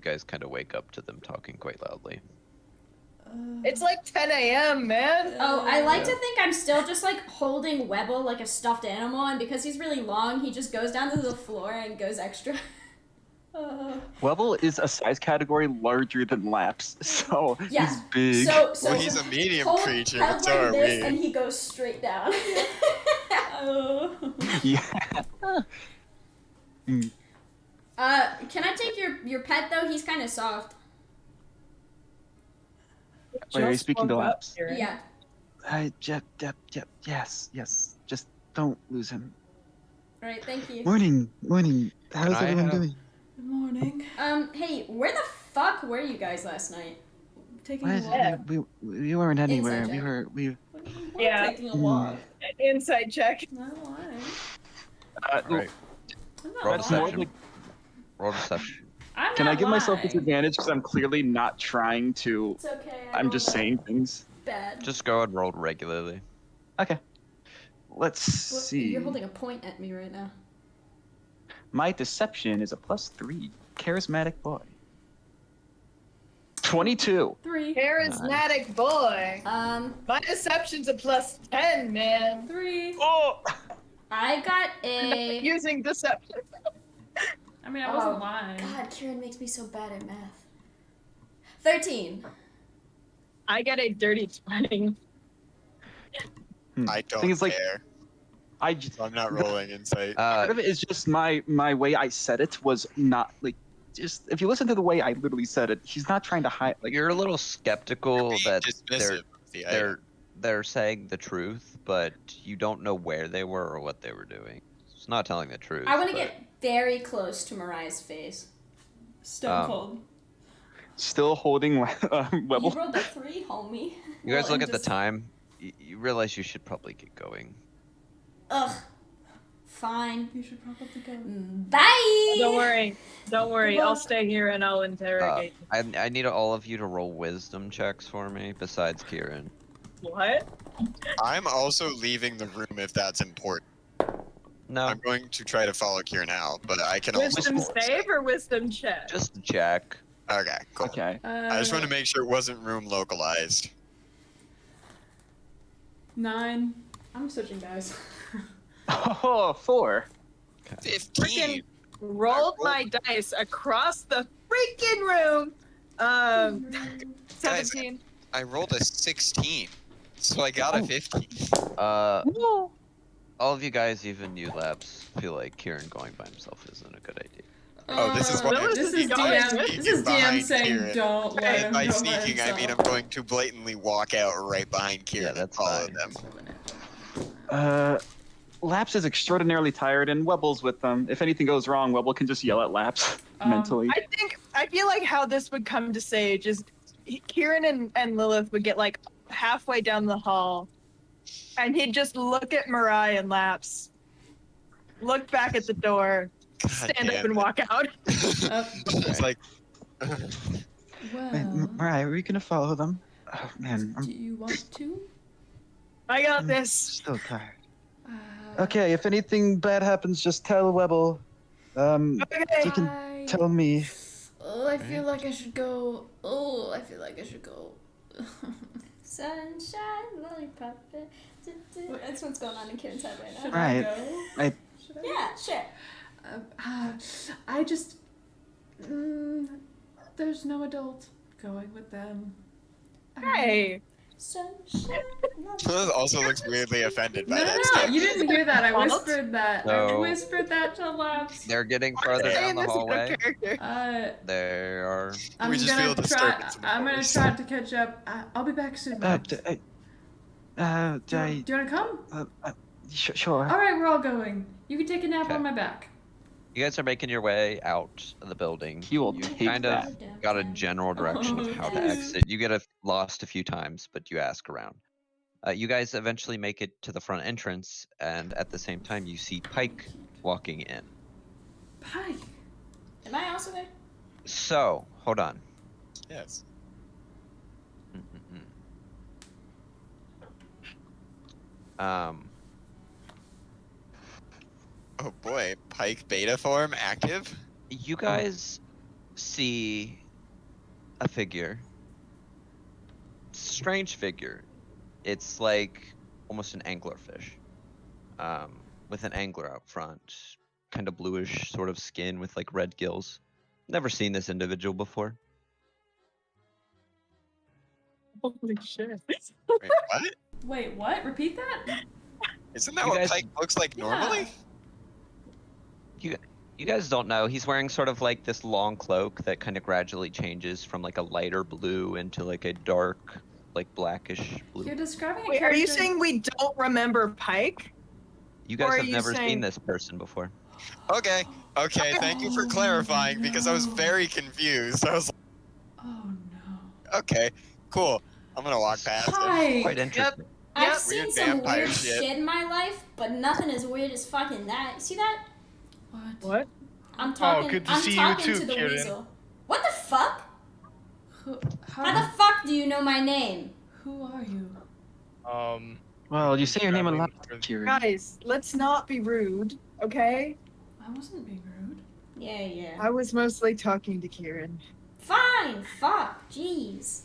S2: guys kind of wake up to them talking quite loudly.
S7: It's like 10 a.m., man.
S5: Oh, I like to think I'm still just like holding Webble like a stuffed animal, and because he's really long, he just goes down to the floor and goes extra.
S3: Webble is a size category larger than Laps, so
S5: Yeah.
S3: he's big.
S5: So
S4: Well, he's a medium
S5: hold
S4: creature,
S5: held
S4: but so
S5: like
S4: are
S5: this,
S4: we.
S5: and he goes straight down.
S3: Yeah.
S5: Can I take your pet though? He's kind of soft.
S3: Wait, are you
S7: Just
S3: speaking to
S7: woke up,
S3: Laps?
S7: Kieran.
S5: Yeah.
S3: Yes. Just don't lose him.
S5: All right. Thank you.
S3: Morning. How's
S2: I
S3: everyone
S2: have-
S3: doing?
S1: Good morning.
S5: Hey, where the fuck were you guys last night?
S1: Taking a
S3: What?
S1: walk.
S3: We weren't anywhere.
S5: Inside check.
S3: We
S7: Yeah.
S1: Taking a walk.
S7: Inside check.
S1: Not lying.
S2: Alright,
S1: I'm not
S2: roll
S3: That's more
S1: lying.
S2: deception.
S3: like-
S2: Roll deception.
S1: I'm
S3: Can I
S1: not
S3: give myself
S1: lying.
S3: disadvantage because I'm clearly not trying to?
S5: It's okay.
S3: I'm just saying things.
S5: Bad.
S2: Just go and roll regularly.
S3: Okay. Let's see.
S5: You're holding a point at me right now.
S3: My deception is a +3. Charismatic boy. 22.
S5: 3.
S7: Charismatic boy.
S5: Um,
S7: My deception's a +10, man.
S1: 3.
S3: Oh!
S5: I got a.
S7: Using deception.
S1: I mean, I wasn't
S5: Oh,
S1: lying.
S5: God, Kieran makes me so bad at math. 13.
S7: I get a dirty 20.
S4: I don't
S3: Thing is, like,
S4: care.
S3: I just,
S4: So I'm not rolling insight.
S3: part of it is just my way I said it was not like just if you listen to the way I literally said it, he's not trying to hide like
S2: You're a little skeptical
S4: Being
S2: that
S4: dismissive of the item.
S2: they're saying the truth, but you don't know where they were or what they were doing. It's not telling the truth.
S5: I want to
S2: but-
S5: get very close to Mariah's face.
S1: Stone cold.
S3: still holding
S5: You
S3: Webble.
S5: rolled a 3, homie.
S2: You guys
S1: Well,
S2: look
S1: and
S2: at the
S1: just-
S2: time. You realize you should probably get going.
S5: Ugh. Fine.
S1: You should probably go.
S5: Bye.
S7: Don't worry. Don't worry.
S1: Good
S7: I'll
S1: luck.
S7: stay here and I'll interrogate.
S2: I need all of you to roll wisdom checks for me, besides Kieran.
S7: What?
S4: I'm also leaving the room if that's important.
S2: No,
S4: I'm going to try to follow Kieran out, but I can
S7: Wisdom
S4: also.
S7: save or wisdom check?
S2: just check.
S4: Okay, cool.
S3: Okay.
S4: I just want to make sure it wasn't room localized.
S1: 9. I'm switching, guys.
S3: Oh, 4.
S4: 15.
S7: Freaking rolled my dice across the freaking room. 17.
S4: I rolled a 16, so I got a 15.
S2: All of you guys, even you labs, feel like Kieran going by himself isn't a good idea.
S4: Oh, this is what
S7: Willis
S1: This
S7: is
S1: is
S7: going
S1: DM.
S7: sneaking
S1: This is DM
S4: behind
S1: saying
S4: Kieran.
S1: don't let
S4: And
S1: him
S4: by
S1: go by
S4: sneaking, I mean I'm
S1: himself.
S4: going to blatantly walk out right behind Kieran
S2: Yeah, that's
S4: and follow
S2: fine.
S4: them.
S3: Laps is extraordinarily tired and Webble's with them. If anything goes wrong, Webble can just yell at Laps mentally.
S7: I feel like how this would come to Sage is Kieran and Lilith would get like halfway down the hall and he'd just look at Mariah and Laps, look back at the door,
S4: God
S7: stand
S4: damn
S7: up and
S4: it.
S7: walk out.
S4: It's like,
S1: Well,
S3: Mariah, are we gonna follow them? Oh man,
S1: do
S3: I'm
S1: you want to?
S7: I got
S3: I'm
S7: this.
S3: still tired.
S1: Uh,
S3: Okay, if anything bad happens, just tell Webble.
S7: Okay.
S3: You can
S1: I,
S3: tell me.
S1: Oh, I feel like I should go. Oh, I feel like I should go.
S5: Sunshine, lollipop. That's what's going on in Kieran's head right now.
S1: Should
S3: Right.
S1: I go?
S3: I
S1: Should I?
S5: Yeah, sure.
S1: I just. There's no adult going with them.
S7: Hey.
S5: Sunshine.
S4: Lilith also looks weirdly offended by
S1: No,
S4: that
S1: no,
S4: statement.
S1: you didn't hear that. I
S7: What?
S1: whispered that. I
S2: No.
S1: whispered that to Labs.
S2: They're getting farther
S7: Saying
S2: down the
S7: this out of
S2: hallway.
S7: character.
S2: They are.
S1: I'm
S4: just
S1: gonna
S4: feel
S1: try.
S4: disturbance in the
S1: I'm gonna
S4: voice.
S1: try to catch up. I'll be back soon. Labs. Do you wanna come?
S3: sure.
S1: All right, we're all going. You can take a nap
S2: Okay.
S1: on my back.
S2: You guys are making your way out of the building.
S3: He will
S2: You
S3: take
S2: kind
S3: that.
S2: of got a general direction of how to
S5: Okay.
S2: exit. You get lost a few times, but you ask around. You guys eventually make it to the front entrance, and at the same time, you see Pike walking in.
S1: Pike.
S5: Am I also there?
S2: So, hold on.
S4: Yes. Oh boy, Pike beta form active?
S2: You guys see a figure. Strange figure. It's like almost an anglerfish. With an angler out front. Kind of bluish sort of skin with like red gills. Never seen this individual before.
S7: Holy shit.
S4: Wait, what?
S1: Wait, what? Repeat that?
S4: Isn't that
S2: You
S4: what
S2: guys-
S4: Pike looks like normally?
S2: You guys don't know. He's wearing sort of like this long cloak that kind of gradually changes from like a lighter blue into like a dark, like blackish blue.
S1: You're describing a
S7: Wait, are you
S1: character-
S7: saying we don't remember Pike?
S2: You
S7: or
S2: guys
S7: are
S2: have
S7: you
S2: never
S7: saying-
S2: seen this person before.
S4: Okay, thank you for
S1: Oh,
S4: clarifying because I was
S1: no.
S4: very confused. I was
S1: Oh no.
S4: like, okay, cool. I'm gonna walk past him.
S1: Pike.
S2: Quite interesting.
S5: I've
S7: Yep.
S5: seen
S4: Weird
S5: some
S4: vampire
S5: weird
S4: shit.
S5: shit in my life, but nothing as weird as fucking that. See that?
S1: What?
S7: What?
S5: I'm talking.
S8: good to
S5: I'm
S8: see you
S5: talking
S8: too,
S5: to the
S8: Kieran.
S5: weasel. What the fuck?
S1: Who,
S5: How the fuck do you know my name?
S1: who are you?
S3: Well, you say your name a
S8: traveling
S3: lot,
S8: for-
S3: Kieran.
S7: Guys, let's not be rude, okay?
S1: I wasn't being rude.
S5: Yeah.
S7: I was mostly talking to Kieran.
S5: Fine. Fuck. Jeez.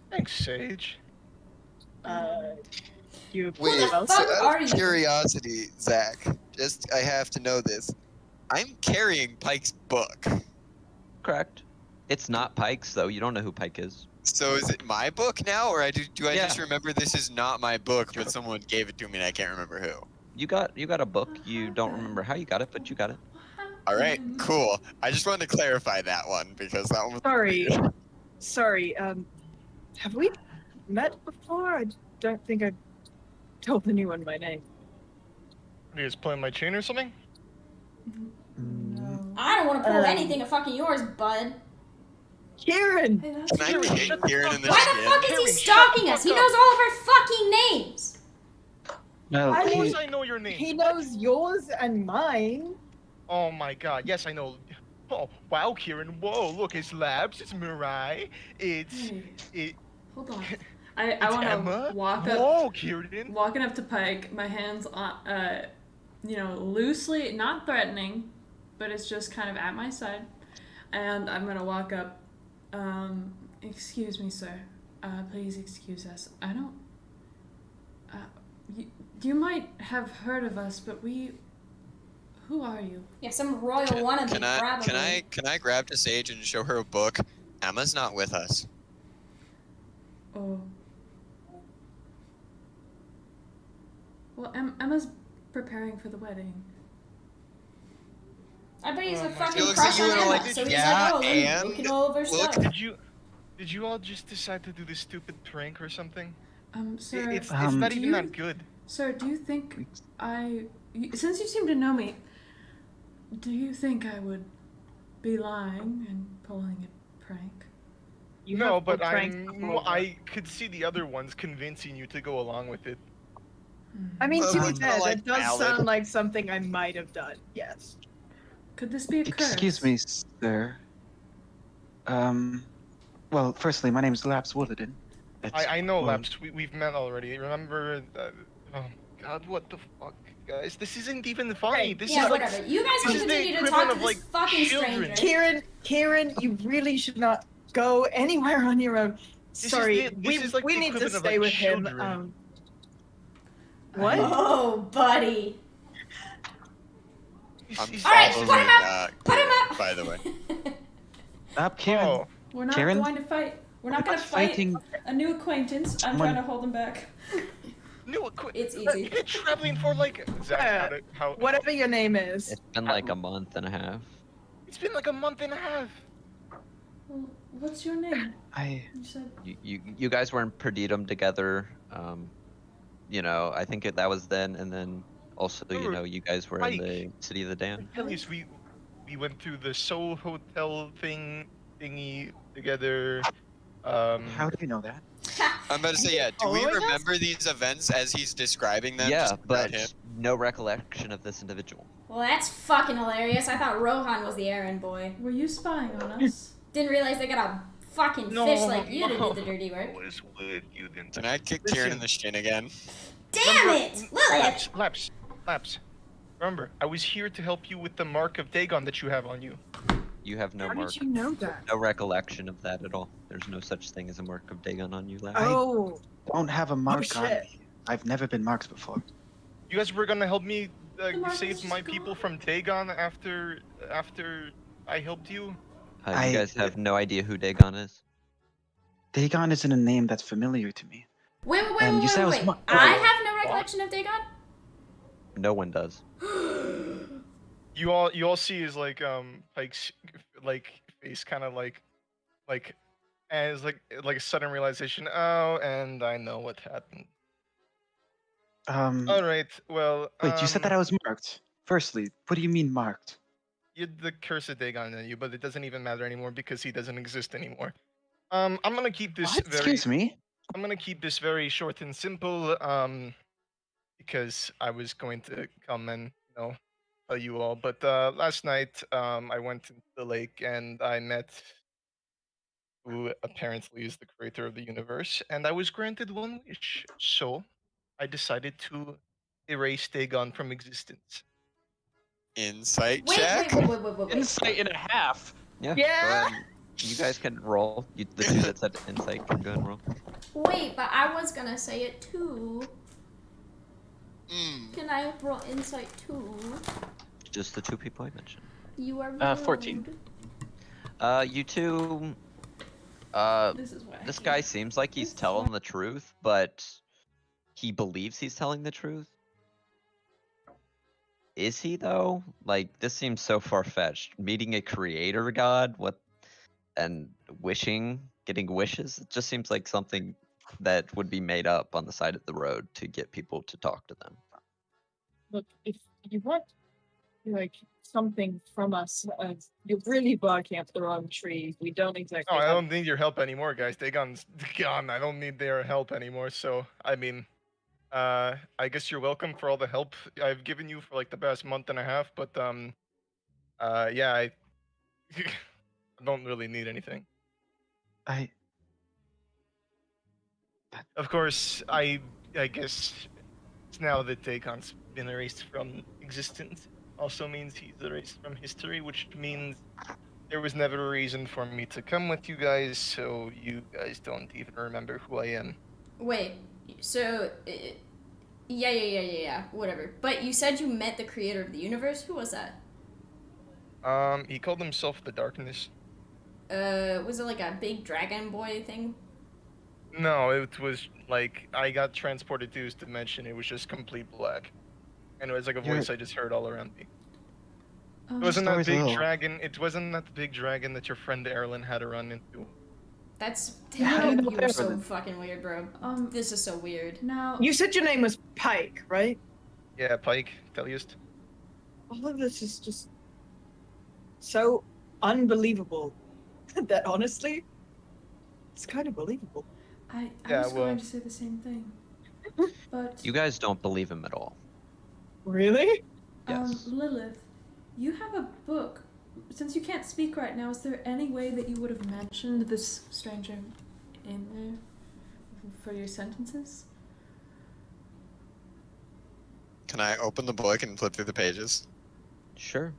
S8: Thanks, Sage.
S7: You have
S4: Wait,
S5: the
S7: else?
S5: fuck
S4: so
S5: are
S4: out of
S5: you?
S4: curiosity, Zach, I have to know this. I'm carrying Pike's book.
S2: Correct. It's not Pike's though. You don't know who Pike is.
S4: So is it my book now, or do I
S2: Yeah.
S4: just remember this is not my book, but someone gave it to me and I can't remember who?
S2: You got a book. You don't remember how you got it, but you got it.
S4: All right, cool. I just wanted to clarify that one because that one was
S7: Sorry, have we met before? I don't think I told anyone my name.
S8: Are you guys playing my chain or something?
S1: No.
S5: I don't want to pull
S7: Um,
S5: anything of fucking yours, bud.
S7: Kieran!
S1: Hey, that's
S4: Can I
S8: Kieran,
S4: kick
S8: shut the
S4: Kieran in the
S5: Why the
S4: shin?
S5: fuck is he
S8: Kieran, shut
S5: stalking
S8: the
S5: us? He
S8: fuck
S5: knows
S8: up.
S5: all of our fucking names.
S3: Well,
S7: I
S8: Of
S3: he,
S8: course I know your name.
S7: He knows yours and mine.
S8: Oh my god, yes I know. Oh, wow, Kieran. Whoa, look, it's Labs, it's Mirai, it's...
S1: Hey, hold on.
S8: It's
S1: I want
S8: Emma.
S1: to walk up.
S8: Whoa, Kieran.
S1: Walking up to Pike, my hands on, loosely, not threatening, but it's just kind of at my side. And I'm gonna walk up. Excuse me, sir. Please excuse us. I don't. You might have heard of us, but we. Who are you?
S5: Yeah, some royal wannabe, probably.
S4: Can I grab to Sage and show her a book? Emma's not with us.
S1: Oh. Well, Emma's preparing for the wedding.
S5: I bet he's
S8: Oh
S5: a
S8: my
S5: fucking
S4: He looks at
S5: crush
S4: you
S5: on
S4: and
S5: Emma,
S4: like,
S5: so he's
S4: yeah,
S5: like, oh, let me
S4: and
S5: looking all over
S4: look-
S5: stuff.
S8: Did you all just decide to do this stupid prank or something?
S1: Sir.
S8: It's
S3: Um,
S8: not
S1: do
S8: even
S1: you-
S8: that good.
S1: Sir, do you think since you seem to know me, do you think I would be lying and pulling a prank?
S7: You
S8: No,
S7: have
S8: but
S7: full pranks before.
S8: I could see the other ones convincing you to go along with it.
S7: I mean, to be
S4: Well,
S7: fair,
S4: like
S7: that does
S4: valid.
S7: sound like something I might have done. Yes.
S1: Could this be a curse?
S3: excuse me, sir. Well, firstly, my name is Laps Wooladin.
S8: I know,
S3: well,
S8: Laps. We've met already. Remember? Oh God, what the fuck, guys? This isn't even funny.
S7: Hey,
S8: This
S5: Yeah,
S8: is like
S5: whatever. You guys
S8: this
S5: can
S8: is the
S5: continue to
S8: equivalent
S5: talk to
S8: of
S5: this
S8: like
S5: fucking
S8: children.
S5: stranger.
S7: Kieran, you really should not go anywhere on your own.
S8: is
S7: Sorry,
S8: like
S7: we
S8: the
S7: need to
S8: equivalent of,
S7: stay
S8: like,
S7: with him.
S8: children.
S7: What?
S5: Oh, buddy.
S4: I'm
S8: He's-
S5: All right,
S4: following
S5: put him Put him
S4: Kieran,
S5: up.
S4: by the way.
S3: Stop, Kieran.
S8: Oh,
S1: We're not
S3: Karen?
S1: going to fight. We're not
S3: We're
S1: going
S3: not
S1: to fight
S3: fighting.
S1: a new acquaintance. I'm
S3: Come on.
S1: trying to hold him back.
S8: no, quit.
S5: It's easy.
S8: You've been traveling for like Zach. How?
S7: Whatever your name is.
S2: It's been like a month and a half.
S8: It's been like a month and a half.
S1: Well, what's your name?
S3: I
S1: You said.
S2: You guys were in Perditum together. You know, I think that was then, and then also, you
S8: Remember,
S2: know, you guys were in the City of the Damned.
S8: At least we went through the Seoul Hotel thingy together.
S3: how do you know that?
S4: I'm about to say, yeah. Do we
S7: Following us?
S4: remember these events as he's describing them?
S2: Yeah,
S4: just without
S2: but
S4: him?
S2: no recollection of this individual.
S5: Well, that's fucking hilarious. I thought Rohan was the errand boy.
S1: Were you spying on us?
S5: Didn't realize they got a fucking
S8: No,
S5: fish like you to
S8: no.
S5: do the dirty work.
S8: I was with you then.
S4: Can I kick
S8: Listen.
S4: Kieran in the shin again?
S5: Damn it! Lilith!
S8: Laps. Remember, I was here to help you with the mark of Dagon that you have on you.
S2: You have no
S7: How
S2: mark,
S7: did you know that?
S2: no recollection of that at all. There's no such thing as a mark of Dagon on you, lad.
S7: Oh,
S3: Don't have a mark on
S7: shit.
S3: me. I've never been marked before.
S8: You guys were gonna help me
S1: The mark is
S8: save
S1: just
S8: my people
S1: gone.
S8: from Dagon after I helped you.
S2: You
S3: I-
S2: guys have no idea who Dagon is?
S3: Dagon isn't a name that's familiar to me.
S5: Wait.
S3: And you said I was
S5: I have no recollection of Dagon?
S2: No one does.
S8: You all see is like Pike's like face kind of like and it's like a sudden realization. Oh, and I know what happened. All right. Well.
S3: Wait, you said that I was marked. Firstly, what do you mean marked?
S8: You had the curse of Dagon in you, but it doesn't even matter anymore because he doesn't exist anymore. I'm gonna keep this
S3: What?
S8: very.
S3: Excuse me?
S8: I'm gonna keep this very short and simple. Because I was going to come and tell you all, but last night I went to the lake and I met who apparently is the creator of the universe, and I was granted one wish. So I decided to erase Dagon from existence.
S4: Insight
S5: Wait.
S4: check?
S9: Insight and a half.
S2: Yeah.
S7: Yeah.
S2: Go ahead. You guys can roll. The two that said insight can go and roll.
S5: Wait, but I was gonna say it too.
S4: Mm.
S5: Can I roll insight too?
S2: Just the two people I mentioned.
S5: You are
S9: 14.
S5: rude.
S2: You two.
S1: This is wacky.
S2: This guy seems like he's telling the truth, but he believes he's telling the truth. Is he though? Like, this seems so far-fetched. Meeting a creator god, what, and getting wishes. It just seems like something that would be made up on the side of the road to get people to talk to them.
S7: Look, if you want like something from us, you're really barking up the wrong tree. We don't exactly.
S8: Oh, I
S7: have-
S8: don't need your help anymore, guys. Dagon's gone. I don't need their help anymore. So I mean, I guess you're welcome for all the help I've given you for like the past month and a half. But yeah, I don't really need anything. Of course, I guess now that Dagon's been erased from existence, also means he's erased from history, which means there was never a reason for me to come with you guys, so you guys don't even remember who I am.
S5: Wait. So, yeah. Whatever. But you said you met the creator of the universe. Who was that?
S8: He called himself the Darkness.
S5: Was it like a big dragon boy thing?
S8: No, it was like I got transported to his dimension. It was just complete black, and it was like a voice I just heard all around me. It wasn't that
S3: Story's a
S8: big
S3: little-
S8: dragon. It wasn't that big dragon that your friend Erlen had to run into.
S5: That's
S3: How do you know
S5: you're so
S3: Evelyn?
S5: fucking weird, bro.
S1: Um,
S5: This is so weird.
S1: now,
S7: You said your name was Pike, right?
S8: Yeah, Pike, Teliust.
S7: All of this is just so unbelievable that honestly, it's kind of believable.
S1: I
S8: Yeah,
S1: was
S8: well-
S1: going to say the same thing. But,
S2: You guys don't believe him at all.
S7: Really?
S2: Yes.
S1: Lilith, you have a book since you can't speak right now, is there any way that you would have mentioned this stranger in there for your sentences?
S4: Can I open the book and flip through the pages?
S2: Sure.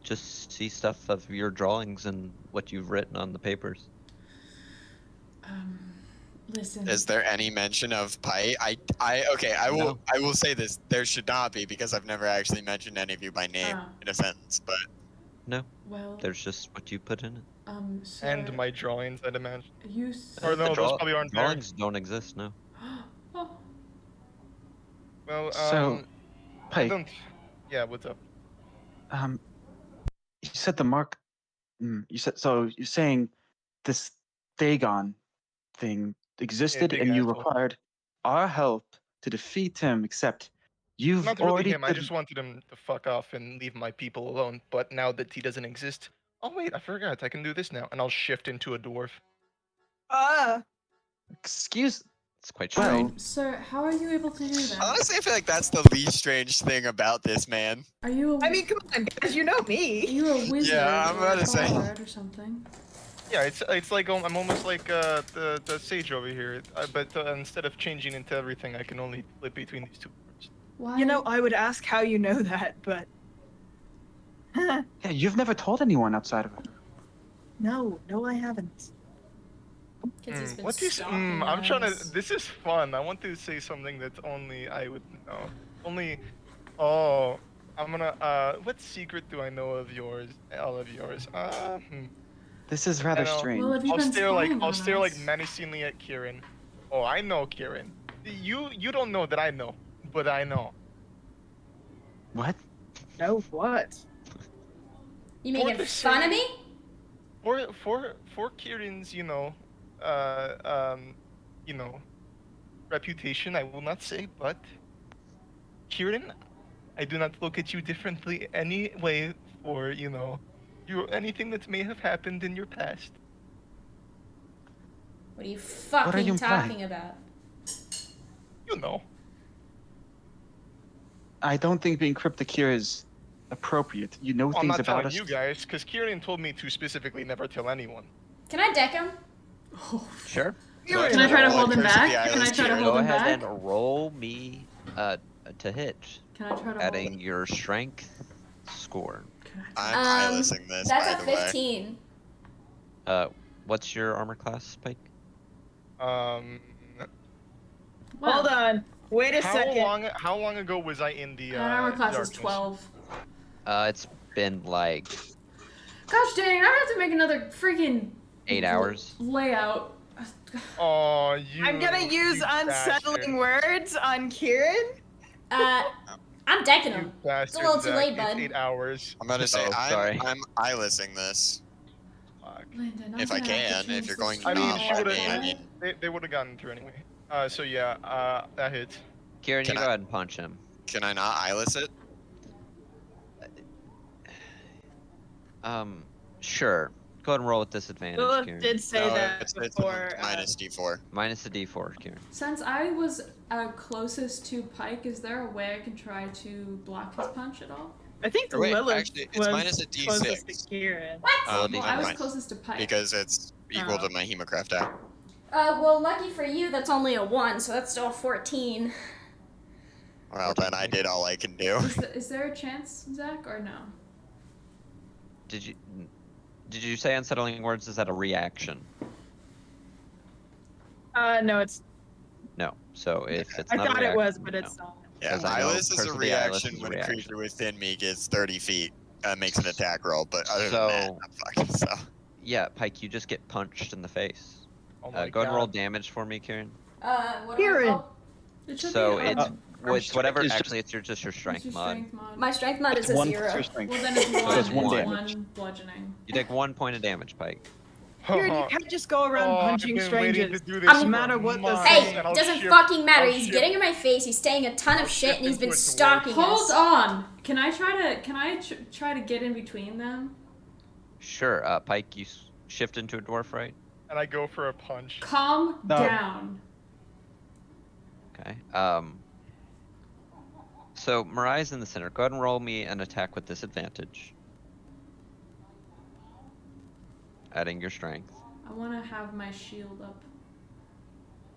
S2: Just see stuff of your drawings and what you've written on the papers.
S1: Listen.
S4: Is there any mention of Pike? Okay, I will say this. There should not be, because I've never actually mentioned any of you by name in a sentence, but
S2: No.
S1: Well,
S2: There's just what you put in it.
S1: sir,
S8: And my drawings, I'd imagine.
S1: you
S8: Or no,
S2: The
S8: those probably aren't there.
S2: drawings don't exist, no.
S1: Oh,
S8: Well,
S3: So,
S8: I
S3: Pike,
S8: don't. Yeah, what's up?
S3: you said the mark. You said so. You're saying this Dagon thing existed,
S8: big
S3: and you
S8: asshole.
S3: required our help to defeat him. Except you've
S8: Not really
S3: already.
S8: him. I just wanted him to fuck off and leave my people alone. But now that he doesn't exist, oh wait, I forgot. I can do this now, and I'll shift into a dwarf.
S3: Excuse.
S2: It's quite
S3: Well,
S2: strange.
S1: sir, how are you able to do that?
S4: honestly, I feel like that's the least strange thing about this man.
S1: Are you a
S7: I mean, come on, guys, you know
S1: are
S7: me.
S1: you a wizard
S4: I'm
S1: or
S4: about
S1: a
S4: to say.
S1: bard or something?
S8: Yeah, it's like I'm almost like the sage over here. But instead of changing into everything, I can only flip between these two words.
S1: Why?
S7: You know, I would ask how you know that, but
S3: yeah, you've never told anyone outside of her.
S7: no, I haven't.
S5: Because he's been
S8: What is?
S5: stalking
S8: I'm trying
S5: us.
S8: to. This is fun. I want to say something that only I would know. Only. Oh, I'm gonna. What secret do I know of yours? All of yours.
S3: This is rather
S8: know.
S3: strange.
S1: Well, have you
S8: I'll
S1: been
S8: stare
S1: spying
S8: I'll
S1: on
S8: stare like
S1: us?
S8: menacingly at Kieran. Oh, I know Kieran. You don't know that I know, but I know.
S3: What?
S7: No, what?
S5: You
S8: For
S5: making
S8: the
S5: fun of me?
S8: For Kieran's, reputation, I will not say, but Kieran, I do not look at you differently any way for, anything that may have happened in your past.
S5: What are you fucking
S3: you implying?
S5: talking about?
S8: You know.
S3: I don't think being cryptic here is appropriate. You know
S8: Well, I'm
S3: things
S8: not
S3: about
S8: telling
S3: us.
S8: you guys, because Kieran told me to specifically never tell anyone.
S5: Can I deck him?
S2: Sure.
S4: Do I
S1: Can I try to
S4: roll
S1: hold him
S4: Curse of
S1: back?
S4: the
S1: Can I
S4: Eyeless
S1: try to
S4: Kieran?
S1: hold
S2: Go
S1: him
S2: ahead
S1: back?
S2: and roll me to hit,
S1: Can I try to
S2: adding your strength score.
S4: I'm eyelessing this,
S5: That's
S4: by
S5: a
S4: the way.
S5: 15.
S2: What's your armor class, Pike?
S8: Um,
S7: Hold on. Wait a second.
S8: how long ago was I in the?
S1: My armor class is
S8: darkness?
S1: 12.
S2: It's been like
S1: Gosh dang, I'm gonna have to make another freaking
S2: 8 hours.
S1: layout.
S8: Oh, you.
S7: I'm gonna use
S8: you
S7: unsettling
S8: bastard.
S7: words on Kieran.
S5: I'm decking
S8: You
S5: him.
S8: bastard,
S5: a little too
S8: Zach.
S5: late,
S8: It's
S5: bud.
S8: 8 hours.
S4: I'm gonna say
S2: Oh, sorry.
S4: I'm eyelessing this.
S8: Fuck.
S1: Lyndon, I'm
S4: If I
S1: gonna have to
S4: can, if
S1: change
S4: you're
S1: this
S4: going to
S8: I mean,
S4: not
S8: she
S4: let
S8: would
S4: me, I
S8: have.
S4: mean,
S8: They would have gotten through anyway. So yeah, that hits.
S2: Kieran,
S4: Can
S2: you
S4: I-
S2: go ahead and punch him.
S4: can I not eyeless it?
S2: Sure. Go ahead and roll with disadvantage,
S7: Lilith
S2: Kieran.
S7: did say
S4: No,
S7: that
S4: it's
S7: before.
S4: minus D4.
S2: Minus a d4, Kieran.
S1: Since I was closest to Pike, is there a way I can try to block his punch at all?
S7: I think
S4: Or wait,
S7: Lilith
S4: actually, it's
S7: was
S4: minus a
S7: closest
S4: D6.
S7: to Kieran.
S5: What?
S2: Roll a
S1: Well,
S2: d6.
S1: I was
S4: Fine.
S1: closest to Pike.
S4: Because it's equal to my Hemocraft die.
S5: Well, lucky for you, that's only a 1, so that's still a 14.
S4: Well, then I did all I can do.
S1: Is there a chance, Zach, or no?
S2: Did you say unsettling words? Is that a reaction?
S7: No, it's.
S2: No. So if it's
S7: I
S2: not a
S7: thought it
S2: reaction,
S7: was, but
S2: no.
S7: it's not.
S4: Yeah,
S2: Because I know
S4: eyeless is
S2: Curse
S4: a
S2: of the Eyeless
S4: reaction
S2: is a
S4: when a
S2: reaction.
S4: creature within me gets 30 feet. Makes an attack roll, but other than that,
S2: So-
S4: I'm fucked. So
S2: Yeah, Pike, you just get punched in the face.
S8: Oh
S2: Go ahead and roll damage for me, Kieran.
S5: What do I
S7: Kieran.
S5: roll?
S1: It should
S2: So
S1: be,
S2: it's
S3: strength
S2: whatever.
S3: is just-
S2: Actually, it's just your
S1: it's
S2: strength
S1: your
S2: mod.
S1: strength mod.
S5: My strength mod is a
S3: 1
S5: 0.
S3: plus your strength.
S1: Well, then it's one.
S3: it's one
S1: it's
S3: damage.
S1: one bludgeoning.
S2: You take 1 point of damage, Pike.
S7: Kieran, you can't just go around punching
S8: I've been waiting
S7: strangers.
S8: to do this
S5: No
S8: for
S7: matter what the
S8: months,
S5: Hey,
S8: and I'll
S5: doesn't
S8: ship-
S5: fucking matter.
S8: I'll
S5: He's
S8: ship-
S5: getting in my face. He's saying a ton of shit, and he's been
S8: into a dwarf.
S5: stalking
S1: Hold
S5: us.
S1: on. Can I try to get in between them?
S2: Sure. Pike, you shift into a dwarf, right?
S8: And I go for a punch.
S1: Calm
S3: No.
S1: down.
S2: Okay. So Mariah's in the center. Go ahead and roll me an attack with disadvantage. adding your strength.
S1: I want to have my shield up.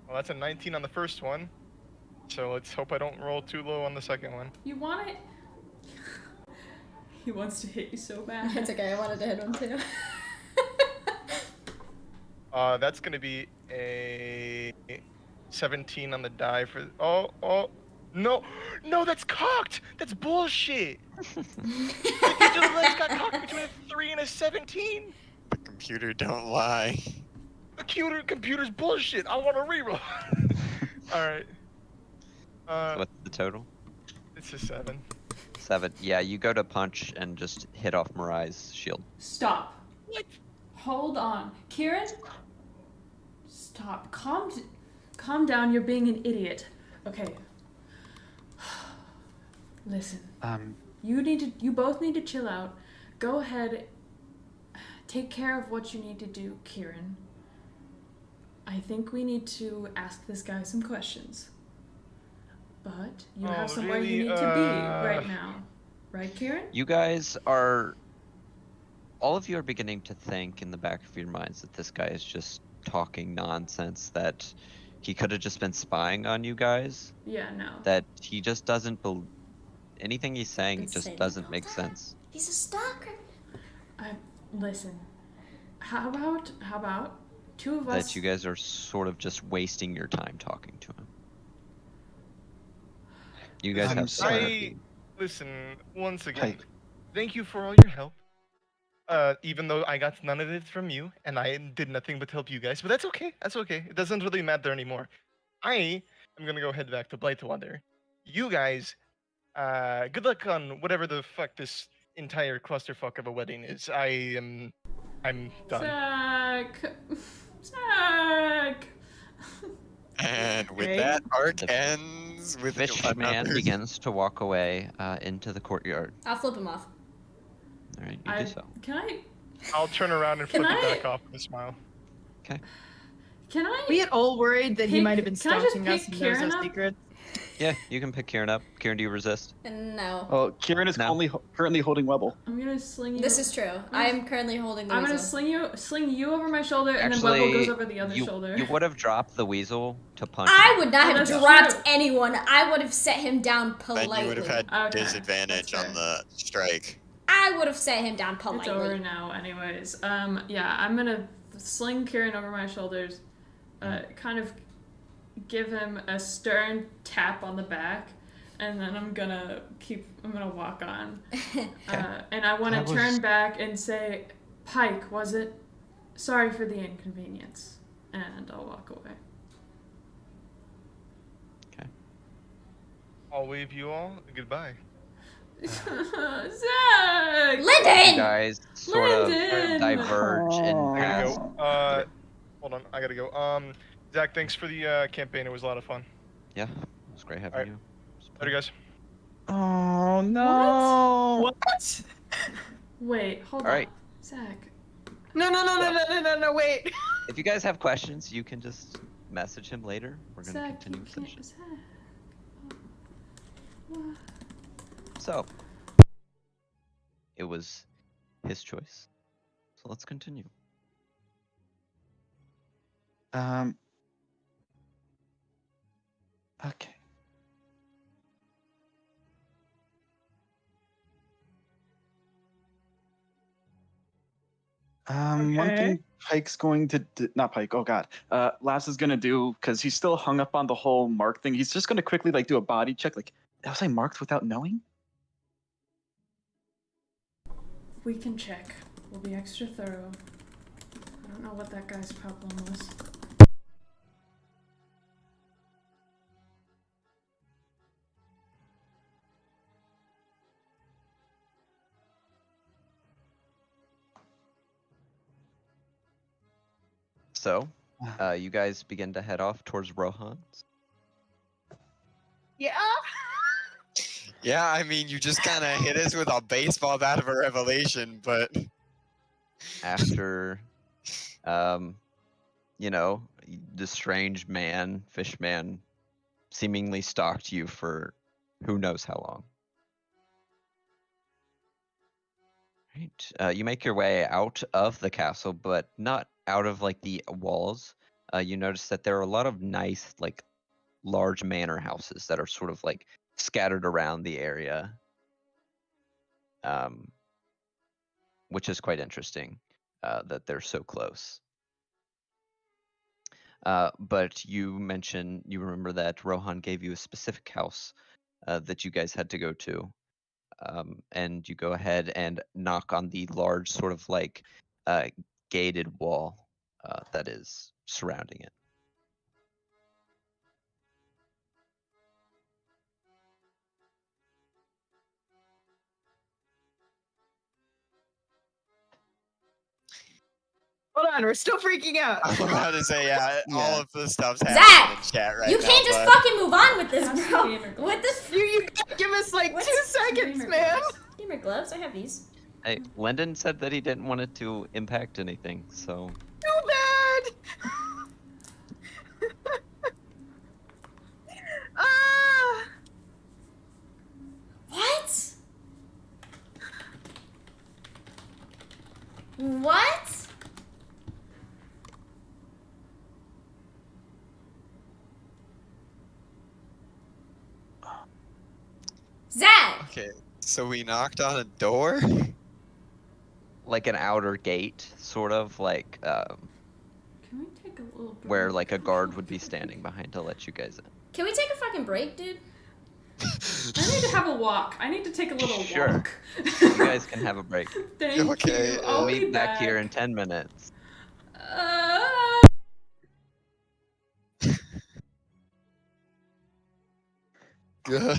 S8: Well, that's a 19 on the first one. So let's hope I don't roll too low on the second one.
S1: You want it? He wants to hit you so bad.
S5: It's okay. I wanted to hit him too.
S8: That's gonna be a 17 on the die for. Oh, no, that's cocked. That's bullshit. It just got cocked between a 3 and a 17.
S4: The computer don't lie.
S8: The computer's bullshit. I want to reroll. All right.
S2: What's the total?
S8: It's a 7.
S2: 7. Yeah, you go to punch and just hit off Marai's shield.
S1: Stop.
S8: What?
S1: Hold on. Kieran? Stop. Calm down. You're being an idiot. Okay. Listen. You both need to chill out. Go ahead. Take care of what you need to do, Kieran. I think we need to ask this guy some questions. But you have somewhere you need to be right now. Right, Kieran?
S2: You guys are... All of you are beginning to think in the back of your minds that this guy is just talking nonsense, that he could have just been spying on you guys.
S1: Yeah, no.
S2: That he just doesn't believe... Anything he's saying
S5: Been
S2: just
S5: saying
S2: doesn't
S5: all
S2: make
S5: that.
S2: sense.
S5: He's a stalker.
S1: Listen. How about two of us...
S2: That you guys are sort of just wasting your time talking to him. You guys
S3: I'm
S2: have
S3: sorry.
S8: Listen, once again,
S3: Pike.
S8: thank you for all your help. Even though I got none of it from you, and I did nothing but help you guys, but that's okay. That's okay. It doesn't really matter anymore. I am gonna go head back to Blightwater. You guys, good luck on whatever the fuck this entire clusterfuck of a wedding is. I'm done.
S1: Zach!
S4: And with
S5: Okay.
S4: that, arc
S2: The
S4: ends with
S2: Fishman begins to walk away into the courtyard.
S5: I'll flip him off.
S2: All right, you do so.
S1: Can I...
S8: I'll turn around and
S1: Can
S8: flip you
S1: I-
S8: back off with a smile.
S1: Can I...
S7: We get all worried that he
S1: Pick-
S7: might have been
S1: can I just
S7: stalking us
S1: pick
S7: and knows
S1: Kieran
S7: our
S1: up?
S7: secrets.
S2: Yeah, you can pick Kieran up. Kieran, do you resist?
S5: No.
S3: Well, Kieran is
S2: No.
S3: currently holding Webble.
S1: I'm gonna sling you...
S5: This is true. I am currently holding the
S1: I'm gonna
S5: weasel.
S1: sling you over my shoulder, and then
S2: Actually,
S1: Webble goes over the other
S2: you,
S1: shoulder.
S2: you would have dropped the weasel to punch
S5: I
S2: him.
S5: would not
S1: Oh,
S5: have
S1: that's
S5: dropped
S1: true.
S5: anyone. I would have set him down politely.
S4: Then you would have had
S1: Okay,
S4: disadvantage
S1: that's
S4: on the strike.
S5: I would have set him down
S1: It's over
S5: politely.
S1: now, anyways. Yeah, I'm gonna sling Kieran over my shoulders, kind of give him a stern tap on the back, and then I'm gonna walk on. And I want to
S3: That was-
S1: turn back and say, Pike, was it? Sorry for the inconvenience. And I'll walk away.
S8: I'll wave you all goodbye.
S1: Zach!
S2: You
S5: Lyndon!
S2: guys sort of
S1: Lyndon!
S2: diverge in
S3: Aw.
S8: I gotta
S2: paths.
S8: go. Hold on, I gotta go. Zach, thanks for the campaign. It was a lot of fun.
S2: Yeah, it was great having
S8: Alright.
S2: you.
S8: Later, guys.
S3: Oh no!
S7: What?
S1: Wait, hold on.
S2: Alright.
S1: Zach.
S7: No, wait.
S2: If you guys have questions, you can just message him later. We're gonna
S1: Zach,
S2: continue
S1: you
S2: the
S1: can't.
S2: session.
S1: Zach. What?
S2: So, it was his choice. So let's continue.
S3: Okay. One
S7: Okay.
S3: thing Pike's going to not Pike. Oh God, Labs is gonna do because he's still hung up on the whole mark thing. He's just gonna quickly do a body check. Was I marked without knowing?
S1: We can check. We'll be extra thorough. I don't know what that guy's problem was.
S2: So, you guys begin to head off towards Rohan's.
S7: Yeah.
S4: Yeah, I mean, you just kind of hit us with a baseball bat of a revelation, but
S2: After, the strange man, Fishman, seemingly stalked you for who knows how long. Right. You make your way out of the castle, but not out of like the walls. You notice that there are a lot of nice, like, large manor houses that are sort of like scattered around the area, um, which is quite interesting that they're so close. But you remember that Rohan gave you a specific house that you guys had to go to. And you go ahead and knock on the large sort of like gated wall that is surrounding it.
S7: Hold on, we're still freaking out.
S4: I'm about to say, yeah, all of this stuff's
S5: Zach,
S4: happening in chat right
S5: you
S4: now.
S5: can't just
S4: but-
S5: fucking move on with this,
S1: Pass
S5: bro.
S1: the gamer
S5: What
S1: gloves.
S5: this?
S7: You gotta give us like
S5: What's
S7: 2 seconds,
S1: gamer
S7: man.
S1: gloves?
S5: Gamer gloves. I have these.
S2: Hey, Lyndon said that he didn't want it to impact anything, so
S7: Too bad. Ah.
S5: What? What? Zach!
S4: Okay, so we knocked on a door?
S2: like an outer gate, sort of like
S1: Can we take a little break?
S2: where like a guard would be standing behind to let you guys in.
S5: Can we take a fucking break, dude?
S1: I need to have a walk. I need to take a little
S2: Sure.
S1: walk.
S2: You guys can have a break.
S1: Thank
S4: Okay,
S1: you.
S2: We'll
S1: I'll be
S2: meet back here in
S1: back.
S2: 10 minutes.
S4: Good.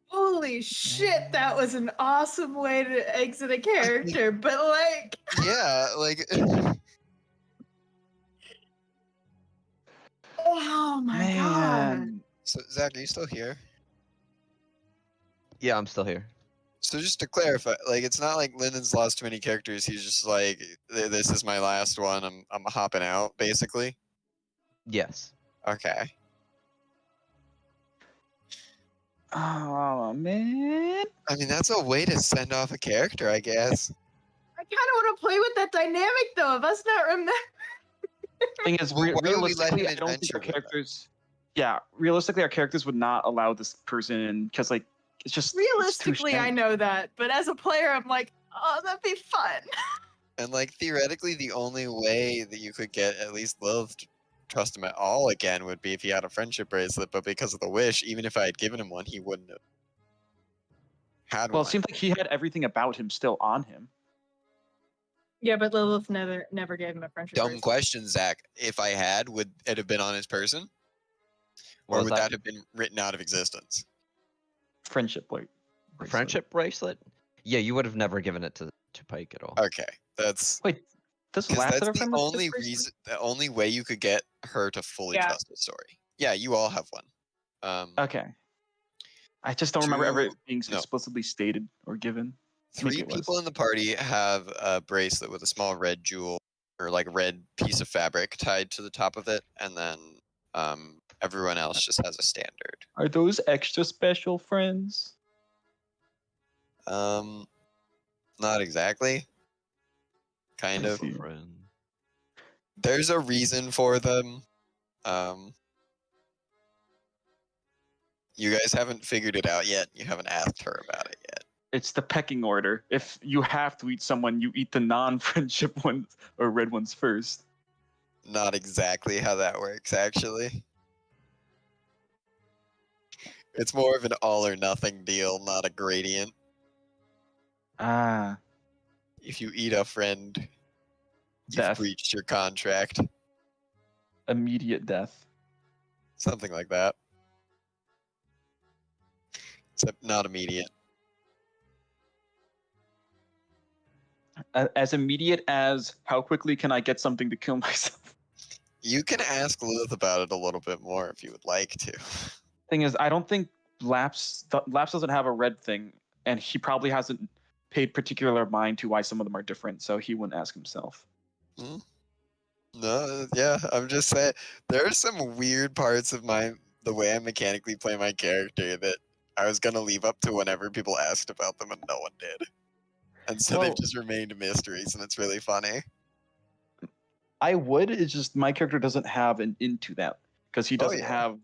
S7: Holy shit, that was an awesome way to exit a character, but like,
S4: Yeah, like,
S7: oh my god.
S3: Man.
S4: so Zach, are you still here?
S2: Yeah, I'm still here.
S4: So just to clarify, like, it's not like Lyndon's lost too many characters. He's just like, this is my last one. I'm hopping out, basically.
S2: Yes.
S4: Okay.
S3: Oh man.
S4: I mean, that's a way to send off a character, I guess.
S7: I kind of want to play with that dynamic though, of us not remember.
S3: Thing is,
S4: Well, why would we let
S3: realistically,
S4: him
S3: I don't think
S4: adventure
S3: our
S4: with that?
S3: characters. Yeah, realistically, our characters would not allow this person in because, like, it's just it's too
S7: Realistically, I
S3: shame.
S7: know that, but as a player, I'm like, oh, that'd be fun.
S4: And like theoretically, the only way that you could get at least Lilith to trust him at all again would be if he had a friendship bracelet. But because of the wish, even if I had given him one, he wouldn't have had
S3: Well,
S4: one.
S3: it seemed like he had everything about him still on him.
S7: Yeah, but Lilith never gave him a friendship
S4: Dumb
S7: bracelet.
S4: question, Zach. If I had, would it have been on his person,
S2: What
S4: or
S2: was
S4: would that
S2: that?
S4: have been written out of existence?
S3: Friendship, like
S2: A friendship bracelet? Yeah, you would have never given it to Pike at all.
S4: Okay, that's
S3: Wait, does
S4: because
S3: Laugh
S4: that's
S3: have a
S4: the
S3: friendship
S4: only
S3: bracelet?
S4: reason, the only way you could get her to fully
S7: Yeah.
S4: trust the story. Yeah, you all have one.
S3: Okay. I just don't remember ever
S4: Two-
S3: being
S4: no.
S3: explicitly stated or given. Maybe
S4: 3
S3: it was.
S4: people in the party have a bracelet with a small red jewel or like red piece of fabric tied to the top of it, and then everyone else just has a standard.
S3: Are those extra special friends?
S4: Not exactly. Kind
S3: I
S4: of.
S3: see.
S2: Friend.
S4: There's a reason for them. You guys haven't figured it out yet. You haven't asked her about it yet.
S3: It's the pecking order. If you have to eat someone, you eat the non-friendship ones or red ones first.
S4: Not exactly how that works, actually. It's more of an all or nothing deal, not a gradient.
S3: Ah,
S4: If you eat a friend, you've
S3: death.
S4: breached your contract.
S3: Immediate death.
S4: Something like that. Except not immediate.
S3: As immediate as how quickly can I get something to kill myself?
S4: You can ask Lilith about it a little bit more if you would like to.
S3: Thing is, I don't think Laps doesn't have a red thing, and he probably hasn't paid particular mind to why some of them are different, so he wouldn't ask himself.
S4: No, yeah, I'm just saying there are some weird parts of the way I mechanically play my character that I was gonna leave up to whenever people asked about them and no one did. And so
S3: Well-
S4: they've just remained mysteries and it's really funny.
S3: I would. It's just my character doesn't have an into that because he
S4: Oh,
S3: doesn't
S4: yeah.
S3: have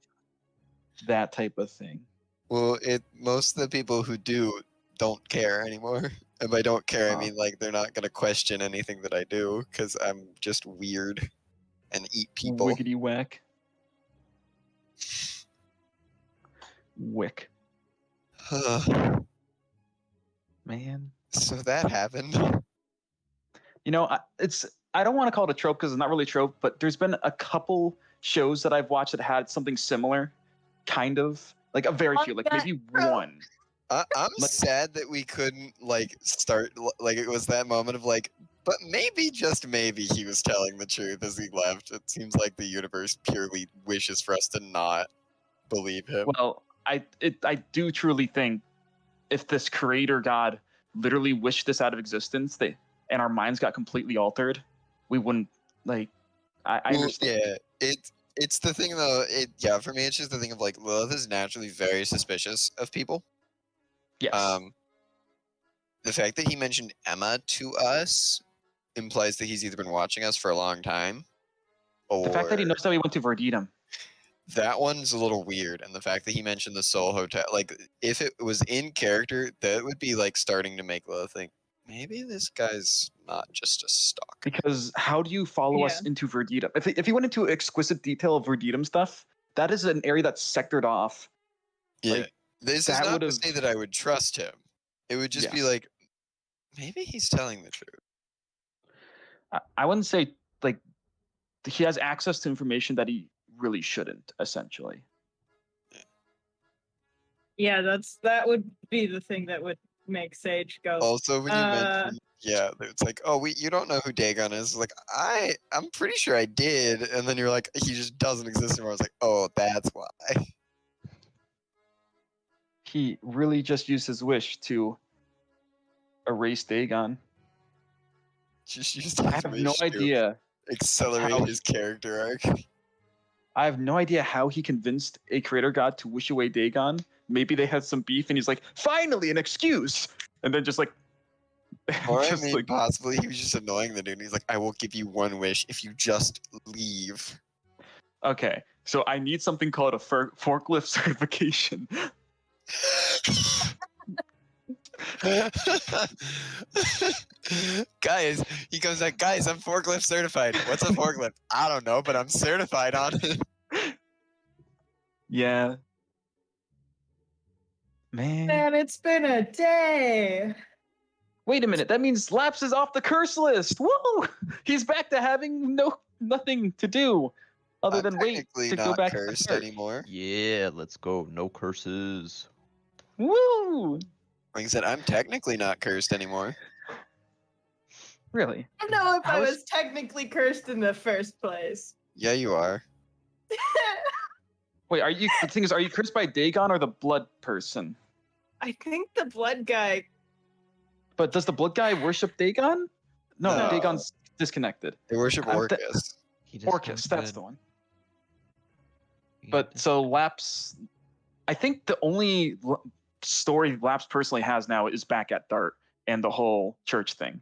S3: that type of thing.
S4: Well, most of the people who do don't care anymore. And by don't care, I
S3: Huh.
S4: mean like they're not gonna question anything that I do because I'm just weird and eat people.
S3: Wiggity whack. Wick. Man.
S4: So that happened.
S3: You know, I don't want to call it a trope because it's not really a trope, but there's been a couple shows that I've watched that had something similar, kind of like a very few, like maybe one.
S4: I'm
S3: Like-
S4: sad that we couldn't start like it was that moment of like, but maybe just maybe he was telling the truth as he left. It seems like the universe purely wishes for us to not believe him.
S3: Well, I do truly think if this creator god literally wished this out of existence, and our minds got completely altered, we wouldn't like. I
S4: Well,
S3: understand.
S4: yeah, it's the thing though. For me, it's just the thing of like Lilith is naturally very suspicious of people.
S3: Yes.
S4: The fact that he mentioned Emma to us implies that he's either been watching us for a long time, or
S3: The fact that he knows that we went to Verdidum.
S4: that one's a little weird. And the fact that he mentioned the Soul Hotel, like if it was in character, that would be like starting to make Lilith think maybe this guy's not just a stalker.
S3: Because how do you follow us into Verdidum? If you went into exquisite detail of Verdidum stuff, that is an area that's sectored off.
S4: Yeah,
S3: Like,
S4: this is
S3: that
S4: not to
S3: would've-
S4: say that I would trust him. It would just be
S3: Yes.
S4: like maybe he's telling the truth.
S3: I wouldn't say like he has access to information that he really shouldn't, essentially.
S7: Yeah, that would be the thing that would make Sage go.
S4: Also, when you mentioned, it's like, oh, you don't know who Dagon is. Like, I'm pretty sure I did, and then you're like, he just doesn't exist anymore. I was like, oh, that's why.
S3: He really just used his wish to erase Dagon.
S4: Just used
S3: I
S4: his
S3: have
S4: wish
S3: no
S4: to
S3: idea.
S4: accelerate
S3: how-
S4: his character arc.
S3: I have no idea how he convinced a creator god to wish away Dagon. Maybe they had some beef, and he's like, "Finally, an excuse!" And then just like,
S4: Or
S3: just
S4: I mean,
S3: like,
S4: possibly he was just annoying the dude. He's like, I will give you one wish if you just leave.
S3: okay, so I need something called a forklift certification.
S4: Guys, he comes like, guys, I'm forklift certified. What's a forklift? I don't know, but I'm certified on it.
S3: Yeah. Man.
S7: Man, it's been a day.
S3: Wait a minute. That means Laps is off the curse list. Woo! He's back to having nothing to do other
S4: I'm
S3: than wait
S4: technically
S3: to go
S4: not
S3: back to
S4: cursed
S3: the dark.
S4: anymore.
S6: Yeah, let's go. No curses.
S3: Woo!
S4: Like I said, I'm technically not cursed anymore.
S3: Really?
S7: I don't know if I
S3: How is-
S7: was technically cursed in the first place.
S4: Yeah, you are.
S3: Wait, the thing is, are you cursed by Dagon or the blood person?
S7: I think the blood guy.
S3: But does the blood guy worship Dagon? No,
S4: No.
S3: Dagon's disconnected.
S4: They worship
S3: I'm
S4: Orcus.
S6: He just
S3: Orcus,
S6: goes
S3: that's
S6: good.
S3: the one.
S6: He
S3: But
S6: just-
S3: so Laps, I think the only story Laps personally has now is back at Dart and the whole church thing,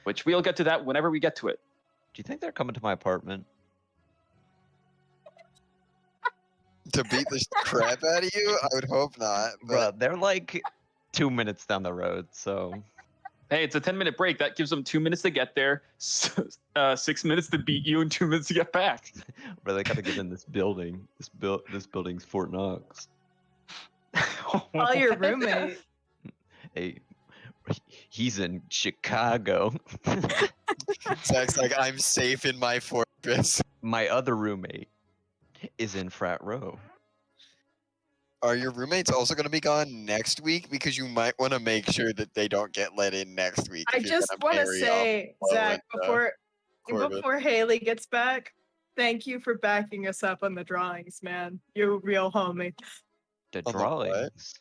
S3: which we'll get to that whenever we get to it.
S6: do you think they're coming to my apartment?
S4: To beat the crap out of you? I would hope not. But
S6: Bruh, they're like 2 minutes down the road, so
S3: Hey, it's a 10-minute break. That gives them 2 minutes to get there, 6 minutes to beat you, and 2 minutes to get back.
S6: bro, they gotta get in this building. This building's Fort Knox.
S7: Call your roommate.
S6: Hey, he's in Chicago.
S4: Zach's like, I'm safe in my fortress.
S6: My other roommate is in Frat Row.
S4: Are your roommates also going to be gone next week? Because you might want to make sure that they don't get let in next week.
S7: I
S4: if you're
S7: just
S4: gonna
S7: want to
S4: marry
S7: say,
S4: off
S7: Zach,
S4: Flo and, Corbett.
S7: before Haley gets back, thank you for backing us up on the drawings, man. You're a real homie.
S6: The
S4: On the what?
S6: drawings.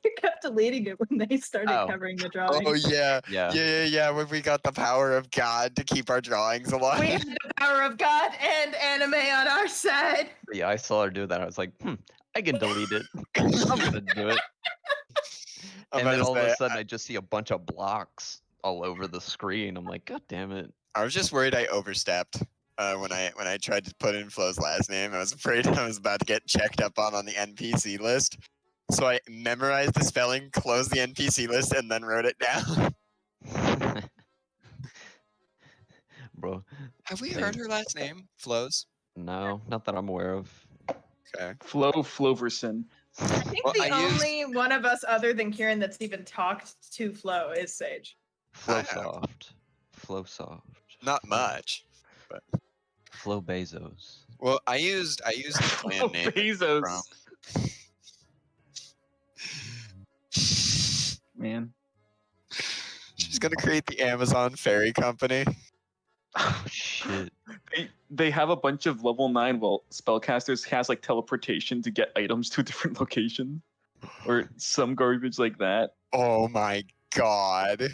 S7: You kept deleting it when they started
S2: Oh.
S7: covering the drawing.
S4: Oh yeah.
S2: Yeah.
S4: Yeah. When we got the power of God to keep our drawings alive.
S7: We had the power of God and anime on our side.
S2: Yeah, I saw her do that. I was like, I can delete it. I'm gonna do it.
S4: I'm
S2: And
S4: about
S2: then
S4: to
S2: all of a
S4: say,
S2: sudden, I just see a bunch of blocks all over the screen. I'm like, God damn it.
S4: I was just worried I overstepped when I tried to put in Flo's last name. I was afraid I was about to get checked up on the NPC list. So I memorized the spelling, closed the NPC list, and then wrote it down.
S2: Bro,
S4: Have we
S2: Same.
S4: heard her last name? Flo's?
S2: no, not that I'm aware of.
S4: Okay.
S3: Floverson.
S7: I think
S4: Well,
S7: the
S4: I used-
S7: only one of us other than Kieran that's even talked to Flo is Sage.
S2: Flowsoft. Flowsoft.
S4: Not much.
S2: Flow Bezos.
S4: Well, I used the clan name.
S3: Bezos. Man.
S4: She's gonna create the Amazon Ferry Company.
S2: Oh, shit.
S3: They have a bunch of level 9 spellcasters has like teleportation to get items to different locations. Or some garbage like that.
S4: Oh my god.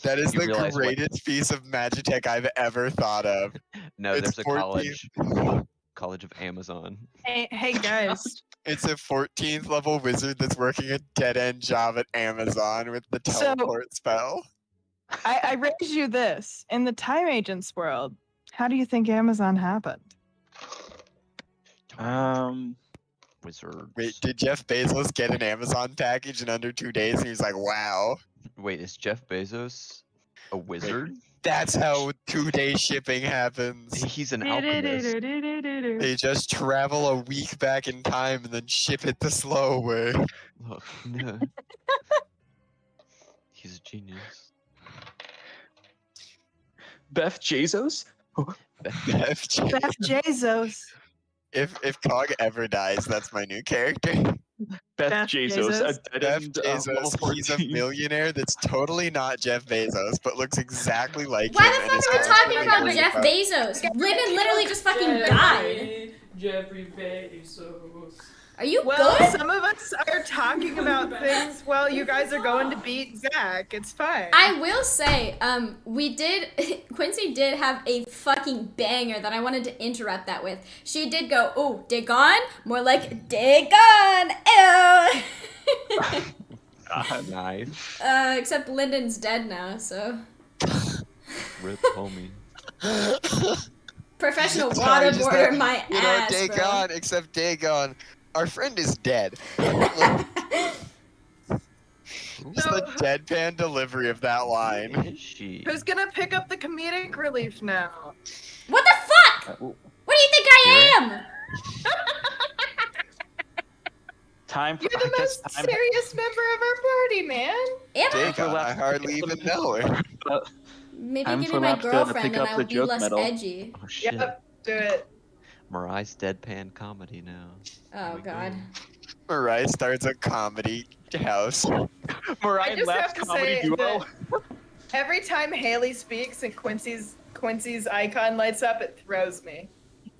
S4: That is
S2: You
S4: the
S2: realize what-
S4: greatest piece of Magitech I've ever thought of.
S2: No,
S4: It's
S2: there's a
S4: 14.
S2: college of Amazon.
S7: Hey guys,
S4: It's a 14th level wizard that's working a dead end job at Amazon with the
S7: So-
S4: teleport spell.
S7: I raised you this. In the Time Agents world, how do you think Amazon happened?
S2: Wizards.
S4: Wait, did Jeff Bezos get an Amazon package in under 2 days? And he was like, wow.
S2: Wait, is Jeff Bezos a wizard?
S4: That's how 2-day shipping happens.
S2: He's an alchemist.
S4: They just travel a week back in time and then ship it the slow way.
S2: Oh, no. He's a genius.
S3: Beth Bezos?
S4: Beth
S7: Beth Bezos.
S4: If Cog ever dies, that's my new character.
S3: Beth
S7: Beth
S3: Bezos,
S7: Bezos?
S3: a dead
S4: Jeff
S3: end level
S4: Bezos, he's a
S3: 14.
S4: millionaire that's totally not Jeff Bezos, but looks exactly like
S5: Why
S4: him.
S5: the
S4: and
S5: fuck
S4: is
S5: are we talking
S4: constantly
S5: about
S4: worried
S5: Jeff Bezos? Lyndon literally just fucking died.
S1: Jeffrey Bezos.
S5: Are you
S7: Well,
S5: good?
S7: some of us are talking about things while you guys are going to beat Zach. It's fine.
S5: I will say, Quincy did have a fucking banger that I wanted to interrupt that with. She did go, "Ooh, dig on," more like dig on, ew.
S2: Nice.
S5: Except Lyndon's dead now, so
S2: Rip homie.
S5: professional
S4: Sorry, just
S5: waterboarder
S4: that-
S5: my
S4: You know,
S5: ass, bro.
S4: Dagon, except Dagon. Our friend is dead. Just the deadpan delivery of that line.
S2: Is she?
S7: Who's gonna pick up the comedic relief now?
S5: What the fuck? What do you think I am?
S3: Time for
S7: You're the
S3: I guess
S7: most
S3: time
S7: serious member of our party, man.
S5: Am I?
S4: Dagon, I hardly even know her.
S5: Maybe
S3: Time
S5: give
S3: for
S5: me my
S3: Lap to
S5: girlfriend
S3: pick
S5: and
S3: up
S5: I
S3: the
S5: will be
S3: joke
S5: less
S3: medal.
S5: edgy.
S2: Oh shit.
S7: Yep, do it.
S2: Mariah's deadpan comedy now.
S5: Oh
S2: we
S5: god.
S2: go.
S4: Mariah starts a comedy house.
S3: Mariah
S7: I just
S3: Labs
S7: have to
S3: comedy
S7: say
S3: duo.
S7: that every time Haley speaks and Quincy's icon lights up, it throws me.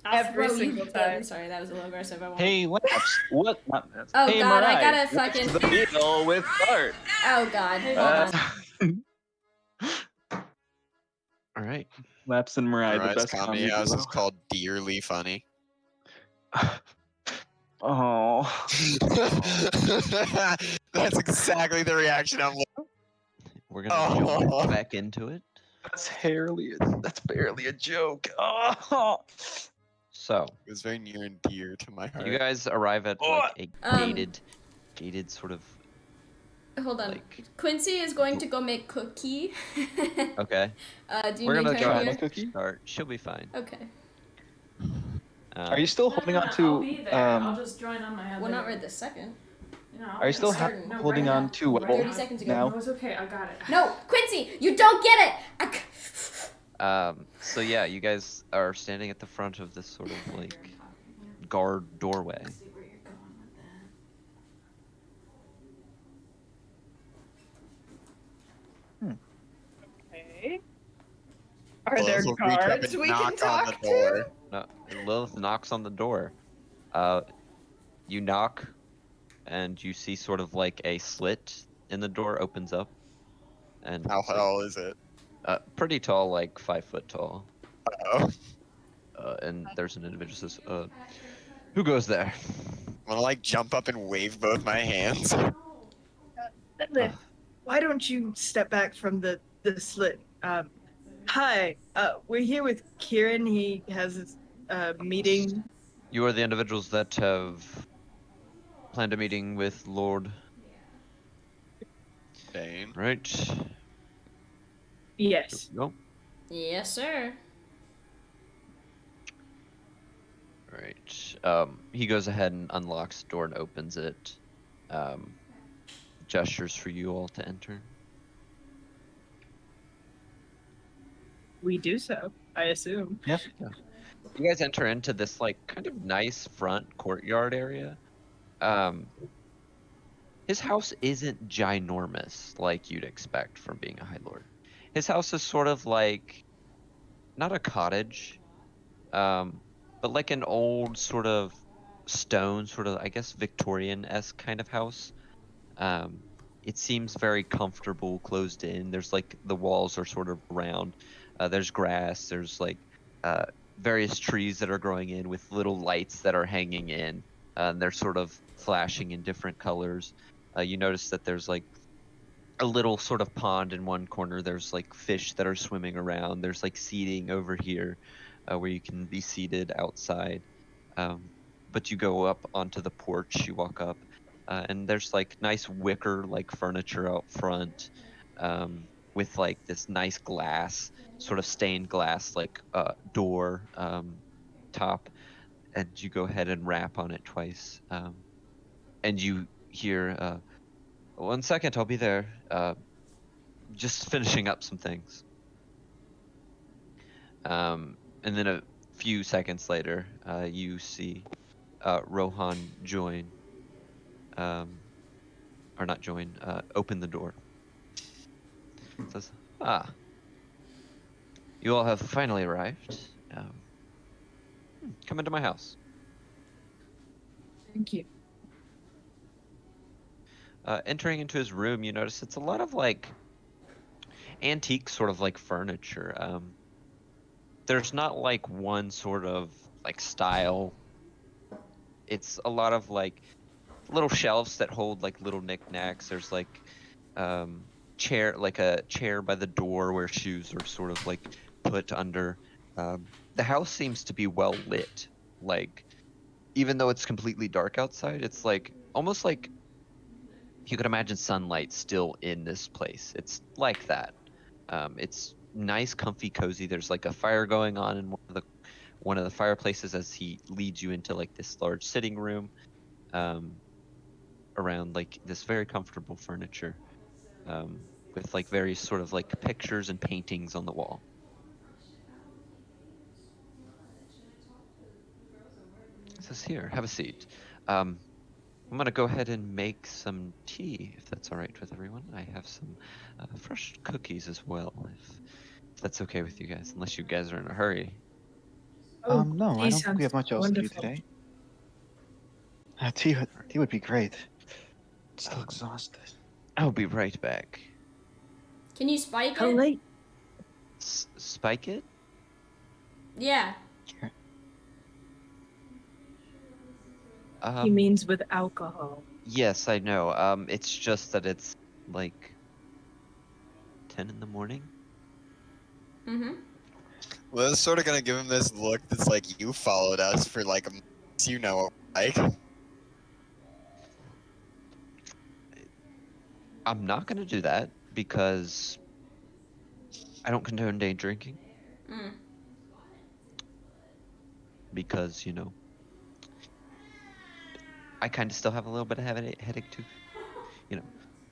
S5: I'll
S7: Every
S5: throw you
S7: single
S5: down.
S7: time.
S5: Sorry, that was a little aggressive. I won't.
S3: Hey, what? What? Not,
S5: Oh
S3: hey,
S5: god, I
S3: Mariah,
S5: gotta
S3: what's
S5: fucking.
S3: the deal with art?
S5: Oh god, hold on.
S2: All right.
S3: Laps and Mariah, the
S4: Mariah's
S3: best
S4: comedy
S3: comedy
S4: house
S3: duo.
S4: is called Dearly Funny.
S3: Oh,
S4: That's exactly the reaction I'm looking
S2: We're gonna jump
S4: Oh.
S2: back into it.
S3: that's barely a joke. Oh.
S2: So
S4: It was very near and dear to my heart.
S2: you guys arrive at like a gated sort of.
S5: Hold on.
S2: Like-
S5: Quincy is going to go make cookie.
S2: Okay.
S5: Do you
S2: We're
S5: need
S2: gonna
S5: her
S2: go
S5: here?
S2: ahead and
S3: Cookie?
S2: start. She'll be fine.
S5: Okay.
S3: Are you still holding on
S1: I'll
S3: to?
S1: be there. I'll just join on my head.
S5: Well, not
S1: later.
S5: right this second.
S1: You know, I'll
S3: Are you
S1: be
S3: still
S1: certain. No,
S3: holding
S1: right
S3: on
S1: now.
S3: to
S1: Right
S3: Webble
S5: 30
S1: now.
S5: seconds ago.
S3: now?
S1: No, it's okay. I got it.
S5: No, Quincy, you don't get it.
S2: So yeah, you guys are standing at the front of this sort of like guard doorway.
S1: Let's see where you're going with that.
S7: Okay. Are
S4: Well,
S7: there
S4: so reach up
S7: guards
S4: and
S7: we can
S4: knock on
S7: talk
S4: the door.
S7: to?
S2: No, Lilith knocks on the door. You knock. and you see sort of like a slit in the door opens up, and
S4: How
S2: it's like,
S4: tall is it?
S2: pretty tall, like 5 foot tall.
S4: Oh,
S2: And there's an individual who says, "Who goes there?"
S4: I'm gonna like jump up and wave both my hands.
S7: Lilith, why don't you step back from the slit? Hi, we're here with Kieran. He has his meeting.
S2: You are the individuals that have planned a meeting with Lord,
S4: Bane.
S2: right?
S7: Yes.
S2: Nope.
S5: Yes, sir.
S2: Right. He goes ahead and unlocks the door and opens it. Gestures for you all to enter.
S7: We do so, I assume.
S3: Yep.
S2: You guys enter into this like kind of nice front courtyard area. His house isn't ginormous like you'd expect from being a High Lord. His house is sort of like not a cottage, but like an old sort of stone, sort of I guess Victorian-esque kind of house. It seems very comfortable, closed in. There's like the walls are sort of round. There's grass. There's like various trees that are growing in with little lights that are hanging in. And they're sort of flashing in different colors. You notice that there's like a little sort of pond in one corner. There's like fish that are swimming around. There's like seating over here where you can be seated outside. But you go up onto the porch, you walk up, and there's like nice wicker like furniture out front with like this nice glass, sort of stained glass like door top. And you go ahead and rap on it twice. And you hear, 1 second, I'll be there. Just finishing up some things. And then a few seconds later, you see Rohan join, or not join, open the door. Says, you all have finally arrived. Come into my house.
S7: Thank you.
S2: Entering into his room, you notice it's a lot of like antique sort of like furniture. There's not like one sort of like style. It's a lot of like little shelves that hold like little knickknacks. There's like a chair by the door where shoes are sort of like put under. The house seems to be well lit. Like even though it's completely dark outside, it's like almost like you could imagine sunlight still in this place. It's like that. It's nice, comfy, cozy. There's like a fire going on in one of the fireplaces as he leads you into like this large sitting room, around like this very comfortable furniture, with like various sort of like pictures and paintings on the wall. It says, "Here, have a seat. I'm gonna go ahead and make some tea, if that's all right with everyone. I have some fresh cookies as well, if that's okay with you guys, unless you guys are in a hurry."
S3: No, I
S7: tea
S3: don't think we have
S7: sounds
S3: much else to do
S7: wonderful.
S3: today. Tea would be great. Still exhausted.
S2: I'll be right back.
S5: Can you spike
S7: How
S5: it?
S7: late?
S2: Spike it?
S5: Yeah.
S7: He means with alcohol.
S2: Yes, I know. It's just that it's like 10 in the morning.
S5: Mm-hmm.
S4: Well, it's sort of gonna give him this look that's like, you followed us for like a month, you know, like.
S2: I'm not gonna do that because I don't condone day drinking.
S5: Mm.
S2: Because, you know, I kind of still have a little bit of headache too. You know.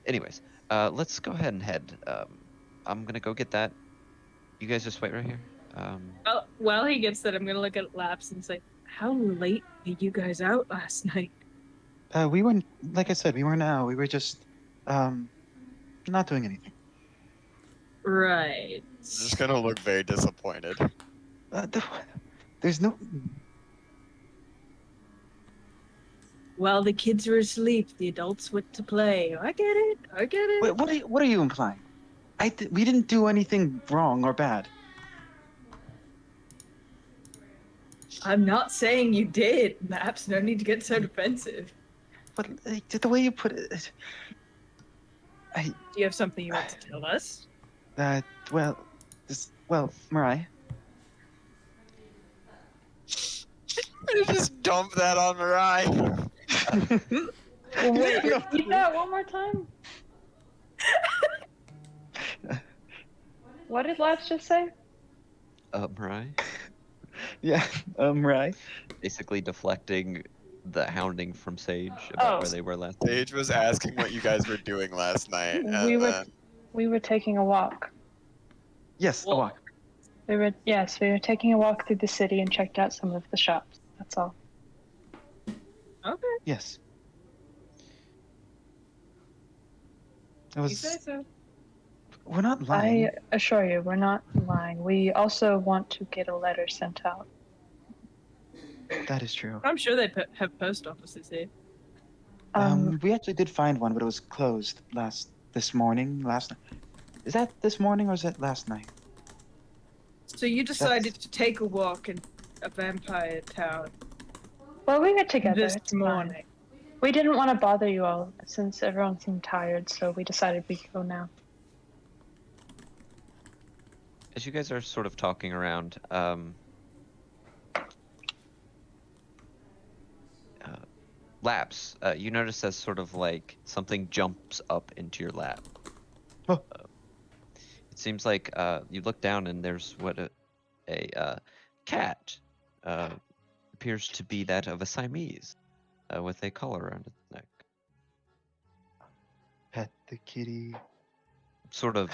S2: Anyways, let's go ahead and head. I'm gonna go get that. You guys just wait right here.
S7: Well, while he gets that, I'm gonna look at Laps and say, "How late were you guys out last night?"
S3: We weren't, like I said, we weren't out. We were just, not doing anything.
S7: Right.
S4: Just gonna look very disappointed.
S3: There's no.
S7: While the kids were asleep, the adults went to play. I get it. I get it.
S3: Wait, what are you implying? We didn't do anything wrong or bad.
S7: I'm not saying you did, Maps. No need to get so defensive.
S3: But like, the way you put it,
S7: Do you have something you want to tell us?
S3: well, Mariah.
S4: You just dump that on Mariah.
S10: Wait, repeat that one more time? What did Laps just say?
S2: Mariah?
S3: Yeah, Mariah.
S2: Basically deflecting the hounding from Sage about
S10: Oh.
S2: where they were last night.
S4: Sage was asking what you guys were doing last night.
S10: We were taking a walk.
S3: Yes, a walk.
S10: We were taking a walk through the city and checked out some of the shops. That's all.
S7: Okay.
S3: Yes. It
S7: You
S3: was.
S7: say so.
S3: We're not lying.
S10: I assure you, we're not lying. We also want to get a letter sent out.
S3: That is true.
S7: I'm sure they have post offices here.
S3: We actually did find one, but it was closed this morning. Last night. Is that this morning or is that last night?
S7: So you decided to take a walk in a vampire town
S10: Well, we were together.
S7: this
S10: It's fine.
S7: morning.
S10: We didn't want to bother you all since everyone seemed tired, so we decided we could go now.
S2: As you guys are sort of talking around, Laps, you notice as sort of like something jumps up into your lap.
S3: Oh.
S2: It seems like you look down and there's what a cat appears to be that of a Siamese with a collar around its neck.
S3: Pet the kitty.
S2: Sort of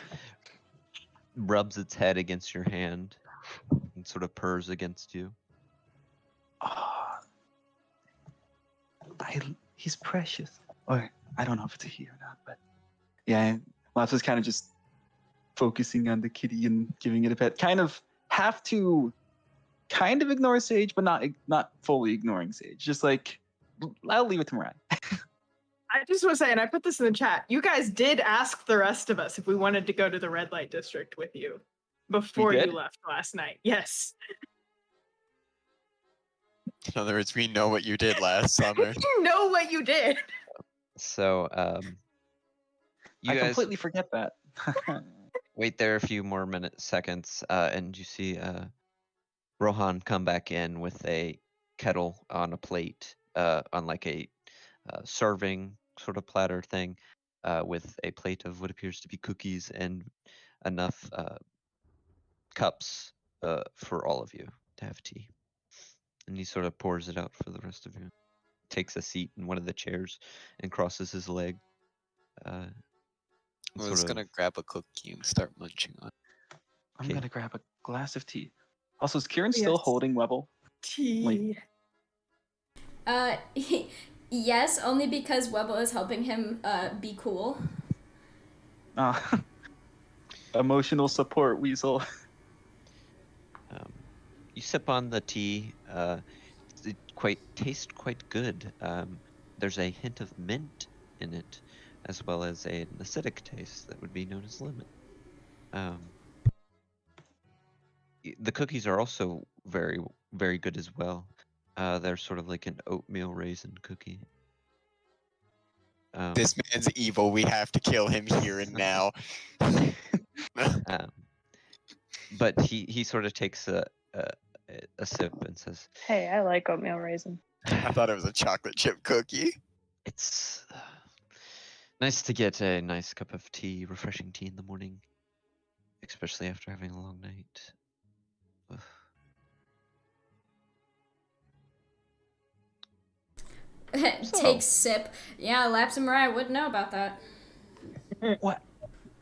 S2: rubs its head against your hand and sort of purrs against you.
S3: He's precious. Or I don't know if it's a he or not, but yeah, Laps was kind of just focusing on the kitty and giving it a pet. Kind of ignore Sage, but not fully ignoring Sage. Just like I'll leave it to Mariah.
S7: I just want to say, and I put this in the chat, you guys did ask the rest of us if we wanted to go to the red light district with you before
S2: did?
S7: you left last night. Yes.
S4: In other words, we know what you did last summer.
S7: You know what you did.
S2: So, you
S3: I
S2: guys
S3: completely forget that.
S2: wait there a few more seconds, and you see Rohan come back in with a kettle on a plate, on like a serving sort of platter thing, with a plate of what appears to be cookies and enough cups for all of you to have tea. And he sort of pours it out for the rest of you. Takes a seat in one of the chairs and crosses his leg.
S4: I was gonna grab a cookie and start munching on it.
S3: I'm
S2: Okay.
S3: gonna grab a glass of tea. Also, is Kieran still
S7: Yes.
S3: holding Webble?
S7: Tea.
S5: Yes, only because Webble is helping him be cool.
S3: Emotional support, Weasel.
S2: You sip on the tea. It tastes quite good. There's a hint of mint in it, as well as an acidic taste that would be known as lemon. The cookies are also very, very good as well. They're sort of like an oatmeal raisin cookie.
S4: This man's evil. We have to kill him here and now.
S2: But he sort of takes a sip and says,
S10: Hey, I like oatmeal raisin.
S4: I thought it was a chocolate chip cookie.
S2: "It's nice to get a nice cup of tea, refreshing tea in the morning, especially after having a long night." Ugh.
S5: Take sip. Yeah, Laps and Mariah wouldn't know about that.
S3: What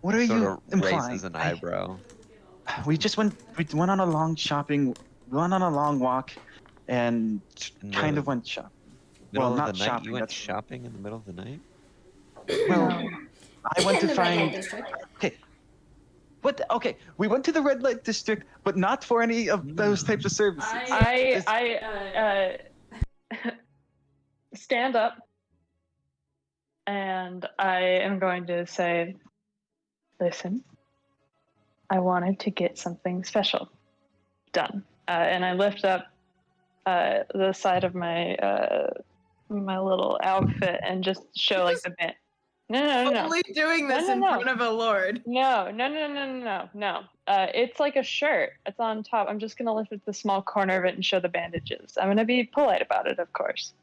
S3: are
S2: Sort
S3: you
S2: of
S3: implying?
S2: raises an eyebrow.
S3: We went on a long shopping. We went on a long walk, and
S2: In
S3: kind
S2: the
S3: of went shopping.
S2: Middle
S3: Well,
S2: of
S3: not
S2: the night,
S3: shopping.
S2: you went
S3: That's
S2: shopping in the middle of the night?
S3: well. I went
S5: In
S3: to
S5: the red light
S3: find.
S5: district.
S3: Okay, we went to the red light district, but not for any of those types of services.
S10: stand up, and I am going to say, listen, I wanted to get something special done. And I lift up the side of my my little outfit and just show like the band. No.
S7: Only doing this
S10: No,
S7: in
S10: no.
S7: front of a lord.
S10: No. It's like a shirt. It's on top. I'm just gonna lift up the small corner of it and show the bandages. I'm gonna be polite about it, of course.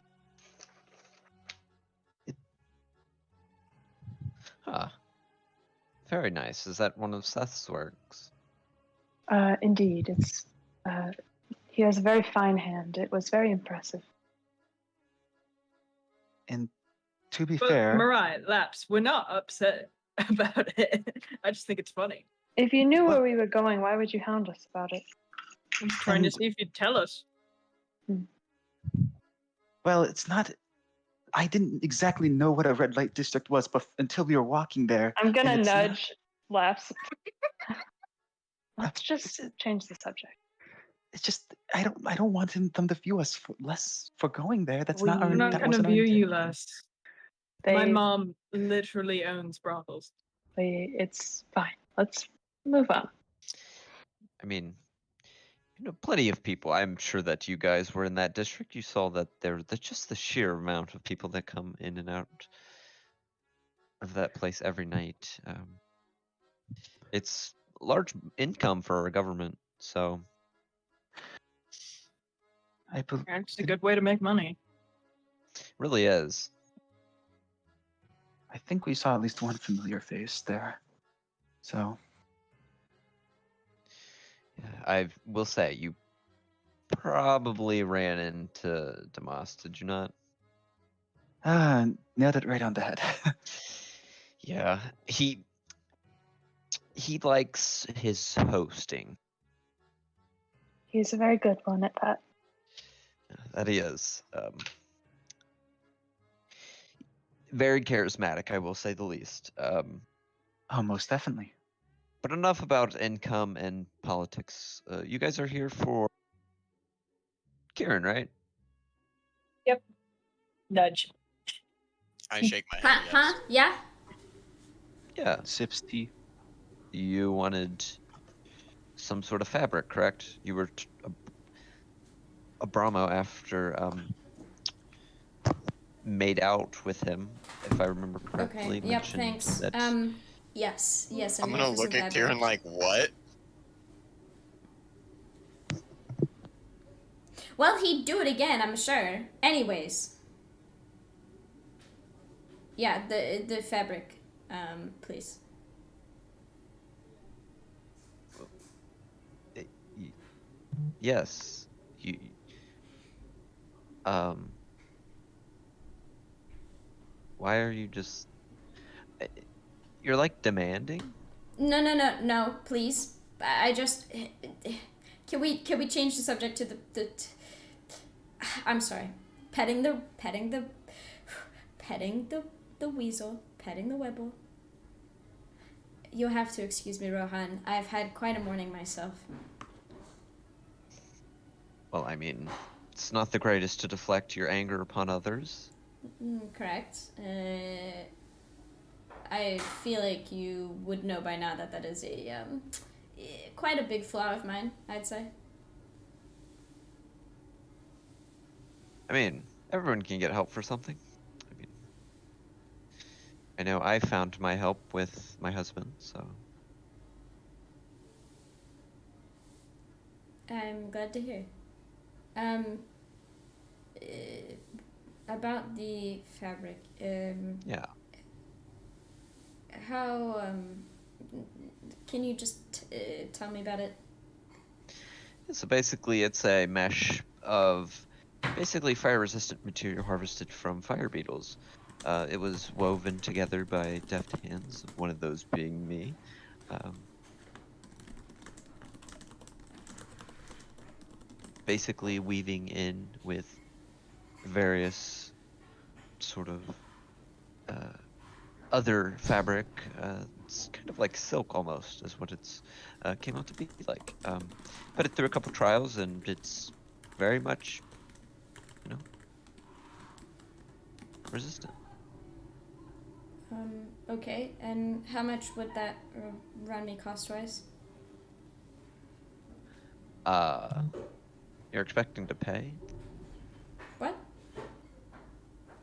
S2: Huh. Very nice. Is that one of Seth's works?
S10: Indeed, it's. He has a very fine hand. It was very impressive.
S3: And to be
S7: But
S3: fair,
S7: Mariah, Laps, we're not upset about it. I just think it's funny.
S10: If you knew
S3: Well-
S10: where we were going, why would you hound us about it?
S7: I'm just trying to
S3: And-
S7: see if you'd tell us.
S3: well, it's not. I didn't exactly know what a red light district was, but until we were walking there.
S10: I'm gonna
S3: and it's not-
S10: nudge Laps. Let's just change the subject.
S3: It's just I don't want them to view us less for going there. That's
S10: We-
S3: not our.
S7: I'm not
S3: that
S7: going to
S3: wasn't our
S7: view you
S3: intent.
S7: less.
S10: They,
S7: My mom literally owns brothels.
S10: it's fine. Let's move on.
S2: I mean, plenty of people. I'm sure that you guys were in that district. You saw that just the sheer amount of people that come in and out of that place every night. It's large income for our government, so
S7: It's a good way to make money.
S2: really is.
S3: I think we saw at least one familiar face there. So
S2: I will say you probably ran into Damas, did you not?
S3: nailed it right on the head.
S2: Yeah, he likes his hosting.
S10: He's a very good one at that.
S2: That he is. Very charismatic, I will say the least.
S3: Oh, most definitely.
S2: But enough about income and politics. You guys are here for Kieran, right?
S7: Nudge.
S4: I shake my
S5: Huh?
S4: head. Yes.
S5: Huh? Yeah.
S2: Yeah.
S3: Sips tea.
S2: You wanted some sort of fabric, correct? You were a Brahmo after made out with him, if I remember correctly.
S5: Okay. Yep.
S2: mentioned
S5: Thanks.
S2: that-
S5: Yes. Yes.
S4: I'm
S5: here
S4: gonna
S5: for some
S4: look at
S5: fabric.
S4: Kieran like, what?
S5: Well, he'd do it again, I'm sure. Anyways. Yeah, the fabric, please.
S2: Yes. You. Why are you just? You're like demanding.
S5: No, please. I just can we change the subject to the I'm sorry. Petting the weasel, petting the webble. You'll have to excuse me, Rohan. I've had quite a morning myself.
S2: Well, I mean, it's not the greatest to deflect your anger upon others.
S5: Correct. I feel like you would know by now that is a quite a big flaw of mine, I'd say.
S2: I mean, everyone can get help for something. I mean, I know I found my help with my husband, so.
S5: I'm glad to hear. About the fabric.
S2: Yeah.
S5: How can you just tell me about it?
S2: So basically, it's a mesh of basically fire-resistant material harvested from fire beetles. It was woven together by deft hands, one of those being me. Basically weaving in with various sort of other fabric. It's kind of like silk almost, is what it's came out to be like. Put it through a couple trials, and it's very much, resistant.
S5: Okay. And how much would that run me cost-wise?
S2: You're expecting to pay?
S5: What?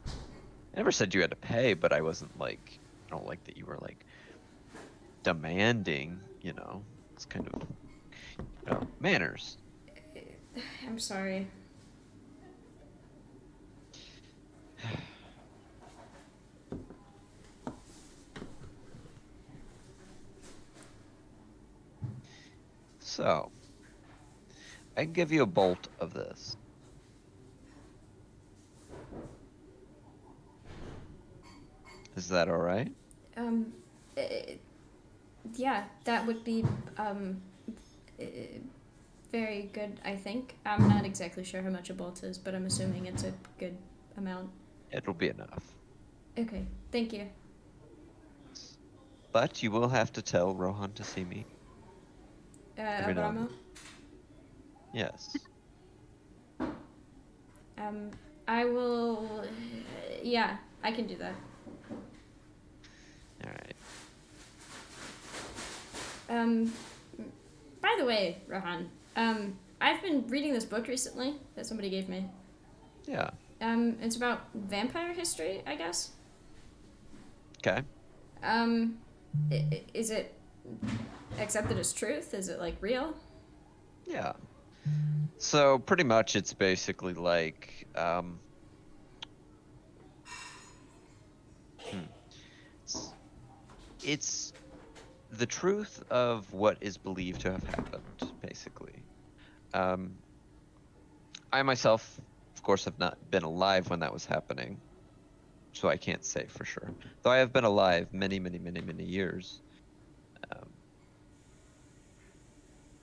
S2: I never said you had to pay, but I wasn't like, I don't like that you were like demanding, you know. It's kind of, manners.
S5: I'm sorry.
S2: So, I can give you a bolt of this. Is that all right?
S5: Yeah, that would be uh, very good, I think. I'm not exactly sure how much a bolt is, but I'm assuming it's a good amount.
S2: It'll be enough.
S5: Okay, thank you.
S2: But you will have to tell Rohan to see me. Every now and
S5: Abramo?
S2: then. Yes.
S5: I will. Yeah, I can do that.
S2: All right.
S5: By the way, Rohan, I've been reading this book recently that somebody gave me.
S2: Yeah.
S5: It's about vampire history, I guess.
S2: Okay.
S5: Is it accepted as truth? Is it like real?
S2: Yeah. So pretty much it's basically like it's the truth of what is believed to have happened, basically. I myself, of course, have not been alive when that was happening, so I can't say for sure. Though I have been alive many, many, many, many years.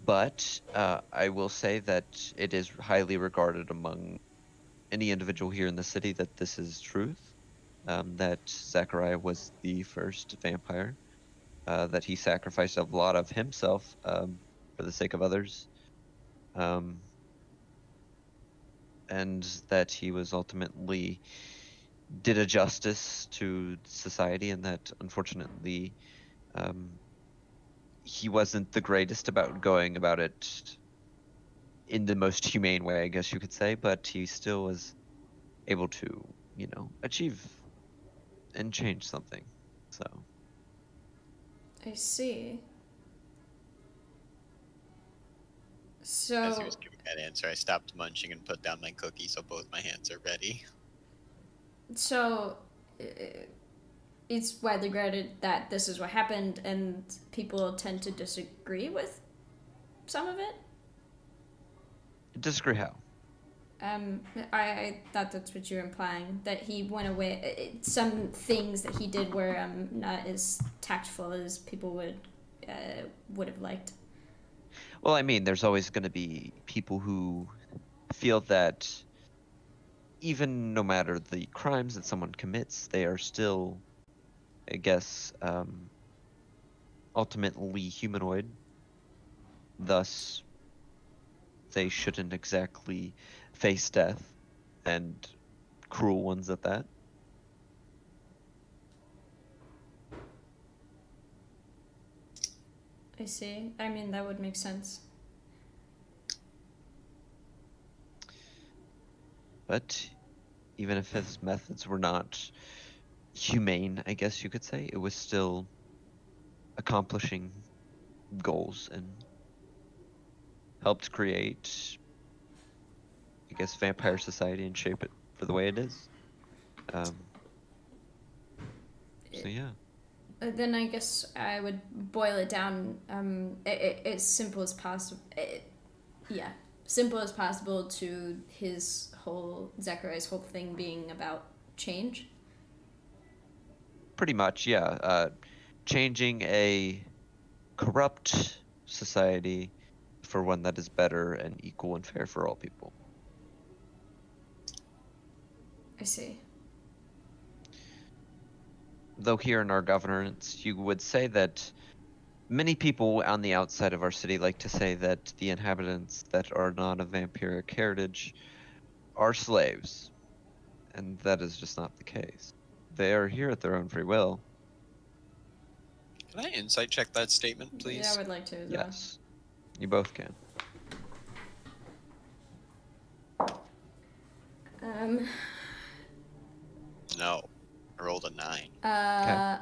S2: But I will say that it is highly regarded among any individual here in the city that this is truth. That Zachariah was the first vampire. That he sacrificed a lot of himself for the sake of others. And that he was ultimately did a justice to society, and that unfortunately he wasn't the greatest about going about it in the most humane way, I guess you could say, but he still was able to, achieve and change something. So
S5: I see.
S4: As he was
S5: So,
S4: giving that answer, I stopped munching and put down my cookie so both my hands are ready.
S5: so it's widely regarded that this is what happened, and people tend to disagree with some of it.
S2: disagree how?
S5: I thought that's what you were implying, that he went away. Some things that he did were not as tactful as people would have liked.
S2: Well, I mean, there's always going to be people who feel that even no matter the crimes that someone commits, they are still, I guess, ultimately humanoid. Thus, they shouldn't exactly face death, and cruel ones at that.
S5: I see. I mean, that would make sense.
S2: But even if his methods were not humane, I guess you could say, it was still accomplishing goals and helped create, I guess, vampire society and shape it for the way it is. So yeah.
S5: Then I guess I would boil it down as simple as possible. Simple as possible to Zachariah's whole thing being about change.
S2: Pretty much, yeah. Changing a corrupt society for one that is better and equal and fair for all people.
S5: I see.
S2: Though here in our governance, you would say that many people on the outside of our city like to say that the inhabitants that are not of vampiric heritage are slaves. And that is just not the case. They are here at their own free will.
S4: Can I insight check that statement,
S5: Yeah,
S4: please?
S5: I would like to as well.
S2: Yes. You both can.
S4: No. I rolled a 9.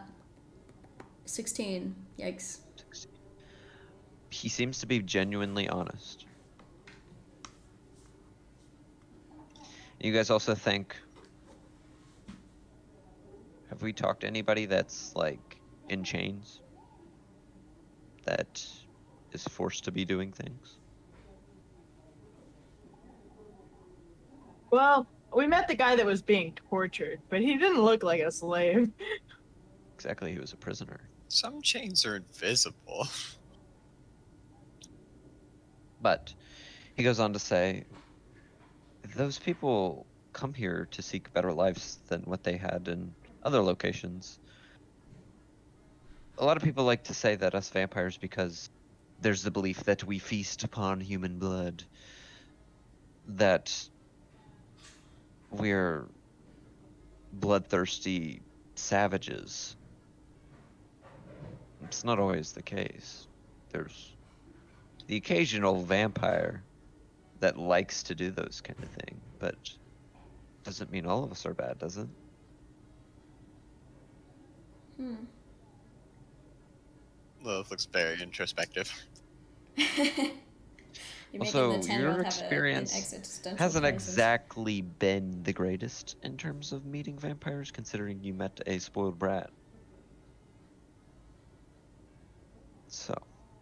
S5: 16. Yikes.
S2: 16. He seems to be genuinely honest. You guys also think, have we talked to anybody that's like in chains? That is forced to be doing things?
S7: Well, we met the guy that was being tortured, but he didn't look like a slave.
S2: Exactly, he was a prisoner.
S4: Some chains are invisible.
S2: But he goes on to say, those people come here to seek better lives than what they had in other locations. A lot of people like to say that us vampires, because there's the belief that we feast upon human blood, that we're bloodthirsty savages. It's not always the case. There's the occasional vampire that likes to do those kind of things, but doesn't mean all of us are bad, does it?
S4: Lilith looks very introspective.
S5: You're
S2: Also,
S5: making the 10-year-old
S2: your
S5: have an
S2: experience
S5: existential
S2: hasn't
S5: crisis.
S2: exactly been the greatest in terms of meeting vampires, considering you met a spoiled brat. So,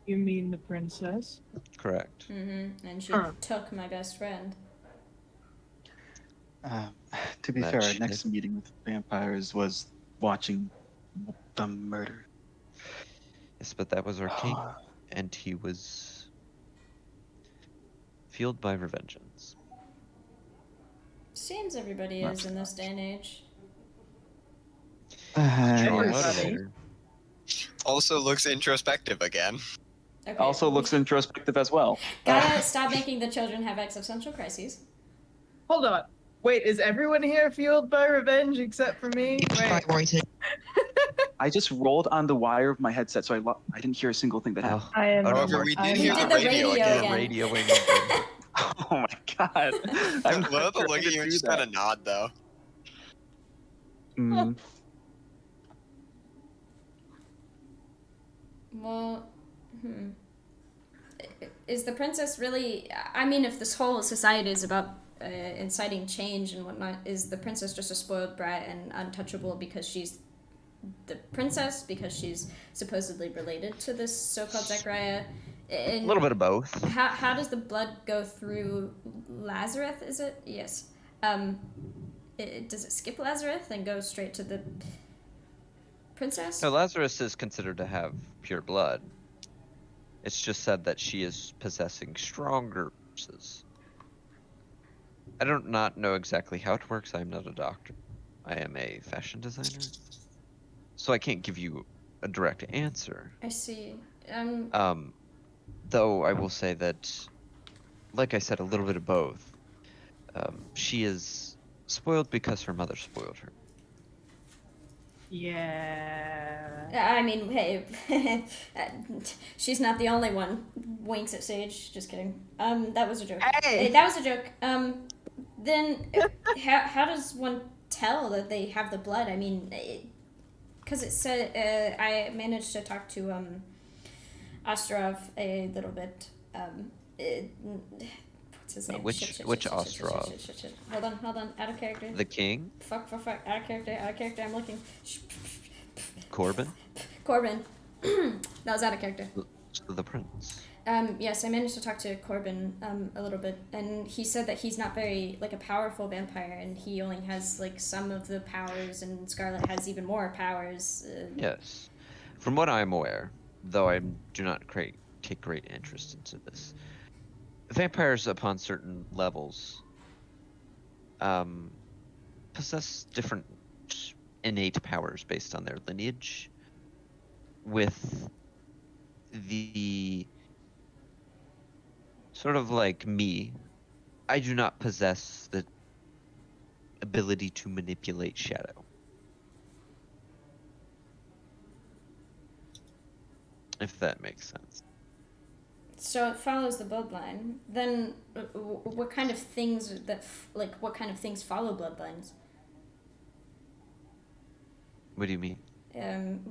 S7: You mean the princess?
S2: correct.
S5: And she
S7: Huh.
S5: took my best friend.
S3: To be
S2: That
S3: fair, our
S2: she
S3: next
S2: did.
S3: meeting with vampires was watching the murder.
S2: Yes, but that was our king, and he was fueled by revengeance.
S5: Seems everybody is in this day and age.
S2: Strong
S7: Everybody.
S2: motivator.
S4: Also looks introspective again.
S5: Okay.
S3: Also looks introspective as well.
S5: Gotta stop making the children have existential crises.
S7: Hold on. Wait, is everyone here fueled by revenge except for me? Wait.
S3: I just rolled on the wire of my headset, so I didn't hear a single thing that happened.
S2: Oh,
S10: I am.
S2: oh, no
S4: However,
S2: more.
S4: we
S10: I
S4: did
S10: am
S4: hear
S5: You
S10: not.
S5: did
S4: the
S5: the
S4: radio
S5: radio
S4: again.
S5: again.
S2: Radioing again.
S3: Oh my god. I'm not
S4: Lilith will
S3: trying
S4: look
S3: to
S4: at you and
S3: do
S4: just kind
S3: that.
S4: of nod, though.
S3: Mm,
S5: Well, is the princess really? I mean, if this whole society is about inciting change and whatnot, is the princess just a spoiled brat and untouchable because she's the princess, because she's supposedly related to this so-called Zechariah?
S2: A little bit of both.
S5: How does the blood go through Lazarus? Is it? Yes. Does it skip Lazarus and go straight to the princess?
S2: No, Lazarus is considered to have pure blood. It's just said that she is possessing stronger forces. I don't not know exactly how it works. I'm not a doctor. I am a fashion designer. So I can't give you a direct answer.
S5: I see.
S2: Though I will say that, like I said, a little bit of both. She is spoiled because her mother spoiled her.
S7: Yeah.
S5: I mean, hey, she's not the only one. Winks at Sage. Just kidding. That was a joke.
S7: Hey!
S5: That was a joke. Then how does one tell that they have the blood? I mean, because it said I managed to talk to Ostrov a little bit. What's his name?
S2: Which Ostrov?
S5: Hold on. Out of character.
S2: The king?
S5: Fuck. Out of character. I'm looking.
S2: Corbin?
S5: Corbin. That was out of character.
S2: The prince.
S5: Yes, I managed to talk to Corbin a little bit, and he said that he's not very, like, a powerful vampire, and he only has, like, some of the powers, and Scarlet has even more powers.
S2: Yes. From what I'm aware, though I do not take great interest into this, vampires upon certain levels possess different innate powers based on their lineage, with the sort of like me, I do not possess the ability to manipulate shadow. If that makes sense.
S5: So it follows the bloodline. Then, what kind of things what kind of things follow bloodlines?
S2: What do you mean?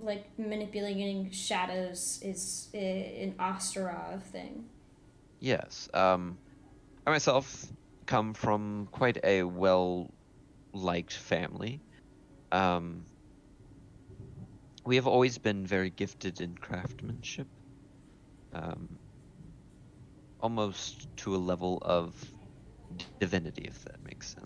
S5: Like manipulating shadows is an Osterov thing.
S2: Yes. I myself come from quite a well-liked family. We have always been very gifted in craftsmanship. Almost to a level of divinity, if that makes sense.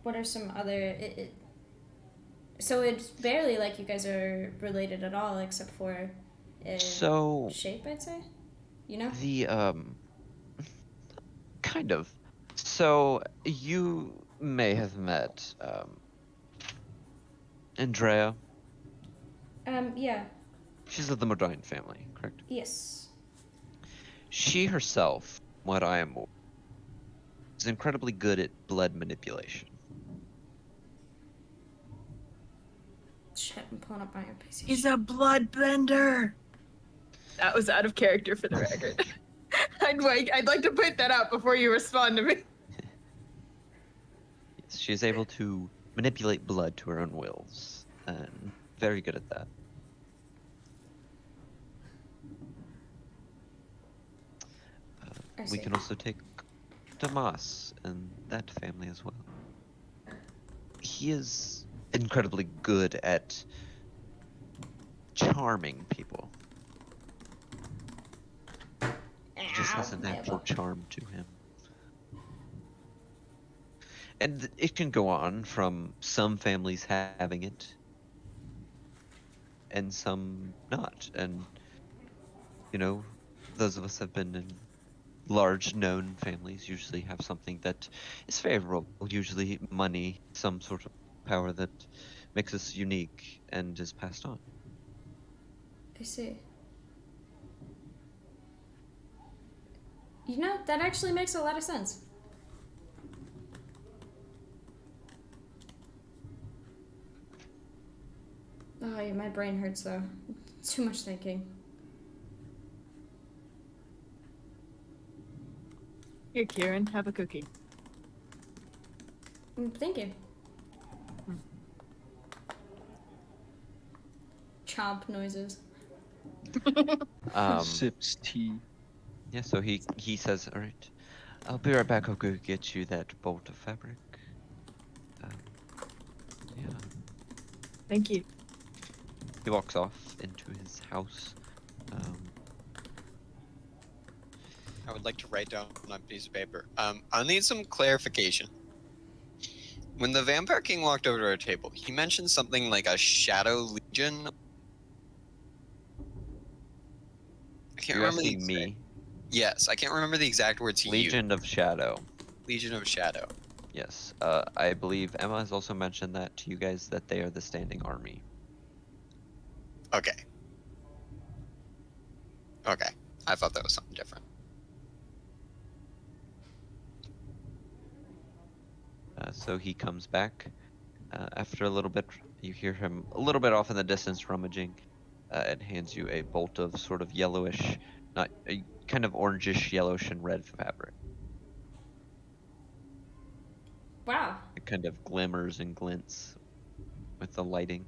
S5: What are some other? So it's barely like you guys are related at all, except for
S2: So
S5: shape, I'd say. You know.
S2: the kind of. So you may have met Andrea.
S5: Yeah.
S2: She's of the Modine family, correct?
S5: Yes.
S2: She herself, what I am aware, is incredibly good at blood manipulation.
S5: Shit, I'm pulling up my PC.
S7: He's a bloodbender. That was out of character for the record. I'd like to point that out before you respond to me.
S2: Yes, she is able to manipulate blood to her own wills, and very good at that.
S5: I
S2: We
S5: see.
S2: can also take Damas and that family as well. He is incredibly good at charming people. He just has a
S5: Ow, my
S2: natural
S5: elbow.
S2: charm to him. And it can go on from some families having it and some not. And, you know, those of us have been in large known families usually have something that is favorable, usually money, some sort of power that makes us unique and is passed on.
S5: I see. You know, that actually makes a lot of sense. Oh, yeah, my brain hurts though. Too much thinking.
S7: Here, Kieran, have a cookie.
S5: Thank you. Chomp noises.
S3: Sips tea.
S2: Yeah, so he says, all right, I'll be right back. I'll go get you that bolt of fabric. Yeah.
S7: Thank you.
S2: He walks off into his house.
S4: I would like to write down on a piece of paper. I need some clarification. When the Vampire King walked over to our table, he mentioned something like a Shadow Legion. I can't
S2: You're
S4: remember the
S2: asking me.
S4: Yes, I can't remember the exact words he used.
S2: Legion of Shadow.
S4: Legion of Shadow.
S2: Yes. I believe Emma has also mentioned that to you guys, that they are the standing army.
S4: Okay. Okay. I thought that was something different.
S2: So he comes back. After a little bit, you hear him a little bit off in the distance rummaging, and hands you a bolt of sort of yellowish, not kind of orangish, yellowish, and red fabric.
S5: Wow.
S2: It kind of glimmers and glints with the lighting.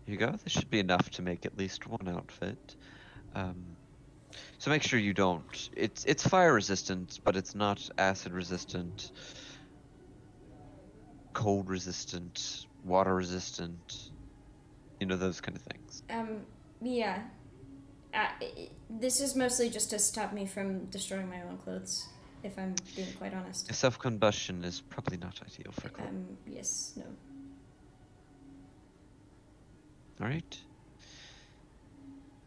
S2: Here you go. This should be enough to make at least one outfit. So make sure you don't. It's fire resistant, but it's not acid resistant, cold resistant, water resistant. You know, those kind of things.
S5: Yeah. This is mostly just to stop me from destroying my own clothes, if I'm being quite honest.
S2: Self-combustion is probably not ideal for clothes.
S5: Yes, no.
S2: All right.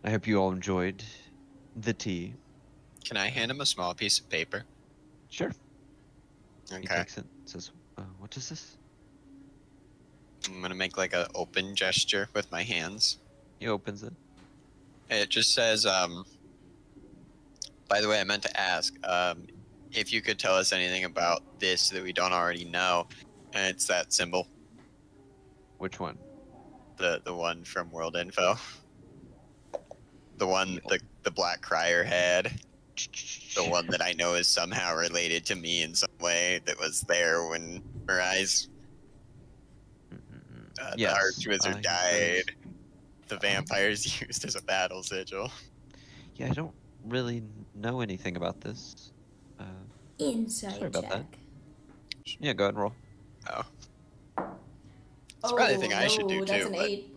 S2: I hope you all enjoyed the tea.
S4: Can I hand him a small piece of paper?
S2: Sure. He
S4: Okay.
S2: takes it and says, what is this?
S4: I'm gonna make like an open gesture with my hands.
S2: He opens it.
S4: It just says, by the way, I meant to ask, if you could tell us anything about this that we don't already know. And it's that symbol,
S2: Which one?
S4: the one from World Info. The one the Black Crier had. The one that I know is somehow related to me in some way that was there when Mirai's
S2: Yes,
S4: the Archwizard
S2: he
S4: died.
S2: says-
S4: The vampires used as a battle sigil.
S2: Yeah, I don't really know anything about this.
S5: Insight
S2: Sorry about
S5: check.
S2: that. Yeah, go ahead and roll.
S4: Oh. It's probably a thing I should do
S5: no, that's
S4: too,
S5: an
S4: but
S5: 8.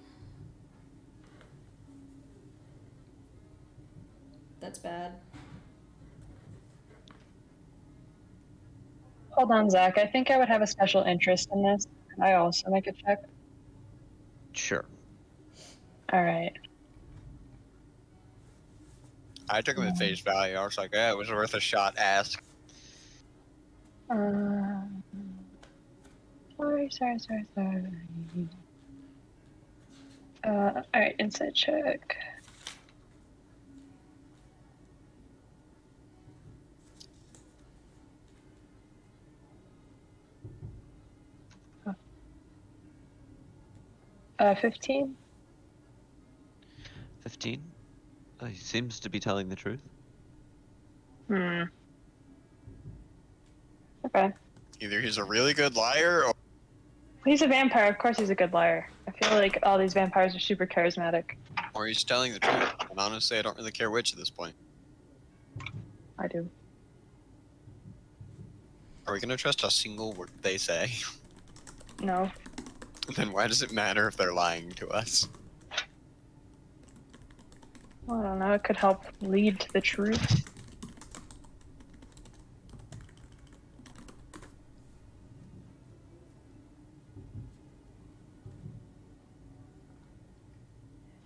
S5: That's bad.
S10: Hold on, Zach. I think I would have a special interest in this. Can I also make a check?
S2: Sure.
S10: All right.
S4: I took him at face value. I was like, yeah, it was worth a shot. Ask.
S10: Sorry. All right, insight check. Oh. 15.
S2: 15. He seems to be telling the truth.
S10: Okay.
S4: Either he's a really good liar, or
S10: He's a vampire. Of course, he's a good liar. I feel like all these vampires are super charismatic.
S4: he's telling the truth. And honestly, I don't really care which at this point.
S10: I do.
S4: Are we gonna trust a single word they say?
S10: No.
S4: Then why does it matter if they're lying to us?
S10: I don't know. It could help lead to the truth.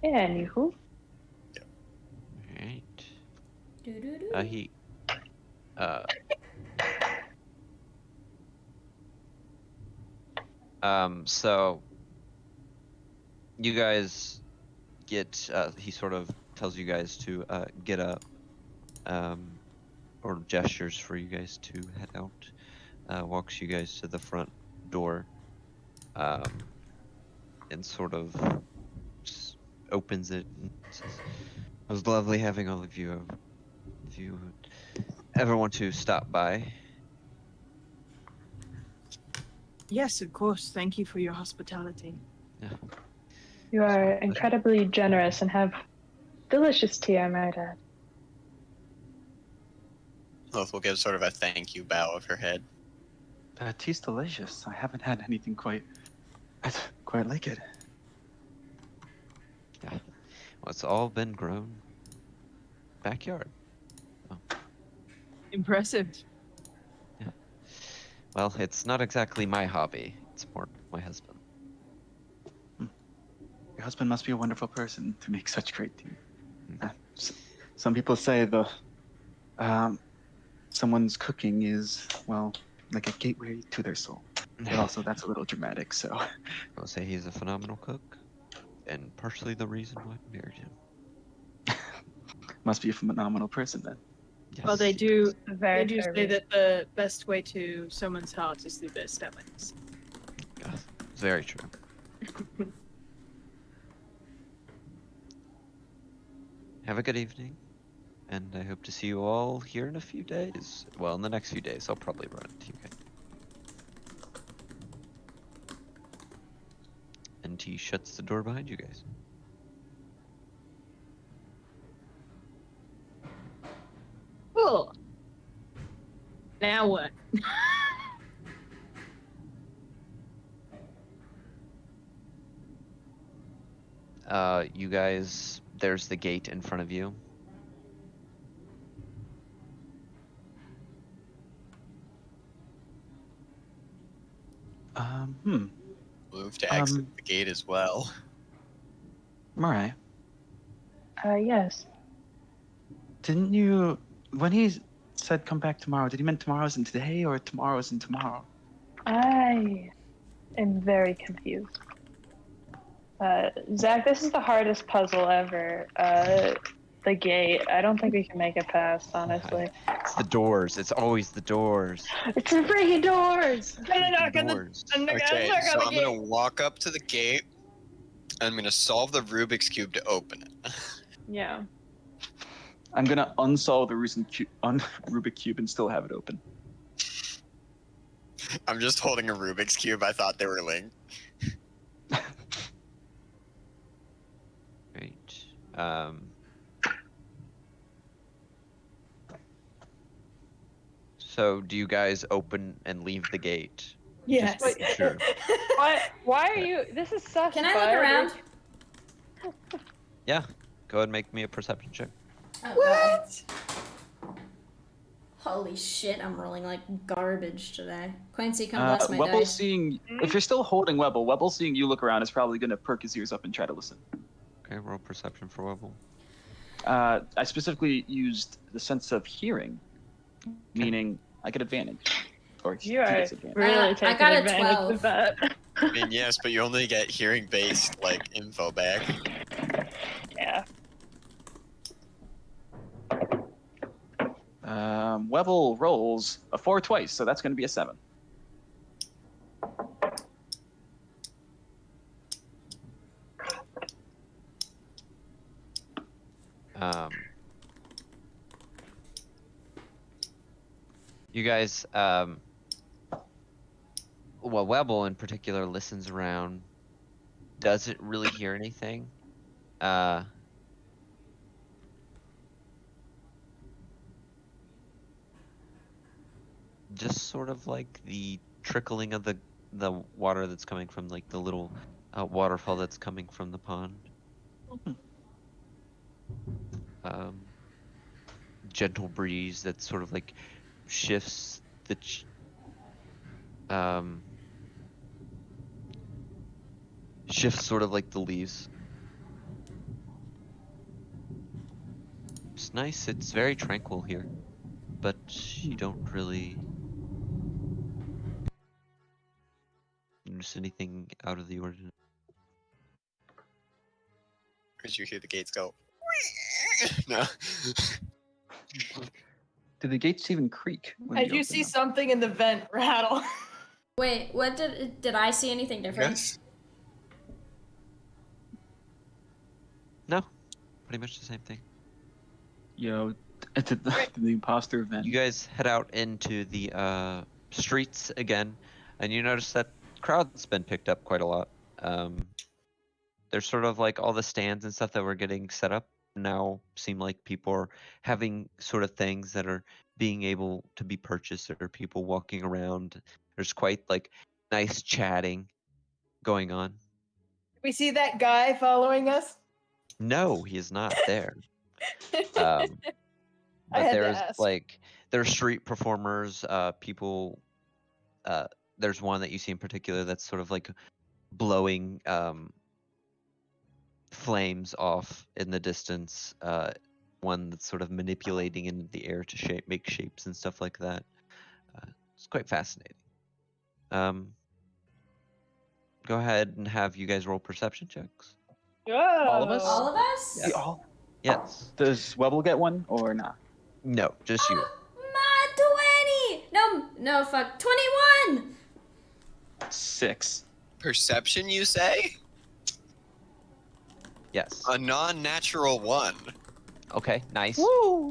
S10: Anywho.
S2: Right.
S5: Doo-doo-doo.
S2: He. So. You guys get. He sort of tells you guys to get up. Or gestures for you guys to head out. Walks you guys to the front door. And sort of just opens it and says, "It was lovely having all of you. If you ever want to stop by."
S7: Yes, of course. Thank you for your hospitality.
S2: Yeah.
S10: You are incredibly generous and have delicious tea, I might add.
S4: Lilith will give sort of a thank you bow of her head.
S3: Tea's delicious. I haven't had anything quite like it.
S2: Yeah. Well, it's all been grown backyard.
S7: Impressive.
S2: Well, it's not exactly my hobby. It's more my husband.
S3: Your husband must be a wonderful person to make such great tea. Some people say someone's cooking is, well, like a gateway to their soul. But also, that's a little dramatic, so.
S2: I'll say he's a phenomenal cook, and partially the reason why I married him.
S3: Must be a phenomenal person then.
S2: Yes.
S7: Well, they do
S10: Very
S7: say that the best way to someone's heart is through their stomachs.
S2: Yes, very true. Have a good evening, and I hope to see you all here in a few days. Well, in the next few days, I'll probably run into you guys. And he shuts the door behind you guys.
S7: Cool. Now what?
S2: You guys, there's the gate in front of you.
S4: Move to exit the gate as well.
S3: Mariah,
S10: Yes.
S3: didn't you, when he said come back tomorrow, did he mean tomorrow's in today or tomorrow's in tomorrow?
S10: I am very confused. Zach, this is the hardest puzzle ever. The gate. I don't think we can make it past, honestly.
S2: It's the doors. It's always the doors.
S10: It's the freaking doors!
S7: Gonna knock on the.
S2: Doors.
S7: I'm gonna
S4: Okay,
S7: knock
S4: so
S7: on
S4: I'm
S7: the
S4: gonna
S7: gate.
S4: walk up to the gate. And I'm gonna solve the Rubik's Cube to open it.
S10: Yeah.
S3: I'm gonna unsolve the Rubik Cube and still have it open.
S4: I'm just holding a Rubik's Cube. I thought they were linked.
S2: Great. So do you guys open and leave the gate?
S7: Yes.
S2: Just making sure.
S10: Why are you? This is sus.
S5: Can I
S10: bud.
S5: look around?
S2: Yeah. Go ahead and make me a perception check.
S5: Oh,
S7: What?
S5: God. Holy shit, I'm rolling like garbage today. Quincy, come bless my
S3: Webble
S5: dice.
S3: seeing, if you're still holding Webble seeing you look around is probably gonna perk his ears up and try to listen.
S2: Okay, roll perception for Webble.
S3: I specifically used the sense of hearing, meaning I get advantage. Or he
S10: You are
S3: gets advantage.
S10: really
S5: I
S10: taking
S5: got a
S10: advantage
S5: 12.
S10: of that.
S4: I mean, yes, but you only get hearing-based like info back.
S10: Yeah.
S3: Webble rolls a 4 twice, so that's going to be a 7.
S2: You guys, well, Webble in particular listens around, doesn't really hear anything. Just sort of like the trickling of the water that's coming from like the little waterfall that's coming from the pond. Gentle breeze that sort of like shifts the shifts sort of like the leaves. It's nice. It's very tranquil here, but you don't really notice anything out of the ordinary.
S4: Did you hear the gates go? No.
S3: Do the gates even creak? when
S7: Did you
S3: open
S7: see
S3: them?
S7: something in the vent rattle?
S5: Wait, what did I see anything different?
S4: Yes.
S2: No, pretty much the same thing.
S3: Yo, to the imposter event.
S2: You guys head out into the streets again, and you notice that crowd's been picked up quite a lot. There's sort of like all the stands and stuff that were getting set up now seem like people are having sort of things that are being able to be purchased. There are people walking around. There's quite like nice chatting going on.
S7: We see that guy following us.
S2: No, he is not there.
S7: I
S2: But
S7: had to
S2: there's
S7: ask.
S2: like there's street performers, people. There's one that you see in particular that's sort of like blowing flames off in the distance. One that's sort of manipulating in the air to make shapes and stuff like that. It's quite fascinating. Go ahead and have you guys roll perception checks.
S3: All of us?
S5: All of us?
S3: We all.
S2: Yes.
S3: Does Webble get one or not?
S2: No, just you.
S5: Ma 20! No, fuck. 21!
S3: 6.
S4: Perception, you say?
S2: Yes.
S4: A non-natural 1.
S2: Okay, nice.
S7: Woo!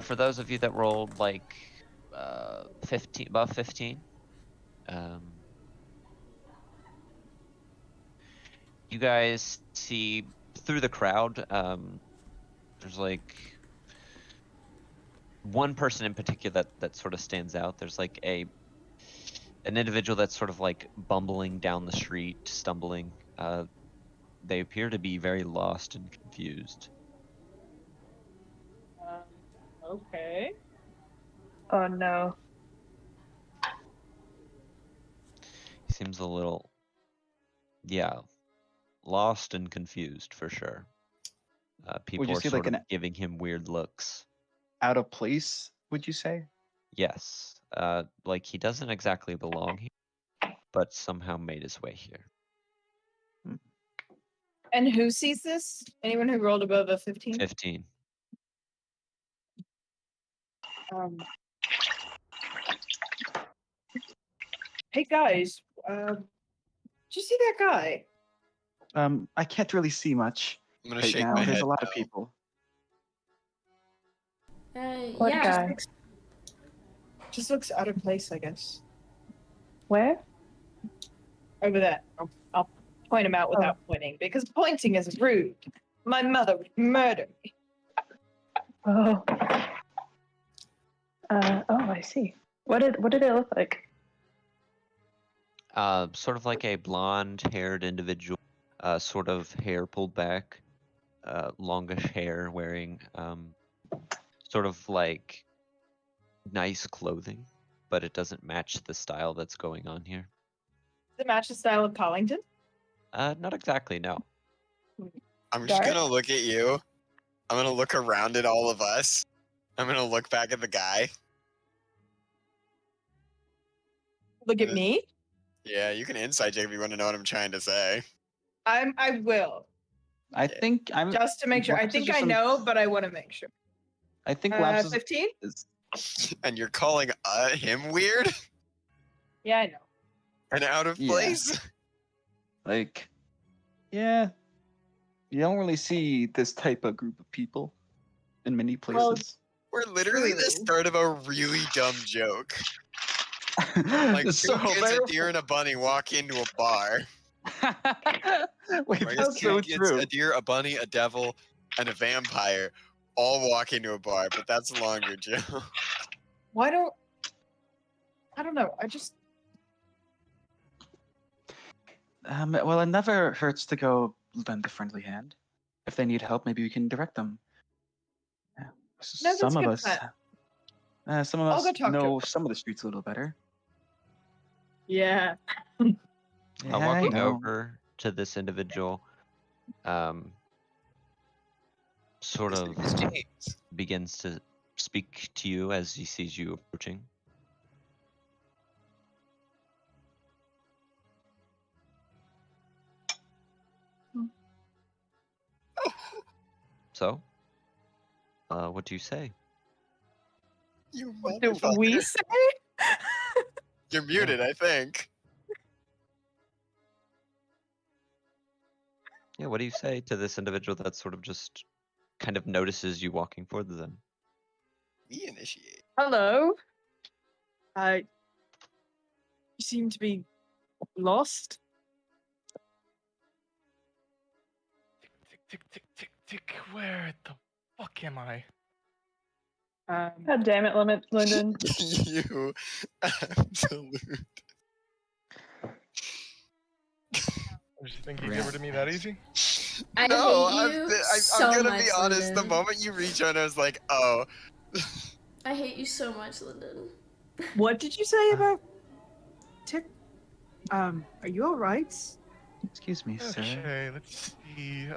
S2: For those of you that rolled like 15, above 15, you guys see through the crowd. There's like one person in particular that sort of stands out. There's like an individual that's sort of like bumbling down the street, stumbling. They appear to be very lost and confused.
S7: Okay.
S10: Oh no.
S2: He seems a little, lost and confused for sure. People
S3: you
S2: are
S3: see,
S2: sort
S3: like,
S2: of giving him weird looks.
S3: Out of place, would you say?
S2: Yes, like he doesn't exactly belong here, but somehow made his way here.
S7: And who sees this? Anyone who rolled above a 15?
S2: 15.
S7: Hey guys, did you see that guy?
S3: I can't really see much
S4: I'm gonna
S3: right
S4: shake
S3: now.
S4: my
S3: There's
S4: head.
S3: a lot of
S4: no.
S3: people.
S10: What
S5: Yeah.
S10: guy?
S7: Just looks out of place, I guess.
S10: Where?
S7: Over there. I'll point him out without pointing because pointing is rude. My mother would murder me.
S10: Oh. I see. What did it look like?
S2: Sort of like a blonde-haired individual, sort of hair pulled back, longish hair, wearing sort of like nice clothing, but it doesn't match the style that's going on here.
S7: Does it match the style of Collington?
S2: Not exactly, no.
S4: I'm just
S7: Dark?
S4: gonna look at you. I'm gonna look around at all of us. I'm gonna look back at the guy.
S7: Look at me.
S4: Yeah, you can insight check if you want to know what I'm trying to say.
S7: I will.
S3: I think I'm
S7: Just to make sure. I
S3: Laps is
S7: think
S3: just
S7: I
S3: some-
S7: know, but I want to make sure.
S3: I think Laps is,
S7: 15?
S4: And you're calling him weird
S7: Yeah, I know.
S4: and out of
S3: Yeah.
S4: place?
S3: like, yeah. You don't really see this type of group of people in many
S7: Well,
S3: places.
S4: We're literally the
S7: True.
S4: start of a really dumb joke. Like
S3: so
S4: two kids, a deer, and a bunny walk into a bar.
S3: Wait,
S4: I guess
S3: that's
S4: two
S3: so
S4: kids,
S3: true.
S4: a deer, a bunny, a devil, and a vampire all walk into a bar, but that's a longer joke.
S7: Why don't I don't know. I just
S3: Well, it never hurts to go lend a friendly hand. If they need help, maybe we can direct them. Yeah.
S7: that's
S3: Some
S7: a
S3: of
S7: good
S3: us,
S7: plan.
S3: some of
S7: I'll
S3: us
S7: go talk to
S3: know
S7: him.
S3: some of the streets a little better.
S7: Yeah.
S3: Yeah, I
S2: Walking
S3: know.
S2: over to this individual, sort
S4: His
S2: of
S4: name is James.
S2: begins to speak to you as he sees you approaching. So, what do you say?
S4: You
S7: What do
S4: motherfucker.
S7: we say?
S4: You're muted, I think.
S2: Yeah, what do you say to this individual that sort of just kind of notices you walking towards them?
S4: We initiate.
S7: Hello. You seem to be lost.
S8: Tick, tick, tick, tick, tick. Where the fuck am I?
S10: God damn it, Lyndon.
S4: You absolute.
S8: Did you think you'd get rid of me that easy?
S5: I
S4: No,
S5: hate you
S4: I'm
S5: so
S4: gonna
S5: much,
S4: be honest. The
S5: Lyndon.
S4: moment you reach out, I was like, oh.
S5: I hate you so much, Lyndon.
S7: What did you say about Tick? Are you all right?
S3: Excuse me, sir.
S8: Okay, let's see.
S4: Can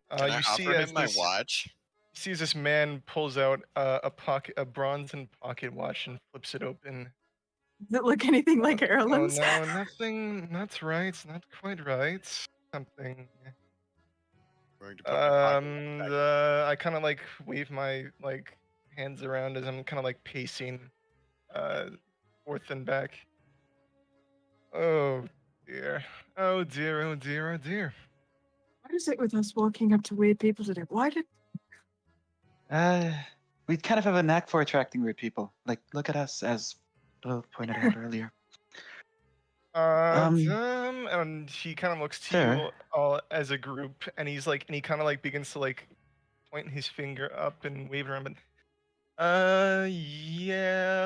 S4: I
S8: You see
S4: offer
S8: as
S4: him my
S8: this,
S4: watch?
S8: you see as this man pulls out a bronze pocket watch and flips it open.
S7: Does it look anything like
S8: Oh
S7: heirlooms?
S8: no, nothing. Not right. Not quite right. Something.
S4: Going to put my pocket back.
S8: I kind of like wave my like hands around as I'm kind of like pacing, forth and back. Oh dear. Oh dear. Oh dear. Oh dear.
S7: What is it with us walking up to weird people today? Why did
S3: We kind of have a knack for attracting weird people. Like, look at us, as Will pointed out earlier.
S8: And he kind of looks to
S3: Sure.
S8: you all as a group, and he kind of like begins to like point his finger up and wave around. But yeah,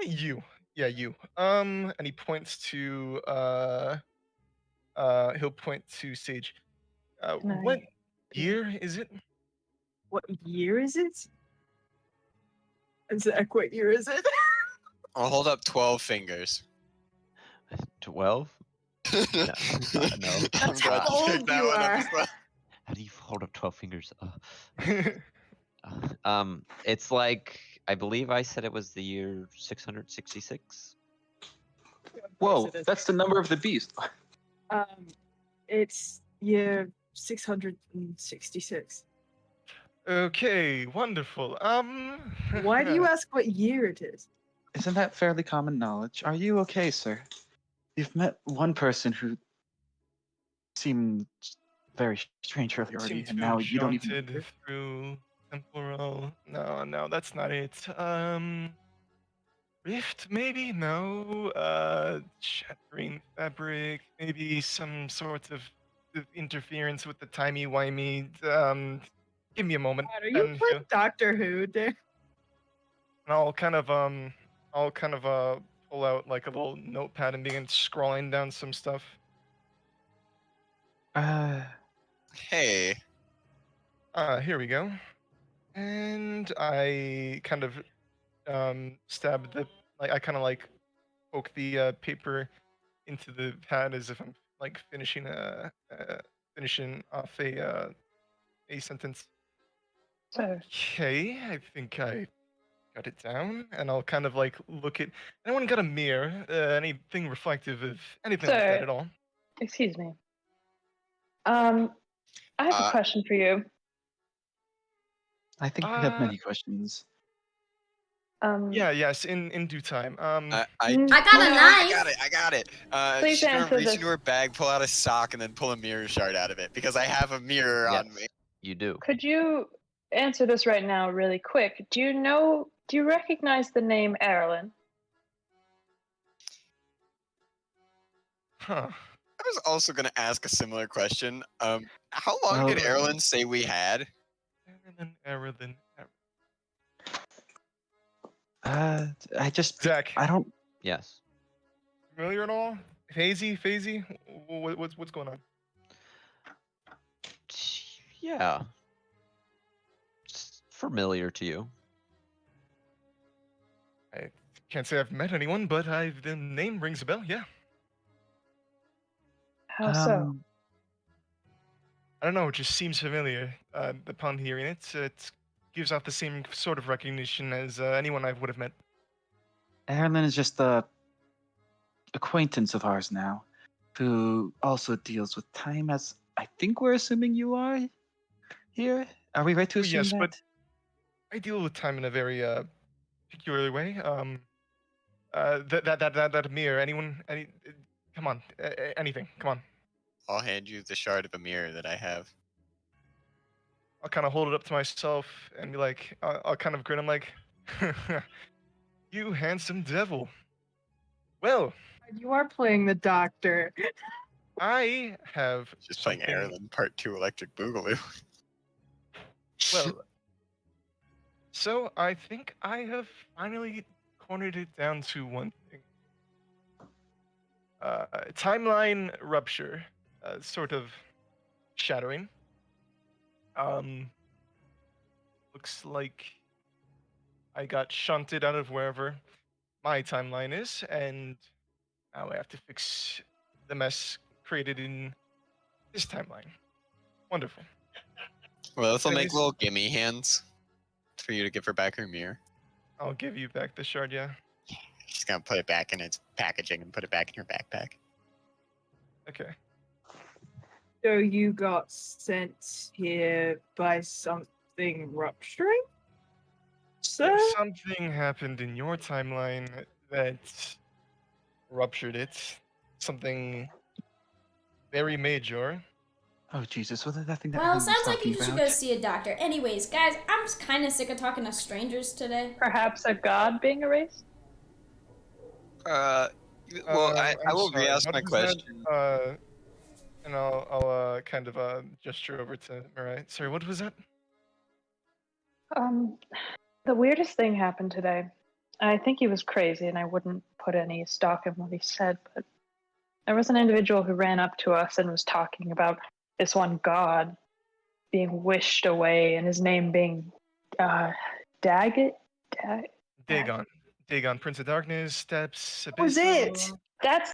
S8: you, yeah, you. And he points to he'll point to Sage.
S10: Can
S8: What
S10: I-
S8: year is it?
S7: what year is it? Zach, what year is it?
S4: I'll hold up 12 fingers.
S2: 12? No. No.
S4: I'm
S7: That's
S4: glad
S7: how
S4: you picked
S7: old
S4: that
S7: you
S4: one up
S7: are.
S4: as well.
S2: How do you hold up 12 fingers? It's like, I believe I said it was the year 666.
S3: Whoa,
S7: it is.
S3: that's the number of the beast.
S7: It's year 666.
S8: Okay, wonderful.
S7: Why do you ask what year it is?
S3: Isn't that fairly common knowledge? Are you okay, sir? You've met one person who seemed very strange earlier already,
S8: seem to
S3: and now
S8: have
S3: you don't even.
S8: jaunted through temporal. No, that's not it. Rift, maybe? No. Shattering fabric, maybe some sort of interference with the timey-wimey. Give me a moment.
S7: Are you
S8: And
S7: playing Doctor Who, dude?
S8: I'll kind of pull out like a little notepad and begin scrolling down some stuff.
S4: Hey,
S8: Here we go. And I kind of stab the I kind of like poke the paper into the pad as if I'm like finishing off a sentence.
S10: So,
S8: Okay, I think I got it down, and I'll kind of like look at. Anyone got a mirror? Anything reflective of anything like that
S10: Sir.
S8: at all?
S10: excuse me. I have a question for you.
S3: I think we have many questions.
S8: Yes, in due time.
S5: I got a knife.
S4: I got it.
S10: Please
S4: She's gonna
S10: answer
S4: reach
S10: this.
S4: into her bag, pull out a sock, and then pull a mirror shard out of it because I have a mirror on
S2: Yes,
S4: me.
S2: you do.
S10: Could you answer this right now, really quick? Do you recognize the name Erlen?
S8: Huh.
S4: I was also gonna ask a similar question. How long
S3: Well,
S4: did Erlen say we had?
S8: Erlen. Zach,
S3: I don't.
S2: Yes.
S8: familiar at all? Phasey? What's going on?
S2: Yeah. It's familiar to you.
S8: I can't say I've met anyone, but the name rings a bell. Yeah.
S10: How so?
S8: I don't know. It just seems familiar. Upon hearing it, it gives off the same sort of recognition as anyone I would have met.
S3: Erlen is just a acquaintance of ours now, who also deals with time, as I think we're assuming you are here. Are we right to assume
S8: Yes,
S3: that?
S8: but I deal with time in a very peculiar way. That mirror. Come on, anything. Come on.
S4: I'll hand you the shard of a mirror that I have.
S8: I'll kind of hold it up to myself and be like, I'll kind of grin. I'm like, you handsome devil. Well,
S7: You are playing the Doctor.
S8: I have
S4: Just
S8: something.
S4: playing Erlen Part 2 Electric Boogaloo.
S8: Well, so I think I have finally cornered it down to one thing. Timeline rupture, sort of shadowing. Looks like I got shunted out of wherever my timeline is, and now I have to fix the mess created in this timeline. Wonderful.
S4: Well, this will make
S8: Anyways.
S4: little gimme hands for you to give her back her mirror.
S8: I'll give you back the shard, yeah.
S4: She's gonna put it back in its packaging and put it back in her backpack.
S8: Okay.
S7: So you got sent here by something rupturing? Sir?
S8: Something happened in your timeline that ruptured it. Something very major.
S3: Oh Jesus! Was that thing that
S5: Well,
S3: Erlen was
S5: sounds like
S3: talking
S5: you should
S3: about?
S5: go see a doctor. Anyways, guys, I'm just kind of sick of talking to strangers today.
S10: Perhaps a god being erased?
S4: Well, I
S8: I'm
S4: will
S8: sorry,
S4: re-ask
S8: what
S4: my
S8: was that?
S4: question.
S8: And I'll kind of gesture over to Mirai. Sorry, what was that?
S10: The weirdest thing happened today. I think he was crazy, and I wouldn't put any stock in what he said, but there was an individual who ran up to us and was talking about this one god being wished away, and his name being Daggett.
S8: Dagon, Prince of Darkness, Steps,
S7: Was
S8: Abyssal.
S7: it?
S10: That's